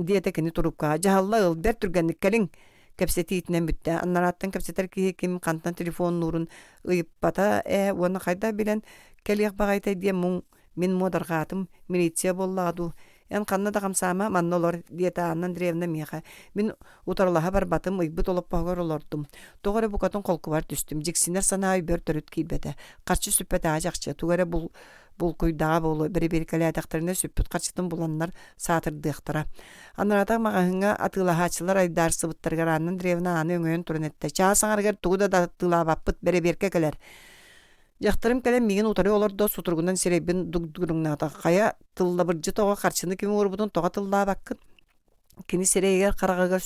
Diyetekini turupka. Jahalla ıl ber türgenlik kelin. Kepseti itinen bitti. Annarattan kepseter ki kim kantan telefon nurun ıyıp bata. Ona kayda bilen keliyek bağaytay diye min modargatım. Militsiya bollağdu. En kanna da kamsama mannolor diyete annan direvne miha. Min utarlaha bar batım ıybıt olup bağır olordum. Doğru bu katın kolku var düştüm. Jiksiner sana ay bir törüt kilbete. Karşı süppet ağacakça. Tuğara bul kuydağa bolu. Beri kalayadaktarına süppet karşıtın bulanlar satırdıqtıra. Anarata mağahına atılahaçılar aydar sıvıttargar annan direvne anı öngöyen turun ette. Çağısan argar tuğda da atıla bappıt beri keler. Яқтырым кәлем меген утары оларда суturgundan серебин дугдугуңнада кая тылла биржи тога карчыны кими урбудун тога тылла баккын кини серегер карагага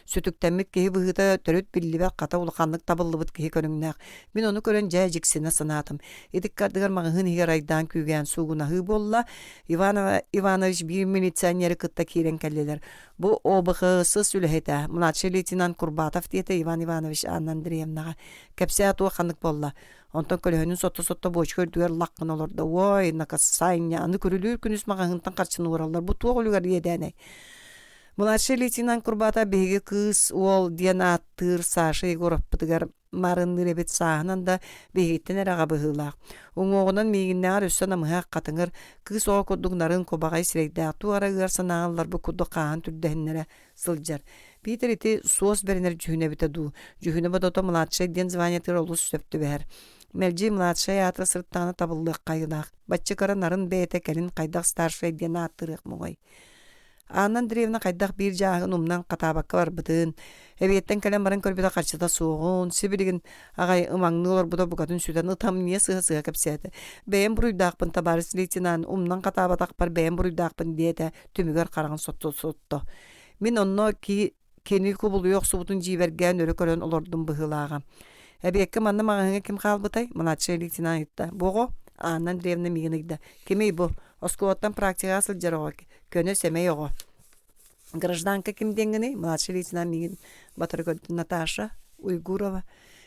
сүтүктәммит кеһи быһыта төрөт биллибе ката улаканлык табыллыбыт кеһи көрүңнәк мен ону көрөн жай жиксине санатым эдик кардыгар магын хигер айдан күйгән сугунаһы болла Иванович бир милиционер кытта кирен келлелер бу обхсы сүлехете младший лейтенант Курбатов диете Иван Иванович Анна Андреевнага кепсе атуу ханнык болла онтон көлөһүнүн сотто боч көрдүгөр лаккын олорду ой накасайня аны көрүлүр күнүс магынтан карчыны ураллар бу туолугар едене младший лейтенант Курбата беги кыз ол диана тыр Саша Егоровпытыгар марын ребет саһынан да бегиттен эрага быһылаак оңогунан мигиннәр өссөн амыһа катыңыр кыз о кодугнарын кобагай сирейдә туара гар санааллар бу кодо каан түрдәһеннәре сылжар Питер ити сос беренер жүһүнө битаду жүһүнө бодото младший ден звание тыр олус сөптү бер Мелжи младший атра сырттаны табыллык кайылаак батчыкара нарын бейте келин кайдак старший ден аттырык мугай Анна Андреевна кайдак бир жаагын умнан катабакка барбытын. Эбиеттен келен барын көрбүдө карчыда сугун, сибилигин агай ымаңнылар буда бугатын сүдөн ытам не сыга кепсети. Бэм буруйдакпын табарыс лейтенант умнан катабатак бар бэм буруйдакпын диете түмүгөр караган сотто. Мен онно кени кубул yok subutun жиберген өрө көрөн олордун быһылаага. Эбиекке манна магаңа ким калбытай? Младший лейтенант айтты. Бого Анна Андреевна мигинигде. Кемей бу? Оскуоттан практика сылжарого. Көнө семей ого. Гражданка ким денгени? Младший лейтенант мигин батыргы Наташа Уйгурова.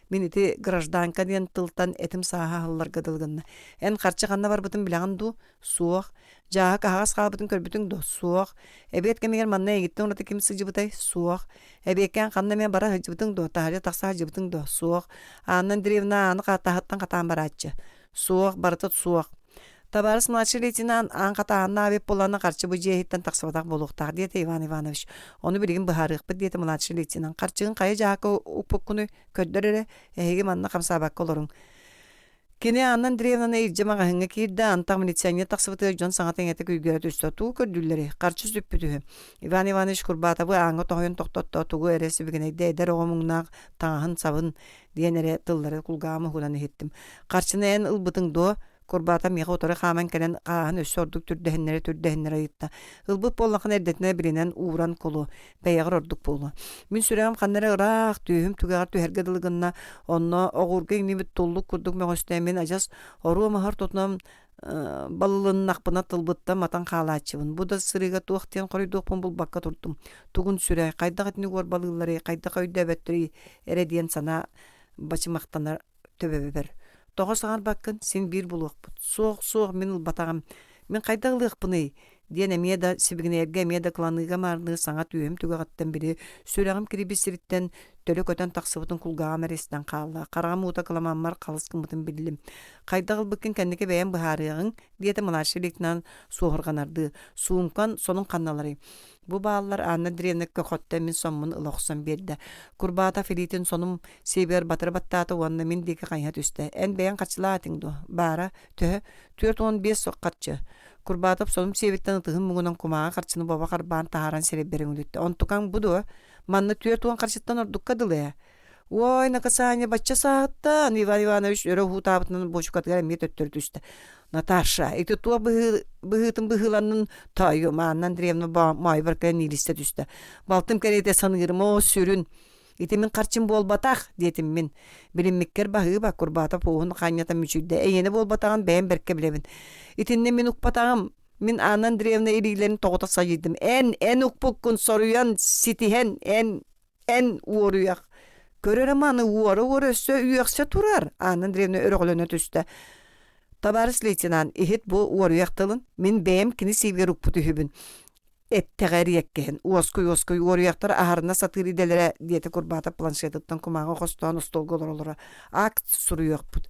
Минити гражданка ден тылтан этим саха халларга дылгынна. Эн карчыганна бар бутун билеген ду суох. Жаа кагас калбытын көрбүтүң ду суох. Эбет кемигер манна эгиттен ураты ким сыжыбытай суох. Эбеккен канна мен бара хыжыбытың ду тахаря такса хыжыбытың ду суох. Анна Андреевна аны катахаттан катан барачы. Суох барытыт суох. Табарыс младший лейтенант анкатаанна абеп болана карчы бу жеһиттен таксыбатак болуктак диете Иван Иванович. Ону билигин быһарыкпыт диете младший лейтенант. Карчыгын кайы жаакка уппуккуну көддөрөрө эһиги манна камсабакка олорун. Кини Анна Андреевнаны иржемага хыңга кирде антак милиционер таксыбыты жон саңатын эте күйгөрө түстө туу көрдүллери. Карчы сүппүтү. Иван Иванович Курбатову аңы тохойон токтотто тугу эреси бигенейде эдер огомуңнак таңахын сабын диенере тыллары кулгаамы хуланы хеттим. Карчыны эн ылбытың до Курбата миға отары қаман кәлен қағын өсі ордық түрдәхінлері айытта. Үлбіп боллақын әрдетіне білінен уыран қолу, бәйіғыр ордық болу. Мен сүрегім қаннары ұрақ түйім түгәғар түйерге дылығынна, онына оғырға еңнемет толлық күрдік мәғыстаймен ажас ору мағар тотынам балылының ақпына тылбытта матан қалачыбын. Бұда сырыға туақтен қоройдықпын бұл баққа тұрдым. Туғын сүрей, қайдақ әтіні қор балылары, қайдақ өйді әбәттірі әреден сана бачымақтанар төбебебер. Тоғы сағар баққын, сен бір бұлық бұд. Соқ, мен ұлбатағым. Мен қайдағылық бұны. Ден әмеда, сібігінерге әмеда қыланыға марны саңа түйем түгіғаттан бірі. Сөрағым кіребесіріттен төлі көтен тақсыбытын құлғағам әрестен қалды. Қарағам ұта қыламамар қалыскын бұтын білім. Қайдағыл бұқын кәндеке бәйін бұхарығын, деті младший лейтенант соғырғанарды. Суымқан соның қанналары. Бу балалар Анна Андреевна көкөттө мен соммун ылоксон берди. Курбата Филитин сонум себер батыр баттаты онна мен деки кайha түстө. Эн бейен качылаатыңду. Бара тө 4-15 соккатчы. Курбатып сонум себеттен ытыгын мугунан кумага карчыны баба карбан тааран сереп бериңүлүттү. Онтукан буду манны 4-10 карчыттан ордукка дылы. Ой, накасаня бачча саатта Иван Иванович өрө хутабытын бочукатыгар мет өттөр түстө. Наташа, это то быгытын быгыланын тайы Анна Андреевна май баркан нилисте түстө. Балтым керете санырым о сүрүн. Итемин карчым болбатак детим мен. Билиммеккер багы ба Курбата поун канята мүчүдө. Эйени болбатаган бэм берке билебин. Итинне мен укпатагам мен Анна Андреевна илилерин тогота сайдым. Эн укпуккун соруян ситиhen эн en uğruyak. Görürüm anı uğrösü üyekse turar. Anın drevne örgülöne tüste. Tabarıs leytinan ihit bu uğruyaktılın. Min beyim kini severuk putu hübün. Etteğeri yekkehen. Uoskoy uğruyaktar aharına satır idelere diyete kurbata planşetettan kumağa kostuğun ustolgolar olara. Akt suruyak put.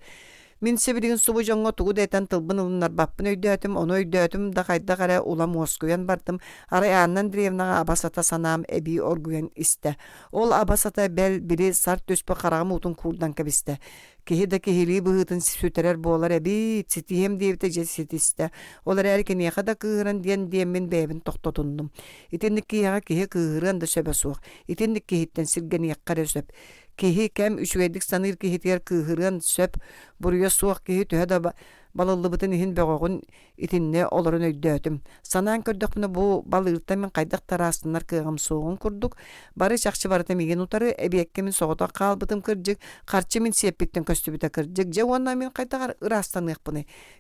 Min sebilgin subu jonga tugu deten tılbın ılınlar bappın öydötüm, onu öydötüm, da kayda kare ulam Moskoyan bardım. Arayandan drevnağa abasata sanam ebi orguyan iste. Ol abasata bel biri sart döspü karağım utun kurdan kabiste. Kehi da kehili bıhıtın süterer boğlar ebi, sitiyem deyip de iste. Olar erken yaka da kığıran diyen min bebin toktotundum. İtindik kiyağa kehi kığıran da söbe soğuk. İtindik kehitten sirgen yakkare söp. Kehi kem üçügedik sanır kehitiyer kığıran söp. Buraya soğuk kehi tühe da balıllı bıtın ihin beğoğun itinne olurun öydötüm. Sanan kördük bunu bu balığırta min kaydak tarasınlar kığım soğun kurduk. Barı çakçı barıta megen utarı ebiyekkemin soğuda kalbıtım kırcık. Karçı min siyepikten köstübüte kırcık. Je onna min kaydak ırastanık bunu.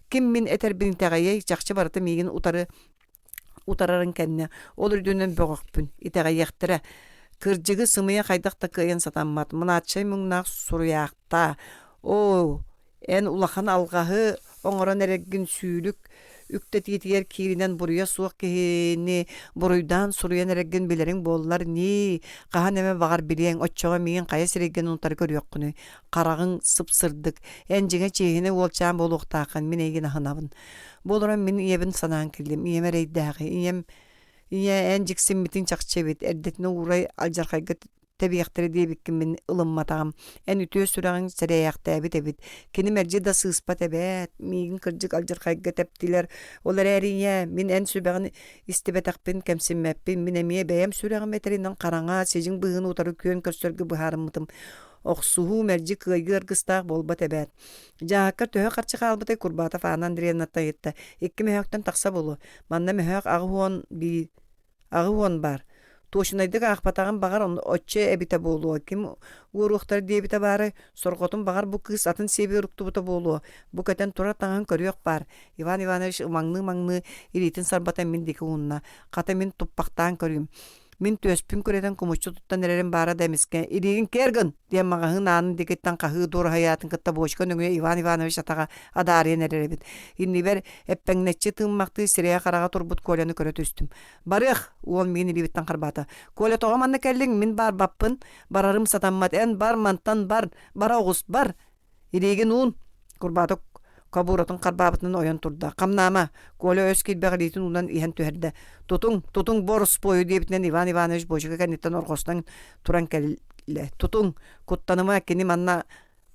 Kim min eter bin teğaye çakçı barıta megen utararın kendine. Olur dönen beğokpün. İteğe yektire. Kırcıgı sımıya kaydak da kıyan satanmat. Mınatçay mıngnak suruyakta. En ulakan algahı oңoron ereggin süylük üktet yetiyer kirinen buruya suak kehini buruydan suruyan ereggin bilerin bollar ni kahan eme bağar bileyen otçoğa miyin kaya sireggen untar görüyokkunu karağın sıpsırdık encine çehine olçağın boluqtaqan min egin ahınabın boluran min iyebin sanan kirlim iyeme reyddağı iye enciksin mitin çakçebit erdetine uğray aljarkayga tabiyaktırı diye min ılınmatağım. En ütüye sürağın sereyakta ebit. Kini merci da sığıspat ebet. Migin kırcık alcır kayga teptiler. Olar eriye. Min en sübağın istibetakpin kemsinmeppin. Min emiye beyem sürağın veterinden karanga. Sejin bığın utarı köyün köstörgü bıharımıtım. Oqsuhu merci kıygı ırgıstaq bolbat ebet. Jahakkar töhö qarçı qalbıtay kurbata faanan direnatta yetta. Ekki mehökten taqsa bolu. Manna mehök ağıhuon bar. Toşunaydık akpatağın bağar onu otçe ebite bolu. Kim uğruqtar diye bite bari sorqotun bağar bu kız atın sebi ırıqtı buta bolu. Bu katen tura tağın körüyok bar. Ivan Ivanoviç manglı iritin sarbatan min diki unna. Kata min tuppaqtağın körüyüm. Min töspün köreden kumuşçu tuttan ererin bara demisken. İriğin kergin diye mağahın anın diketten kahı doğru hayatın kıtta boşkan öngüye Ivan Ivanoviç atağa adariyen ererebit. İnni ber eppengnetçi tığınmaktı sireye karağa turbut kolyanı köre tüstüm. Barıq uol min ilibitten karbata. Kolya toğamanna kellin min bar bappın. Bararım satanmat en bar mantan bar. Bara oğuz bar. İriğin un. Kurbata kaburatın karbabıtının oyan turda. Kamnama. Kolya özkil beğilitin undan ihan tüherde. Tutun boros boyu diye bitinden Ivan Ivanoviç boşuka kenitten orkostan turan kelle. Tutun kuttanıma kini manna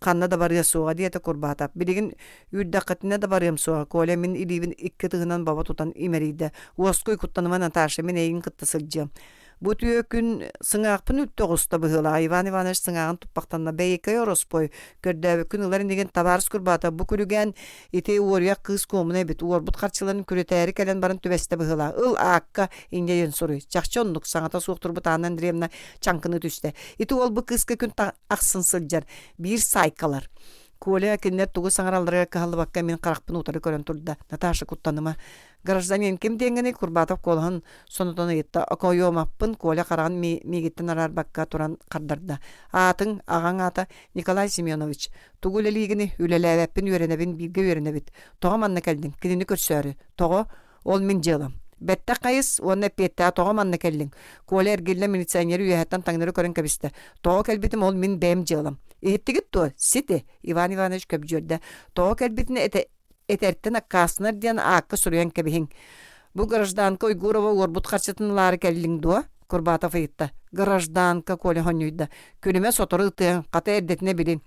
kanna da barıya soğa diye de kurbata. Biligin yüddakatine de barıyam soğa. Kolya min ilibin iki tığınan baba tutan imeriyde. Uoskoy kuttanıma natarşa min egin kıtta sılcıyam. Bu tüyökün sыңaqpın üttoğusta bıhıla. Ivan Ivanoviç sыңağın tuppaqtanna beyike orospoy. Kördäbükün ıların degen tabarız kurbata. Bu külügen ite uğuryak kız komuna bit. Uğurbut karçıların küreteri kelen barın tübeste bıhıla. Il akka ingeyen soruy. Çakçonluk saŋata suğtur butandan diremna çankını tüste. Ite ol bu kızka kün aksın sılcar. Bir saykalar. Kolya kinnet tuğu saŋarallara kahalı bakka min qaraqpın utarı kören turda. Natasha kuttanıma. Garajdan kim dengeni kurbatap kolhan sonutana yetta. Akoyomappın kolya qarağın migitten arar bakka turan qardarda. Atın ağan ata Nikolay Semyonoviç. Tuğu leligini üleleveppin öğrenebin bilge öğrenebit. Toğa manna keldin. Kilini kötsörü. Toğa ol min jılam. Bette kayıs onu pette toğa manna keldin. Kolya ergille militsaniyeri üyehattan taŋnarı kören kabiste. Toğa kelbitim ol min bem jılam. Ehipti gittu. Siti. Ivan Ivanoviç köpjörde. Toğa kelbitini etertten akkasınar diyen akka suruyan kebihin. Bu garajdanka Uygurova uğurbut karşıtınları kellin doğa. Kurbata fayıtta. Garajdanka koli honyuyda. Külüme sotoru ıtığın. Kata erdetine bilin.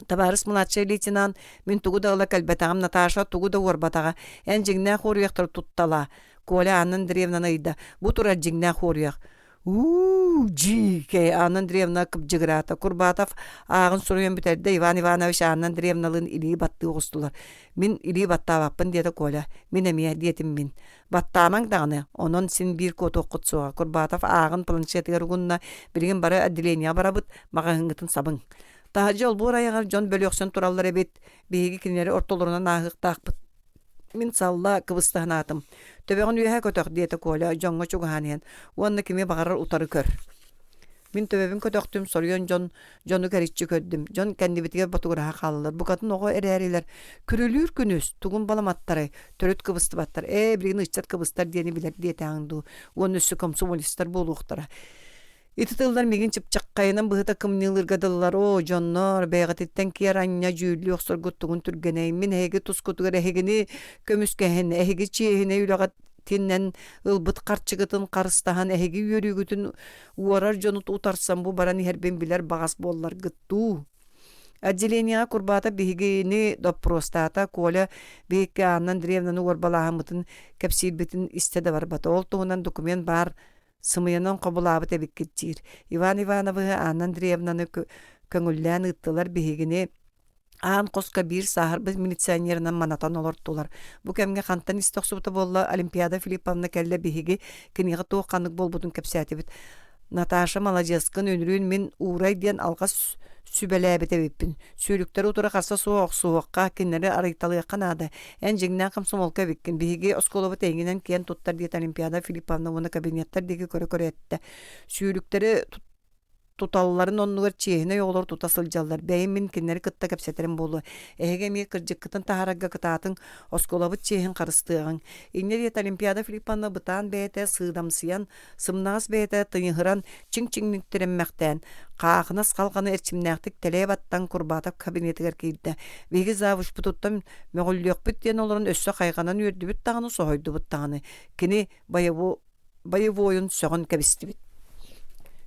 Tabarıs mılatçı leytinan. Min tuğu dağla kelbetağım Natasha tuğu da uğurbatağa. En jingna xoruyaqtır tuttala. Koli anın direvnan ayda. Bu tura jingna xoruyaq. Jike anın direvna kıpjıgrata. Kurbataf ağın suruyan biterde Ivan Ivanoviç anın direvnalın iliği battığı oğustular. Min iliği battavappın diyete kola. Min emiye diyetim min. Battaman dağını. Onun sin bir kotu okutsuğa. Kurbataf ağın planşeti yargunna. Birgin bara adileniya barabıt. Mağa hıngıtın sabın. Tahacı ol bu arayagar John bölüyoksyon turallar ebet. Bihigi kinleri ortalarına nahık taqbıt. Min salla kıbıstahın atım. Töbeğin üyehe kötök diyete kola. Jonga çuğhaniyen. Onunla kimi bağırır utarı kör. Min töbebin kötöktüm soruyon Dьону kericci köddüm. Дьон kendibitiger batuguraha kalılır. Bu kadın oğu ereriler. Kürülür günüz. Tugun balamattары. Törüt kıbıstı battar. Birini ıççat kıbıstar diyeni biler diye tağındı. Onun üssü komsomolistler boluqtara. İtitıllar migin çıpçakkayının bıhıta kımnılır gadıllar. O Dьоннор beygatitten kiyer anya jüylü yoksor guttuğun türgeneyim. Min hegi tuskutugar ehegini kömüskehen. Ehegi çiğhine yülagat tinnen ılbıt karçıgıtın karıstahan ehegi yörügütün uarar Dьонут utarsam bu barani herben biler bağas bollar gıttu. Отделение курбата бигини до простата коля бигке Анна Андреевнаны орбалаһамытын кепсилбитин истеде бар бата. Ол туһунан документ бар сымыянан кабылабыт эбиккетчир. Иван Ивановы Анна Андреевнаны көңүллән ыттылар бигини Ан коска бир сахар без милиционернан манатан олортулар. Бу кемге хантан истоксубута болла Олимпиада Филипповна келле биһиги кинига тууканнык болбутун кепсәтибит. Наташа Молодецкын өнүрүн мен урай диен алгас сүбеләбетебиппин. Сүйлүктөр утура каса суокка киннери арыйталыга канада. Эн жеңнен комсомолка биккин биһиги осколобу теңинен кен туттар диет Олимпиада Филипповна уна кабинеттер диги көрө-көрөтте. Сүйлүктөрү tutалларын оннугар чиһине йолор тутасылжаллар. Бәйин мин киннери кытта кепсетерин болу. Эһеге ми кыржыккытын тахарагга кытаатын осколабыт чиһин карыстыгын. Инне диет Олимпиада Филипповна бытаан бәйте сыдамсыян, сымнагас бәйте тыйыһыран чиң-чиңниктиренмәктән. Каахынас калганы эрчимнәктик телебаттан курбатап кабинетигер кийди. Биги завуш бутуттан мөгүллөкпүт диен олорун өссө кайганан үрдүбүт таганы сойдубут таганы. Кини боевойун сөгөн кебистибит.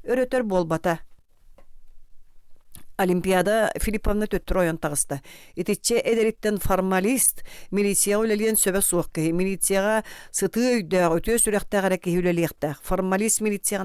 Өрөтөр болбата. Олимпиада Филипповна төттөр ойон тагыста. Итиче эдериттен формалист, милиция үлелен сөбө суокки. Милицияга сыты өйдө, өтө сүрөктөгө кеүлелиякта. Формалист милицияга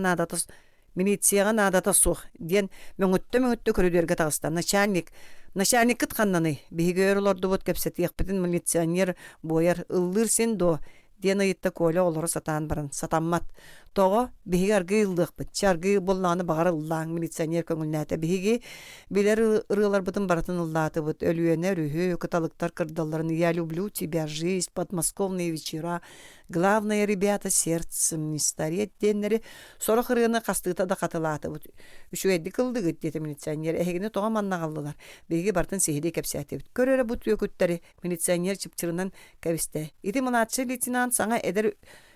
надата суох. Ден мөңөттө көрөдөргө тагыста. Начальник кытканнаны. Биге өрөлөрдү бот кепсетиек битин милиционер бояр ыллыр сен до. Ден ыйытта коля олору сатан барын. Сатаммат. Тоғы биһиги аргы ылдык бит. Чаргы болланы багары ыллаң милиционер көңүлнәтә. Биһиги билер ырылар бытын баратын ыллаты бит. Өлүенә рүһү кыталыктар кырдалларын я люблю тебя жизнь, подмосковные вечера. Главное, ребята, сердцем не стареть деннери. Сорох ырыны кастыта да катылаты бит. Үшүэдди кылды диете милиционер. Эхигине тоға маннагаллылар. Биһиги бартын сехиди кепсәте бит. Көрөрө бут өкүттәре милиционер чыпчырынан кәбисте. Ити младший лейтенант саңа эдер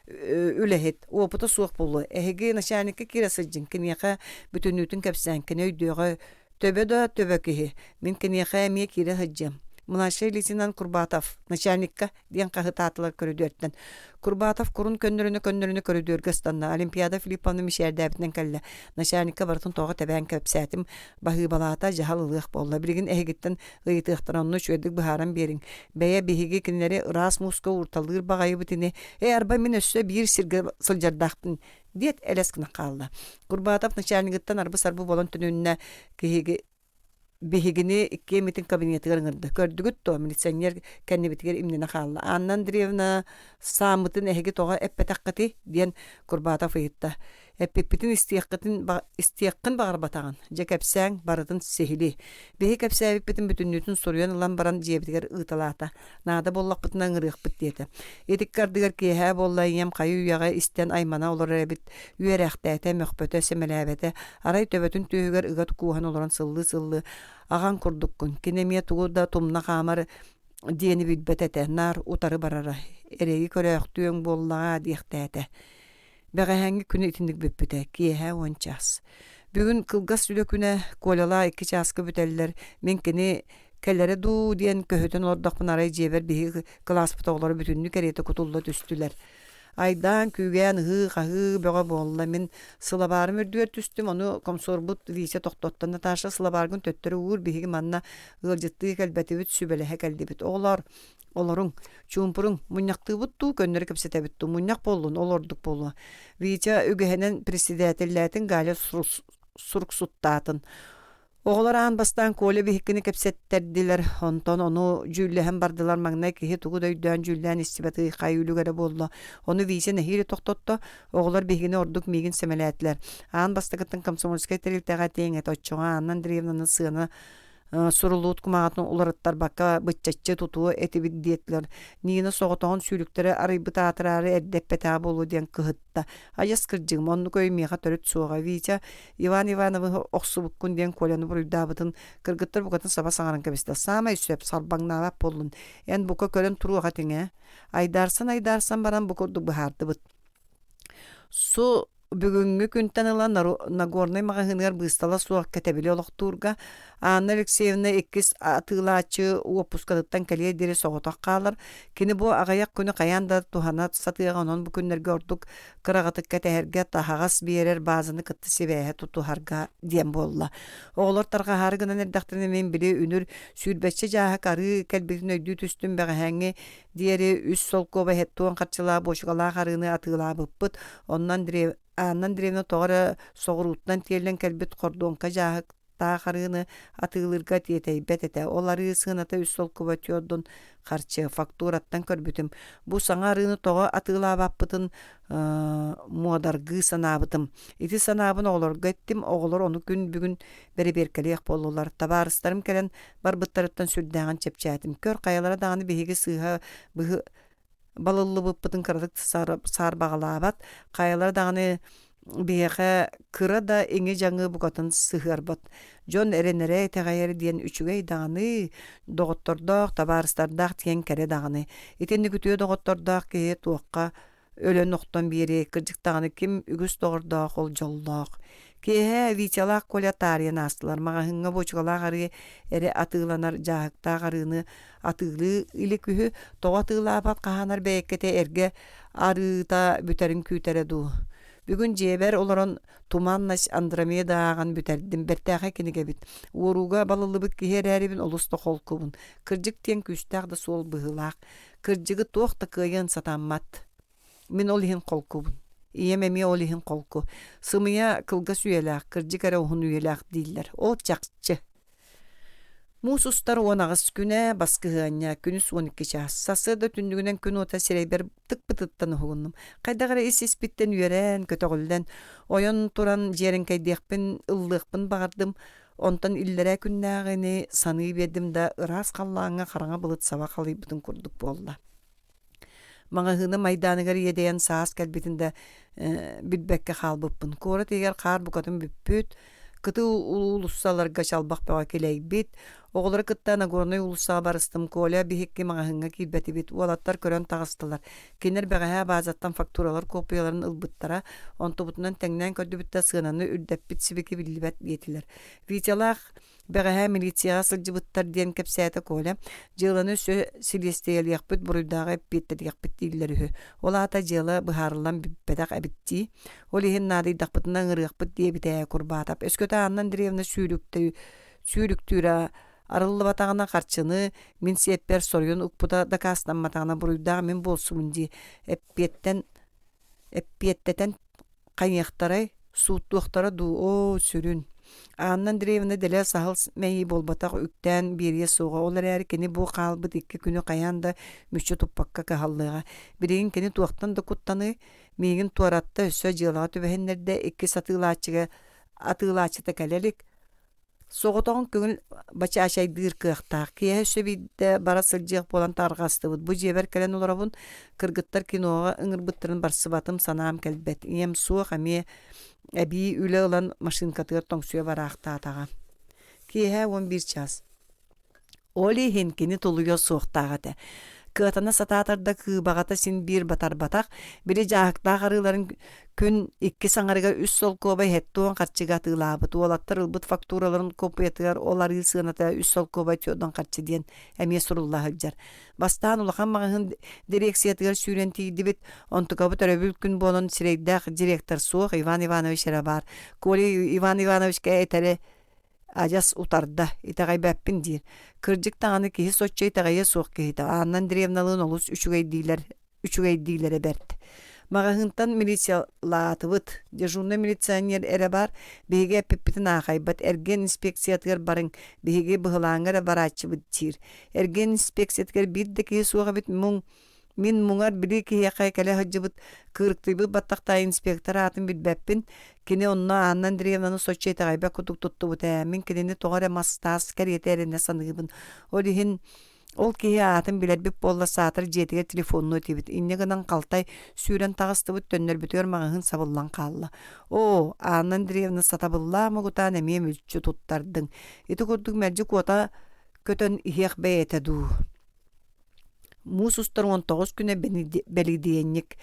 үлэхет. Опыта суох болу. Эхиги начальникка кирасыджин. Кинияка бүтүнүтүн кепсән. Кини өйдөөгө төбө да төбө киһи. Мин кинияка эмие кире хыджам. Младший лейтенант Курбатов начальникка диен кахытатылар көрүдөрттен. Курбатов курун көндөрүнө көрүдөргө станна. Олимпиада Филипповна мишердәбитен келле. Начальникка бартын тоғы табан кепсәтим. Бахы балата жахалылык болла. Биригин эхигиттен ыйтыктыранны чөдүк бахаран берин. Бәя биһиги кинлери Расмуска урталыр багайы битине. Арба мен өссө бир сирге сылжардактын. Диет элескина калды. Курбатов начальниктан арбы-сарбы болон түнүннө киһиги Бихигини икки митин кабинетигер ыңырды. Көрдүгүт то милиционер кеннебитигер имнена халла. Анна Андреевна самытын эхиги тоға эппетаққыти диен Курбатов ыйытта. Эппеппитин истияккын бағар батаған. Же кәпсәң барытын сехили. Бихи кәпсәбіппитин бүтүннүтін соруян ылан баран жебитигер ыыталаата. Нада боллақ бытына ыңырық бит деті. Этик кардыгер кейхә болла ием қайы уяға истен аймана олар әбит. Үйәрәқтәті, мөхпөті, семеләбеті. Арай төбөтін түйігер ыгат кухан оларан сыллы-сыллы. Аған курдуккун. Кинемия тугуда тумна қамар диени билбетете. Нар утары барара. Эреги көрөқтүйің боллаға диектәті. Бәғәһәңгі күні итіндік бүппіті, кейхә ончас. Бүгін кылгас үлі күні колала 2 часкы бүтәлілер, мен кені кәлері ду диен көһөтін ордақпын арай жебер бігі класс бұтағылары бүтінні кәреті құтылды түстілер. Айдан күйген қағы бөға болла, мен сылабарым өрдуер түстім, оны комсорбут висе тоқтоттан Наташа сылабаргын төттірі уыр бігі манна ғылжытты кәлбәті бүт сүбәліхе кәлді бүт. Оларың, чумпурың, мұняқты бұтту, көннері кепсете бүтту, мұнyak болуын, олордық болу. Вича үгіхенен председателләтін галі сурксуттатын. Оғылар аң бастан колы бігікіні кепсеттерділер, онтон оны жүлләхен бардылар маңнай кихи туғы дөйден жүллән істібәті қай үлігері болу. Оны висе нәхири тоқтотто, оғылар бігіні ордық мегін семеләтілер. Аң бастықыттың комсомольскай тәрілтіға тейін әт отчуға Анна Андреевнаны сыны сурулут кумаатын уларыттар бакка быччаччы тутуу этибит диетлер. Нина соғотоғын сүйріктері арайбыт атырары әрдеппета болу ден кыхытта. Аяс кырджығым, онны көймеға төрет суға. Витя Иван Ивановы оқсубықкун ден коляны бұрыйдабытын кыргыттыр бұқатын саба саңарын кәбесті. Сама үсіп салбаңнавап болын. Ән бұқа көлін тұруға теңе. Айдарсан баран бұқырды бұхарды бұт. Су бүгүнгү күнтен ылан Нагорный магазинер быстала суак кетебили олоқтурга. Анна Алексеевна эккис атылачы опускадыттан калие дере соғытақ қалар. Кені бу ағаяқ күні қаянда туханат сатыған он bu күннерге ордук кырағытык кәтәһәргә тахагас берер базыны кытты себәһә тутухарга дем болла. Оғлар тарға харгынан эрдәхтәрне мен биле үнүр сүрбәтче жаһа кары кәлбитин өйдү түстүн бәгәһәңе диәре үс сол коба хеттуан картчыла бошгала харыны атыла быппыт. Оннан Аннан древна тоғыры соғыруттан телен кәлбет кордонка жағы тағарыны атылырға тетей бәтеті. Олары сығыната үс сол көбі түйодын қарчы фактураттан көрбітім. Бұ саңарыны тоғы атыла баппытын муадарғы санабытым. Ити санабын оғыларға еттім. Оғылар оны күн бүгін бәрі-беркелек болулар. Табарыстарым кәлен барбыттарыттан сүрдәған чепчәтім. Көр қаялара дағаны бейгі сыға бұғы балылы бұппытын кырдык сар бағалабат. Қайалар дағаны бейеқі кыра да еңе жаңы бұқатын сығыр бат. Жон әренері тәғайыры дейін үшігей дағаны доғыттордақ, табарыстардақ тиен кәрі дағаны. Етенді күтіе доғыттордақ кейе туаққа өлен оқтан бері кірдік дағаны кім үгіс доғырдақ ол жолдақ. Кеһе витялақ колятариян астылар. Мағahыңа бочғалақ арғы әрі атыланар жағықтақ арыны атылы илі күхі тоға атылапат қағанар бәйеккете әрге арыта бүтәрін күйтәрі ду. Бүгін жебер оларын туманнаш Андромеда аған бүтәрдім бәртәға кенеге бит. Оруға балылы бүк кехер әрібін олысты қол көбін. Кіржік тен күштәғді сол бұғылақ. Кіржігі тоқты күйен сатаммат. Мен ол ехін қол көбін. Иемеме олихин қолку. Сымыя кылга сүйеләк, кырджикара ухун үйеләк дейілер. Ол чақчы. Мусустар 10 күнә баскыгanya күнүс 12 час. Сасы да түндүгүнен күн ота сирейбер тык-пытыттан угуннум. Кайдагара исис биттен үйерен, көтөгүлден, ойон туран жерин кайдекпин, ыллыкпын багардым. Онтан иллере күннәгени саны бердим да ырас каллаңа караңа булыт саба калыйбытын курдук болду. Маңа майданыгар еден саас кәлбетінде бүтбәкке қалбыппын. Кора тегер қар бұқатын бүппүт, кыты улуссаларға шалбақ бәға келей бет. Оғылары кытта Нагорный улуссаға барыстым. Коля бихекке маңахыңа келбәті бет. Уалаттар көрен тағыстылар. Кенер бәғаға базаттан фактуралар копияларын ылбыттара. Онты бұтынан тәңнен көрді бітті сығынаны үрдәп бит сібеке білбәт етілер. Витялақ бәғаға милицияға сылжыбыттар ден кәпсәті Коля. Жыланы сілестейл яқпыт бұрыдағы беттер яқпыт дейілер үхі. Ола ата жылы бұхарылан бәдәқ әбітті. Ол ехін нады дақпытынан ұрықпыт дие бітәе құрбатап. Өскөті аннан деревні сүйріктүрі арылы батағына қарчыны мен сеппер сорйын ұқпыда дакасынан матағына бұрыйдағы мен болсуынди әппеттетен қайнияқтарай суыттуақтары о сүрін. Аннан деревні дәлі сағыл мәйі болбатақ үктен берге соға. Олар әрі кені бұл қалбыт 2 күні қаянда мүші тұппаққа қағалыға. Біреген кені туақтан да құттаны мейгін туаратты өсі жылыға түбәхенлерді 2 атылачыта кәлелік. Соғытоғын көңіл бача ашай дыр кықтақ. Кие өсі бейді бара сылжиық болан тарғасты бұд. Бұ жебер кәлен оларабын кыргыттар киноға ыңыр бұттырын барсы батым санаам кәлбет. Ем суық әме әбі үлі ұлан машинкатығыр тоңсуя барақта атаға. Кие 11 час. Оли хенкені толуя суықтағады. Кытана сататарда кыбағата син бир батар-батақ, бири жағықтақ арыларын күн 2 саңарыға үс сол көбай хеттуан қарчыға тылабыт. Олаттар ылбыт фактураларын копиятығар, олар ылсығыната үс сол көбай түйодан қарчы ден әме сұрулла хылжар. Бастан улахан мағын дирекциятығар сүйрен тейді бит, онтықабыт өрөбіл күн болын сирейдақ директор суық Иван Иванович әрабар. Коли Иван Ивановичке әтәрі Ажас утарда, итағай бәппін дейір. Кырджик тағаны кейі сотчай тағайы соқ кейі. Аннан древналығын олыс үшігей дейлері бәрді. Мағағынтан милициялатывыт, дежурный милиционер әрі бар, бейге әппіппітін ағайбат, әрген инспекциятығыр барың, бейге бұғылаңыр барачы бұд дейір. Әрген инспекциятығыр бірді кейі соға бет мұң Min mungar biri ki yakay kale hacıbıt kırıktıydı batakta inspektör atın bilbepin kini onna Anna Andreevna'nın soçyete gayba kutuk tuttu bu min kinini toğara mastas kariyetlerine sanıgıbın. O dihin ol ki atın biler bip bolla satır jetiге telefonunu ötebit. İnne gınan kaltay süren tağısты bit dönler bitiyor mağın sabıllan kalla. O Anna Andreevna satabılla mı gutan emiye mülçü tuttardın. Iti kurduk merci kuota kötön ihyak beyetedu. Musustar 19 güne belediyenlik.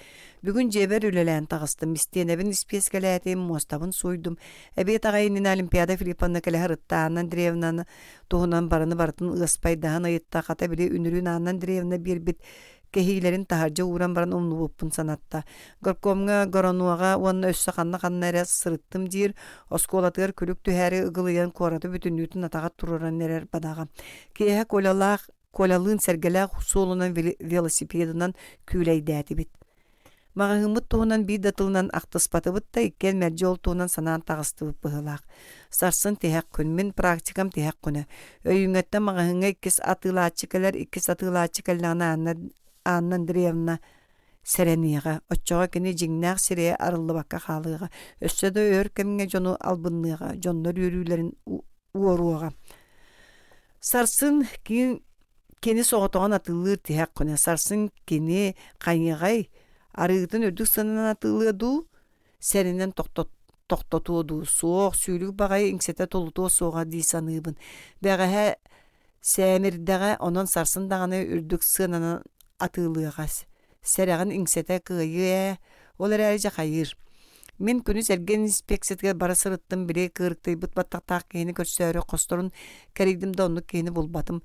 Bugün ceber ülelen tağıstım. İsteyenebin ispiyeskeletim, mostabın soydum. Ebiyet ağayının olimpiyada Filipan'da kele harıtta Anna Andreevna'nı tohunan barını baratın ıspaydahan ayıtta kata bile ünürün Anna Andreevna bir bit kehilerin taharca uğran baran omlu buppun sanatta. Gorkomga goronuaga onun össe kanna kannara sırıttım dir. Oskolatır külük tüheri ıgılıyan koratı bütün nütün atağa tururan nerer badaga. Kehe kolalığın sergeler solunan velosipedinden küleydəti bit. Mağahımıt toğunan bir datılınan aktaspatı bit da ikken merci ol toğunan sanan tağısты bit bıhılaq. Sarsın tehek gün, min praktikam tehek günü. Öyüngette mağahınga ikkis atılağçıkalağına Anna Andreevna sereniğe, oçağa kini jignaq sireye arıllı bakka xalığa. Össede ör kemine jonu albınlığa, jonlar yürülerin uoruğa. Sarsın kini soğutuğun atılır tehek günü. Sarsın kini kanyağay arıgıtın ödük sanınan atılırdu, serinden toktatuğdu. Soğuk süylük bağayı ingsete tolutuğu soğuğa di sanıbın. Bağaha Səmirdağa onun sarsın dağını ürdük sığınanan atılığaz. Serağın ingsete kıyı, olar ayrıca hayır. Min günü sergen inspeksiyetge bara sırıttım bire kırıktay bıtbattaq kehini görsörü kostorun kerigdim de onu kehini bulbatım.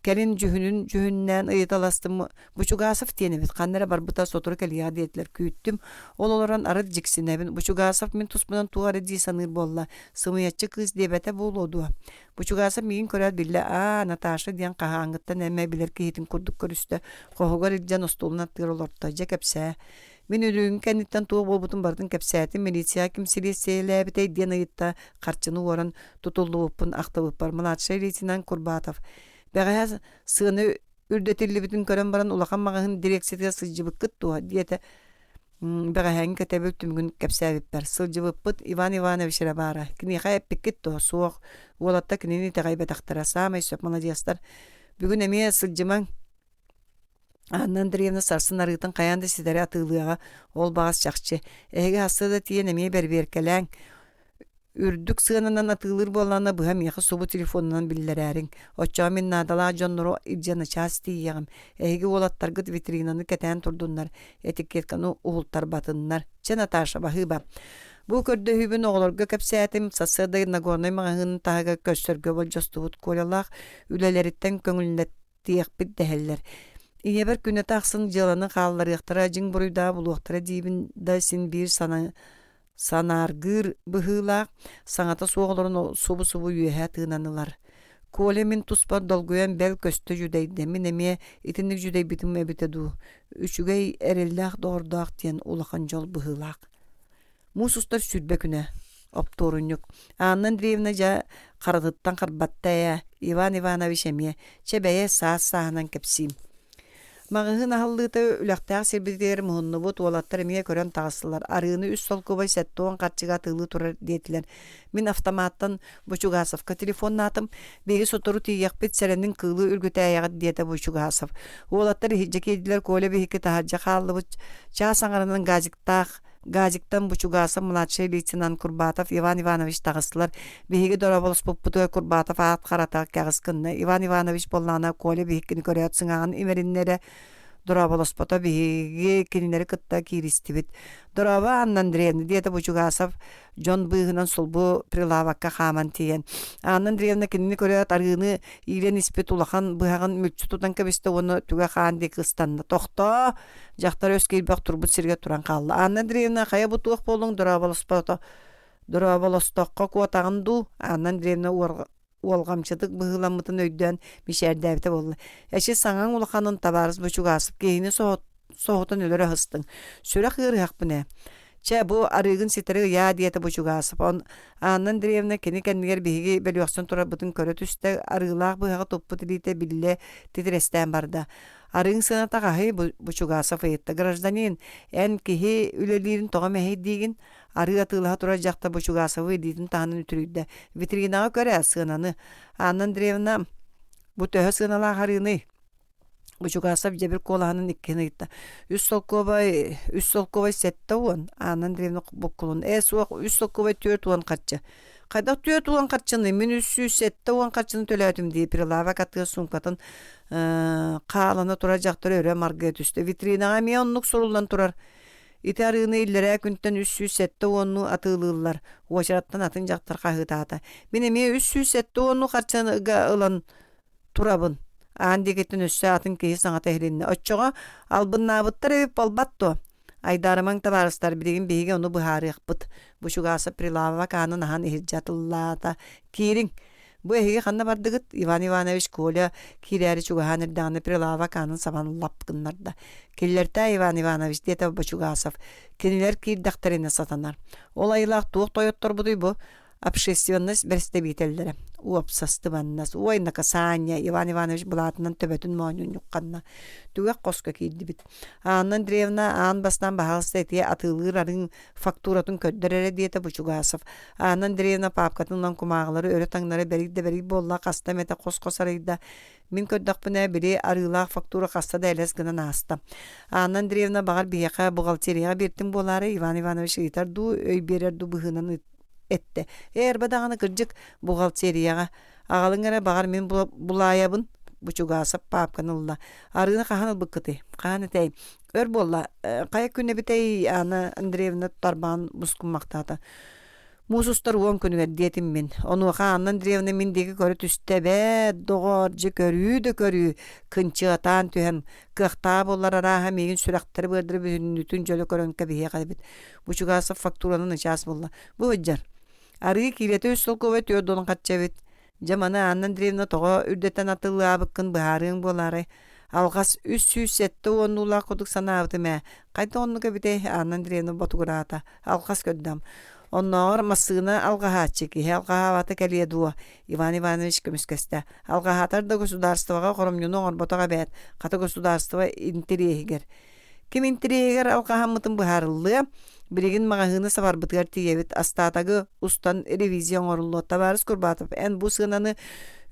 Kelin cühünnen ıyıtalastım. Buçugasaf diyenebit. Kannara barbuta soturu keliya diyetler küyüttüm. Ol olaran arad jiksinebin. Buçugasaf min tusmunan tuğarı di sanır bolla. Sımıyatçı kız debete buludu. Buçugasaf migin körer bille. Natasha diyen kaha angıttan emme bilir ki hitin kurduk körüste. Kohugar idjan ostoluna tır olorta. Jekepse. Min ülüğün kenditten tuğu bolbutun bardın kepsayeti. Milisiya kimsili seylebite diyen ayıtta. Karçını oran tutuldu upun aktabıp var. Malatşay reisinden kurbataf. Bağaya sığını ürdetilli bütün kören baran ulaqan mağahın direksiyete sılcıbık kıttuğa diyete bağaya'nın kötebül tümgün kepsayip ber. Sılcıbık pıt Ivan Ivanovich rabara. Kini qayep pikittuğa soğuk. Olatta kinini teqaybet aktara. Samay söp maladiyastar. Bugün emeye sılcıman Anna Andreevna sarsın arıgıtın qayandı sidari atığılığa ol bağız çakçı. Ege hasta da tiyen emeye berberkelen. Ürdük sığınından atılır bolana bu hem yaxı sobu telefonundan billerärin. Oçağı min nadala jonnoru idjana çasti yağım. Ege olattar gıt vitrinanı keten turdunlar. Etiketkanı uğultar batınlar. Çen atarşa bahıba. Bu körde hübün oğlar gökepsətim sasıda nagornay mağın tahaga köstörgö bol jostubut kolalaq üleleritten köngüllet tiyek bit deheller. İye bir güne taqsın jılanı qallar yaqtıra jing buruyda buluqtıra dibin da sin bir sanargır bıhılaq sanata soğuların subu yühe tığınanılar. Kolemin tuspar dolguyan bel köstü jüdeydi. Minemiye itinlik jüdey bitim ebitedu. Üçügey erellaq doğurdaq diyen ulaqan jol bıhılaq. Musustar sürbeküne optorun yok. Anna Andreevna ja qaradıttan qarbattaya Ivan Ivanovich emiye çebeye sahnan kepsim. Mağıhın ahıllıqta ülaqtaq serbetleri muhunnu bot olattar emiye kören tağısılar. Arığını üst sol kubay settoğun qarçıga tığlı turar deytiler. Min avtomattan Buçugasovka telefon atım. Begi sotoru tiyak bit serenin kığlı ürgüte ayağı diyete Buçugasov. Olattar hicek ediler kole behiki taharca qallı bu çağ sangarının Gaziktan Buçugasov mладший лейтенант Kurbatov Ivan Ivanovich tağısılar. Behigi dorabolos popputuğa Kurbatov at qarataq kağıskınna. Ivan Ivanovich bollana kole behikini köreyatsin ağın imerinlere dorabolos pota behigi kininleri kıtta kiristibit. Doraba Anna Andreevna diyete Buçugasov John bığınan solbu prilavakka xaman tiyen. Anna Andreevna kinini köreyat arığını ilen ispet ulaqan bığağın mülçü tutan kabiste onu tüge xaan dek ıstanna. Toxta Jaqtar öskeylbaq turbut sirge turan qallı. Anna Andreevna qaya butuq bolun dorabolos toqqa kuatağın du. Anna Andreevna olgamçadık bığılanmıtın öydüən mişerdäbite bollu. Eşi saŋan ulaqanın tabarız Buçugasov kehini soğutan ölere hıstın. Süre qığırıaq bu ne? Че бу арыгын ситери я диете бучугасып. Он Анна Андреевна кени кеннигер биги белюксын тура бутун көрө түстө арыгылак быга топпут дите билле титрестен барда. Арың сыната кахы бучугасып етті. Гражданин эн кихи үлелерин тоға мәхей дейгін арыга тылыға тура жақта бучугасып дейтін тағанын үтірүйді. Витринага көрі сынаны. Анна Андреевна бу төһө сынала харыны. Бучугасып жебір колағанын иккені етті. Үс солковай сетті уон. Анна Андреевна бұққылын. Үс солковай төр туан қатчы. Қайдақ төр туан қатчыны. Мен үсі сетті уан қатчыны төләтім дей. Прилава қатығы сумкатын қаланы тура жақтыры өрі марғы түсті. Витринаға мен онлық сұрулан тұрар. Ити арыны иллері күнттен үсі сетті уонну атылылар. Уашыраттан атын жақтыр қағытаты. Мен еме үсі сетті уонну қатчыныға ылан турабын. Андегеттен өссі атын кейі саңата әрінне. Отчоға албын набыттар өйіп болбатты. Айдарымаң табарыстар біреген бейге оны бұхары ұқпыт. Бұшуғасы прилава қанын ахан ехиджатыллата. Кейрің. Бұ әйге қанна бардығыт Иван Иванович Коля кейрәрі чуғахан әрдағаны прилава қанын сабан лапқынларда. Келлерті Иван Иванович деті бұшуғасов. Кенелер кейрдақтарына сатанар. Ол айлақ туық тойоттар бұдай бұ. Общественность представителлері. Уапсасты баннас. Уайна касаня Иван Иванович булатынан төбөтін моонун юққанна. Түгәк қосқа кейді бит. Анна Андреевна аан бастан бағалысты әтие атылыр арын фактуратын көддірері дейті бұчуғасов. Анна Андреевна папкатынан кумағылары өрі таңнары бәрік болла қаста мәті қос-қосарыйда. Мен көддақпына бірі арылақ фактура қаста да әлес гынан аста. Анна Андреевна бағар бияқа бұғалтерияға бертін болары Иван Иванович ыйтар ду өй берер ду бұғынан etті. Бадағаны кіржік бұғалтерияға. Ағалыңара бағар мен бұлаябын бұчуғасып папқанылла. Арыны қағаныл бұққыты. Қағаны тәй. Өр болла. Қая күні бітей Анна Андреевна тарбан мұскын мақтаты. Мусустар уон күнігер детім мен. Оны Анна Андреевна мендегі көрі түсті бә, доғаржы көрі. Күнчі атан түйен. Қықта болар араға меген сүрақтары бөрдірі бүтін жөлі көрін кәбіге қадыбет. Бұчуғасып фактуранын час болла. Бұл өджар. Арғы килеті үс солковай түйодуын қатчабет. Жаманы Анна Андреевна тоға үрдеттен атылы абыққын бұхарың болары. Алғас үс сетті онула құдық сана абыты мә. Қайта онуға біте Анна Андреевна ботуғырата. Алғас көддам. Оннағыр масығына алғахатчеки. Алғахаваты кәледуа. Иван Иванович көміскесті. Алғахатарда государствоға қорымнюну орботаға бәт. Қата государство интерегер. Кем интерегер алғахамытын бұхарылы. Біреген мағағыны савар бұтығар тиевет астатағы ұстан ревизион орылы табарыз көрбатып. Ән бұл сығынаны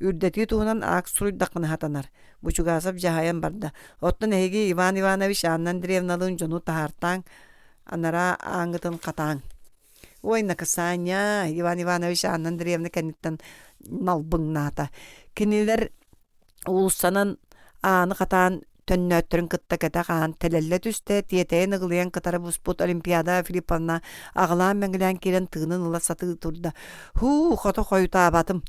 үрдеті туғынан ақ сұруйдақмын хатанар. Бұчуғасып жағайын барды. Оттын әйге Иван Иванович Анна Андреевналың жону тахартаң, анара аңғытын қатаң. Ойна касаня Иван Иванович Анна Андреевна кәнеттен налбыңната. Кенелер ұлысанан аны қатаң төннөттөрүн кытта катахан телелле түсте тиетейн ыгылыян кытары буспут Олимпиада Филипповна агылаан меңгилен келен тыгынын ыла саты турда. Хото хойута абатым.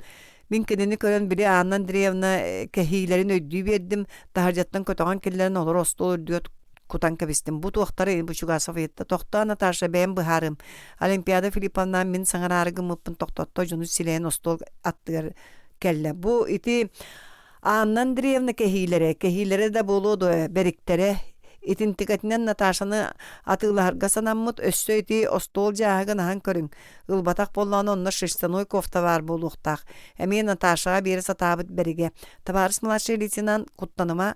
Мен кенени көрөн бири Анна Андреевна кехилерин өйдүй бердим. Тахаржаттан көтөгөн келлерин олор остол үрдүөт кутан кабистим. Бу туактары Бучугасов етті. Тоқта Наташа бәйін бұхарым. Олимпиада Филипповна мен саңарарыгым мұппын тоқтотто жуну силен остол аттығар келле. Бу ити Анна Андреевна кехилere de boludu beriktere. İtin tikatinden Natasha'nı atıllarga sanamut össöyti ostol jağıgın ahan körün. Ilbatak bollanı onna şiştanoy kofta var boluqtaq. Emi Natasha'ga beri satabıt berige. Tabarız mılaşı litinan kutlanıma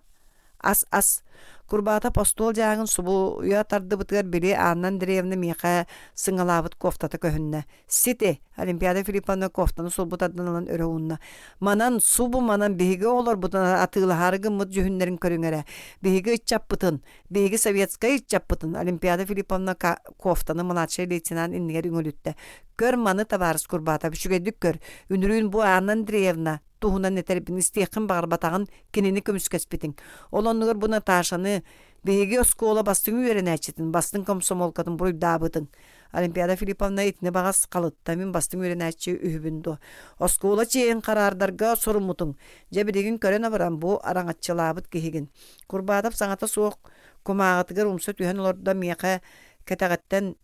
as Kurbata postol jağın subu yatardı bıtgar biri Anna Andreevna miqa sыңалабыт кофтата көһүннә. Сите Олимпиада Филипповна кофтаны сулбутадынан өрөүннә. Манан субу манан беге олар бутана атыла харыгы мут жүһүннәрин көрүңәрә. Беге чаппытын, беге советский чаппытын Олимпиада Филипповна кофтаны младший лейтенант иннигер үңөлүттә. Көр маны табарыс курбата бишүгедик көр. Үнүрүн бу Анна Андреевна туһунан нетербин истехин багырбатагын кинени көмүскәспетин. Олоннугар бу Наташаны беге оскола бастың үйренәчетин, бастың комсомолкатын буруйдабытын. Олимпиада Филипповна итне багас калытта мен бастың үйренәче үһүбүндө. Оскола чейин карардарга сорумутун. Жебедеген көрөн барам бу араңатчылабыт кехеген. Курбатап саңата соок кумагатыгар умса түйен олорда мияка катагаттан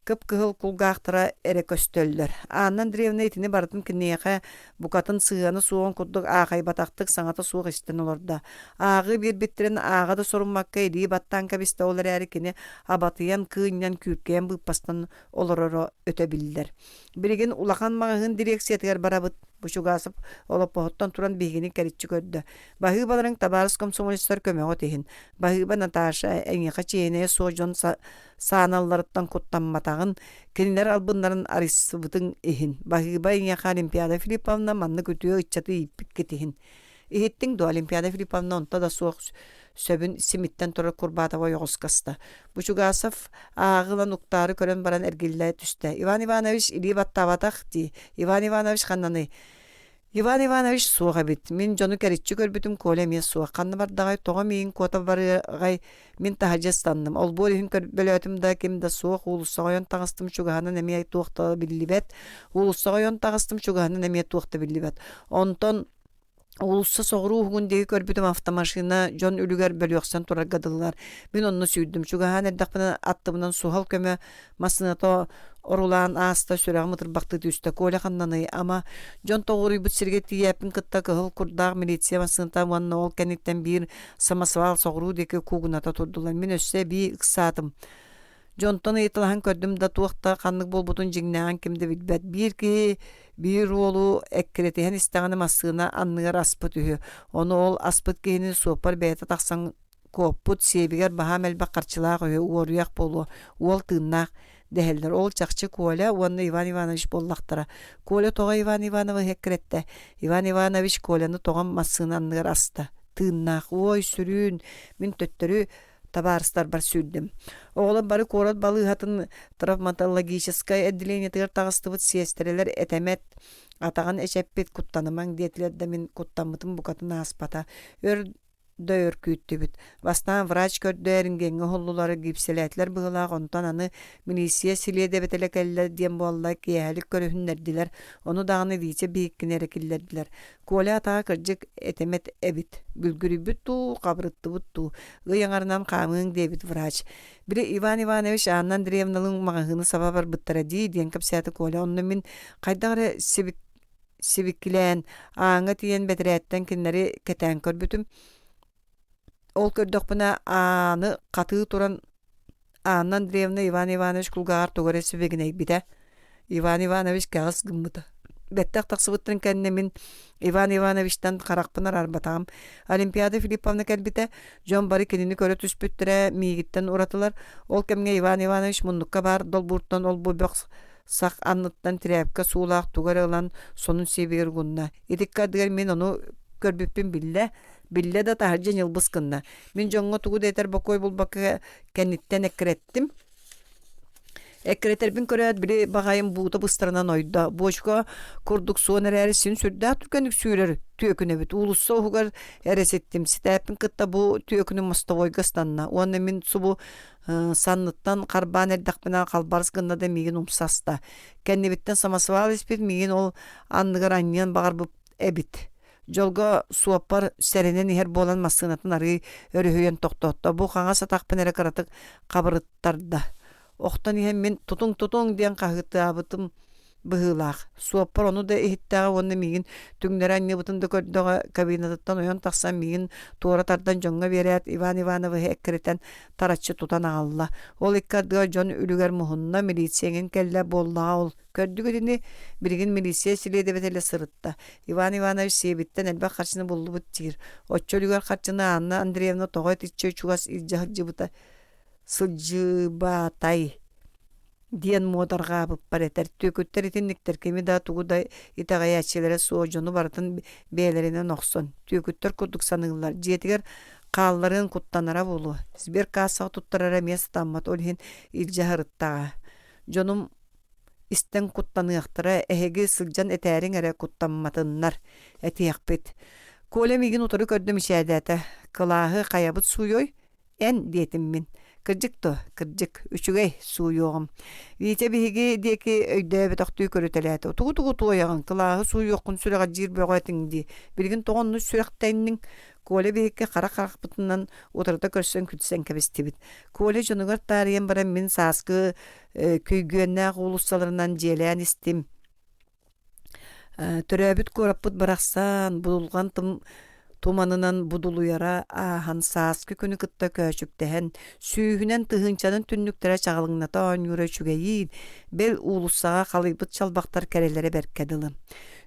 Кып-кыһыл кулгаахтара эре көстөллөр. Аннан древна итини бартын кинеяха букатын сыганы суон курдук аахай батактык саңата суох истен олорда. Аагы бир биттерин аагада соруммакка иди баттан кабисте олар әри кини абатыян кыыннан күүпкеен быппастан олороро өтө биллер. Биригин улахан мағын дирекциятыгар барабыт бушугасып олоппохоттон туран бигини кәритчі көрді. Бахы баларың табарыс комсомолистер көмөҕө тиһин. Бахыба Наташа эңеха чейне сожон сааналларыттан куттамматагын кинилер албыннарын арыссыбытын иһин. Бахыба эңеха Олимпиада Филипповна манны көтүө ыччаты иппикке тиһин. Иһиттиң до Олимпиада Филипповна онта да суох сөбүн симиттен тура курбатова йоғускаста. Бушугасов ағылан уктары көрөн баран эргилле түсті. Иван Иванович или баттабатах ди. Иван Иванович ханнаны. Иван Иванович суға бит. Мен жону кәритчі көрбітім коле мен суға. Қанны бардағай тоға мейін кота барығай мен тахаджастанным. Ол борихин көрбөлөтім да кемді суық улуссағайон тағыстым шуғаны нәме туақты білібет. Улуссағайон тағыстым шуғаны нәме туақты білібет. Онтон улусса соғыру уғындегі көрбітім автомашина жон үлігер бөліоқсан тураргадылар. Мен онны сүйдім. Шугахан әрдақпынан аттымынан суғал көмі масынато орулан аста сүрәғ мұтырбақты түйісті көлі қаннаны. Ама жон тоғыры бұт сірге тиепін қытта кығыл күрдағы милиция масынта уанна ол кәнеттен бір самасывал соғыру декі кугуната тұрдылар. Мен өссе бей ұқсатым. Жонтон итылахан көрдім да туақта қанлық бол бұтын жеңнаған кемді білбәт. Bir olу ekkeretehen istağını masığına anlıgar aspıt ühü. Onu ol aspıt geyini sopar beyta taqsan koput sebiger baha melbaq qarçılaq ühü uoruyaq bolu. Ol tığınaq deheller. Ol çaqçı kola onu Ivan Ivanoviç bollaqtara. Kola toğa Ivan Ivanoviç ekkerette. Ivan Ivanoviç kolanı toğan masığına anlıgar asta. Tığınaq. Oy sürün. Min töttörü табарыстар бар сүрдім. Оғылым бары корот балы хатын травматологическое отделение тығыр тағыстыбыт сестерелер этемет атаған эчеппет куттанымаң детілерді мен куттамытым бұқатын аспата. Өр күйттібіт. Бастан врач көрді әрінгенгі холлулары гипселетлер бұғылақ, онтан аны милисия силеде бетелек әлілер дем болла кейәлік көріхінлерділер. Оны дағыны вице бейіккінері келдерділер. Коля атаға кіржік этемет әбіт. Бүлгірі бүтту, қабырытты бүтту. Ғыяңарынан қамың дебіт врач. Бірі Иван Иванович аннан древналың мағығыны сабабар бұттара дейден кәпсияты Коля. Онны мен қайдағыры севікілән, аңы тиен бәтірәттен кенлері кәтән көрбітім. Ол көрдік бұна аны қатығы тұран аннан древна Иван Иванович күлғағар тұғыры сөбегіне біді. Иван Иванович кәғыз ғымыды. Бәттәқ тақсыбыттырын кәнне мен Иван Ивановичтан қарақпынар арбатағым. Олимпиада Филипповна кәлбіті жон бары кенini көрі түспіттірі мейгіттен ұратылар. Ол кәмге Иван Иванович мұндыққа бар долбұрттан ол бұбек сақ анныттан тірәпкі суылақ тұғыры ұлан сонын себегір ғынна. Едік кәдігер мен оны көрбіппен Билле да тахаржан йылбыскынна. Мен жоңға тугу дейтер бакой бұл бақы кәнеттен әкіреттім. Әкіреттербін көрәд біле бағайым бұғыта бұстарынан ойда. Бошқа күрдік суын әрі сен сүрді түкәнік сүйрер түйекіне біт. Улысса оғығар әресеттім. Сітәпін қытта бұл түйекінің мұставойғастанна. Оны мен сұбы санныттан қарбан әрдақпына қалбарысқында да меген ұмсаста. Кәннебіттен самасывал еспет меген ол анныгар анниян бағар бұп әбіт. Жолга суаппар сәренен ихер болан масынатын ары өріхүйен тоқтотта. Бұл қаңа сатақпын әрі қаратық қабырыттарда. Оқтан ихен мен тұтың ден қағыты абытым бұғылақ. Суаппар оны да ихіттіға оны меген түңдері әнне бұтынды көрдіға кабинетаттан ойын тақсан меген туаратардан жоңға берет Иван Ивановы әккіреттен таратшы тұтан ағалла. Ол еккардыға жон үлігер мұхынна милицияңен кәлі боллаға ол. Көрдігідіні бірген милиция силеде бетелі сырытта. Иван Иванович себеттен әлбәк қаршыны болу бұттығыр. Отчы үлігер қаршыны Анна Андреевна тоғай тетче чуғас илжағыр жыбыта сылжыбатай. Диен модарға бұп бар етер. Төкөттер етіндіктер кеме да тұғыда итағай әтшелері суы жону бартын бәйлерінен оқсын. Төкөттер күрдік санығылар. Жетігер қалларын құттанара болу. Сбербанк тұттарара мес таммат олхен илжағырыттаға. Жонум истен құттанықтыра әхеге сылжан әтәрің әрі құттанматыннар. Әтеяқпет. Коле меген ұтыры көрдім ішәдәті. Қылағы қаябыт суйой ән детім мен. кырдык үчүгэй суюгум. Вите биги деки өйдө бетактуу көрөтөлөт. Тугу тояган кылаагы суюккун сүрөгө жир бөгөтиңди. Билгин тогонну сүрөктейнин Коле бейке қара бұтынан отырда көрсен күтсен кәбістебіт. Коле жонугар тариен барам мен саскы көйгөннә ғулуссаларынан желән істем. Төрәбіт көраппыт барақсан, бұдылған туманынан будулуяра ахан саскы көні кытта көшіптәһен, сүйінен тұхынчанын түнніктері чағылыңната ойнюра чүгейін, бел улуссаға қалайбыт чалбақтар кәрелері бәркәділі.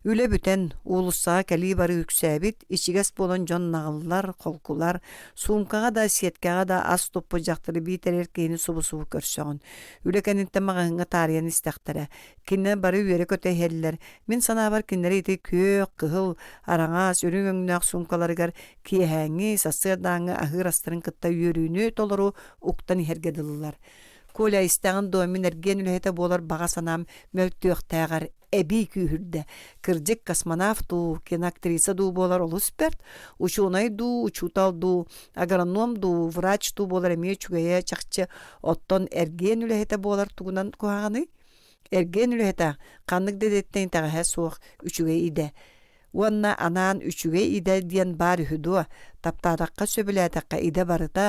Үле бүтен улуссаға кәлі бары үксәбіт, ішігес болан жон нағылылар, қолкулар, сумкаға да, сеткаға да ас топпы жақтыры бейтерер кейіні сұбы-сұбы көрсіғын. Үле кәнінті мағыңға тариян істіқтірі. Кенне бары үйері көте хелілер. Мен сана бар кеннері еті көк, қығыл, араңас, өрің өңнақ сумкаларығар кейхәңі, сасырдаңы, ахыр астырын кытта үйерүйіні толыру ұқтан хергеділілер. Коля истәғын домин әрген үләйті болар баға санам мөлттіөқтәғар әбей күйірді. Кырдек космонавту, киноактриса ду болар олу сперт, учунай ду, учутал ду, агроном ду, врач ду болар әмей чүгәйе чақчы оттон әрген үләйті болар туғынан куағаны. Әрген үләйті қанық дедеттен тағыға соқ үчүгәй иде. Уанна анан үчүгәй иде диен бар үхіду, таптадаққа сөбіләтаққа иде барыта,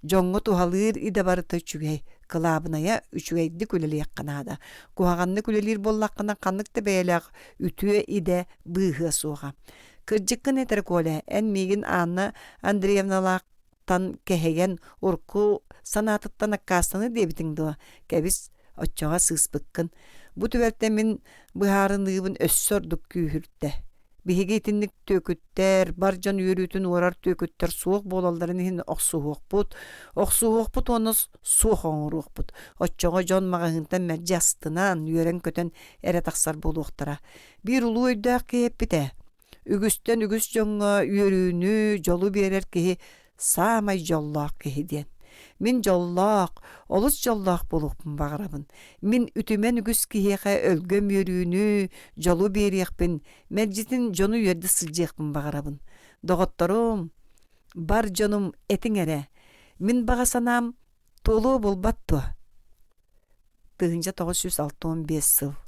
жоңғы тухалыр иде барыта үчүгәй. Кылабыная үчүгәйді күлелі яққанада. Куағанны күлелер боллаққына қаннықты бәйләқ үтуе иде бұғы соға. Кырджыққын етір көлі, ән меген Анна Андреевналақтан кәхеген ұрқу санатыттан аққасыны дебітіңді. Кәбіс отчаға сыспыққын. Бұ түбәлтен мен бұхарын ұйыбын өссордық күйірді. Бихигейтинник төкүттер, бар жан үйрүтүн орар төкүттер суық болалдарын хин оқсуғықпут. Оқсуғықпут оныз суық оңырықпут. Отчоға жон мағағынтан мәржастынан үйерен көтен әрі тақсар болуқтара. Bir ұлу өйдәқ кейіп біте. Үгістен үгіс жоңға үйерүні жолу берер кейі самай жоллақ кейі ден. Min jollaq, olus jollaq boluqpun bağırabın. Min ütümen ügüs kihiyəqə ölgöm yörüünü, jolu beriyəqpin, mərcitin jonu yörді sıcaqpın bağırabın. Doğottorum, bar jonum etin ərə. Min bağasanam tolu bolbattu. 1965 yıl.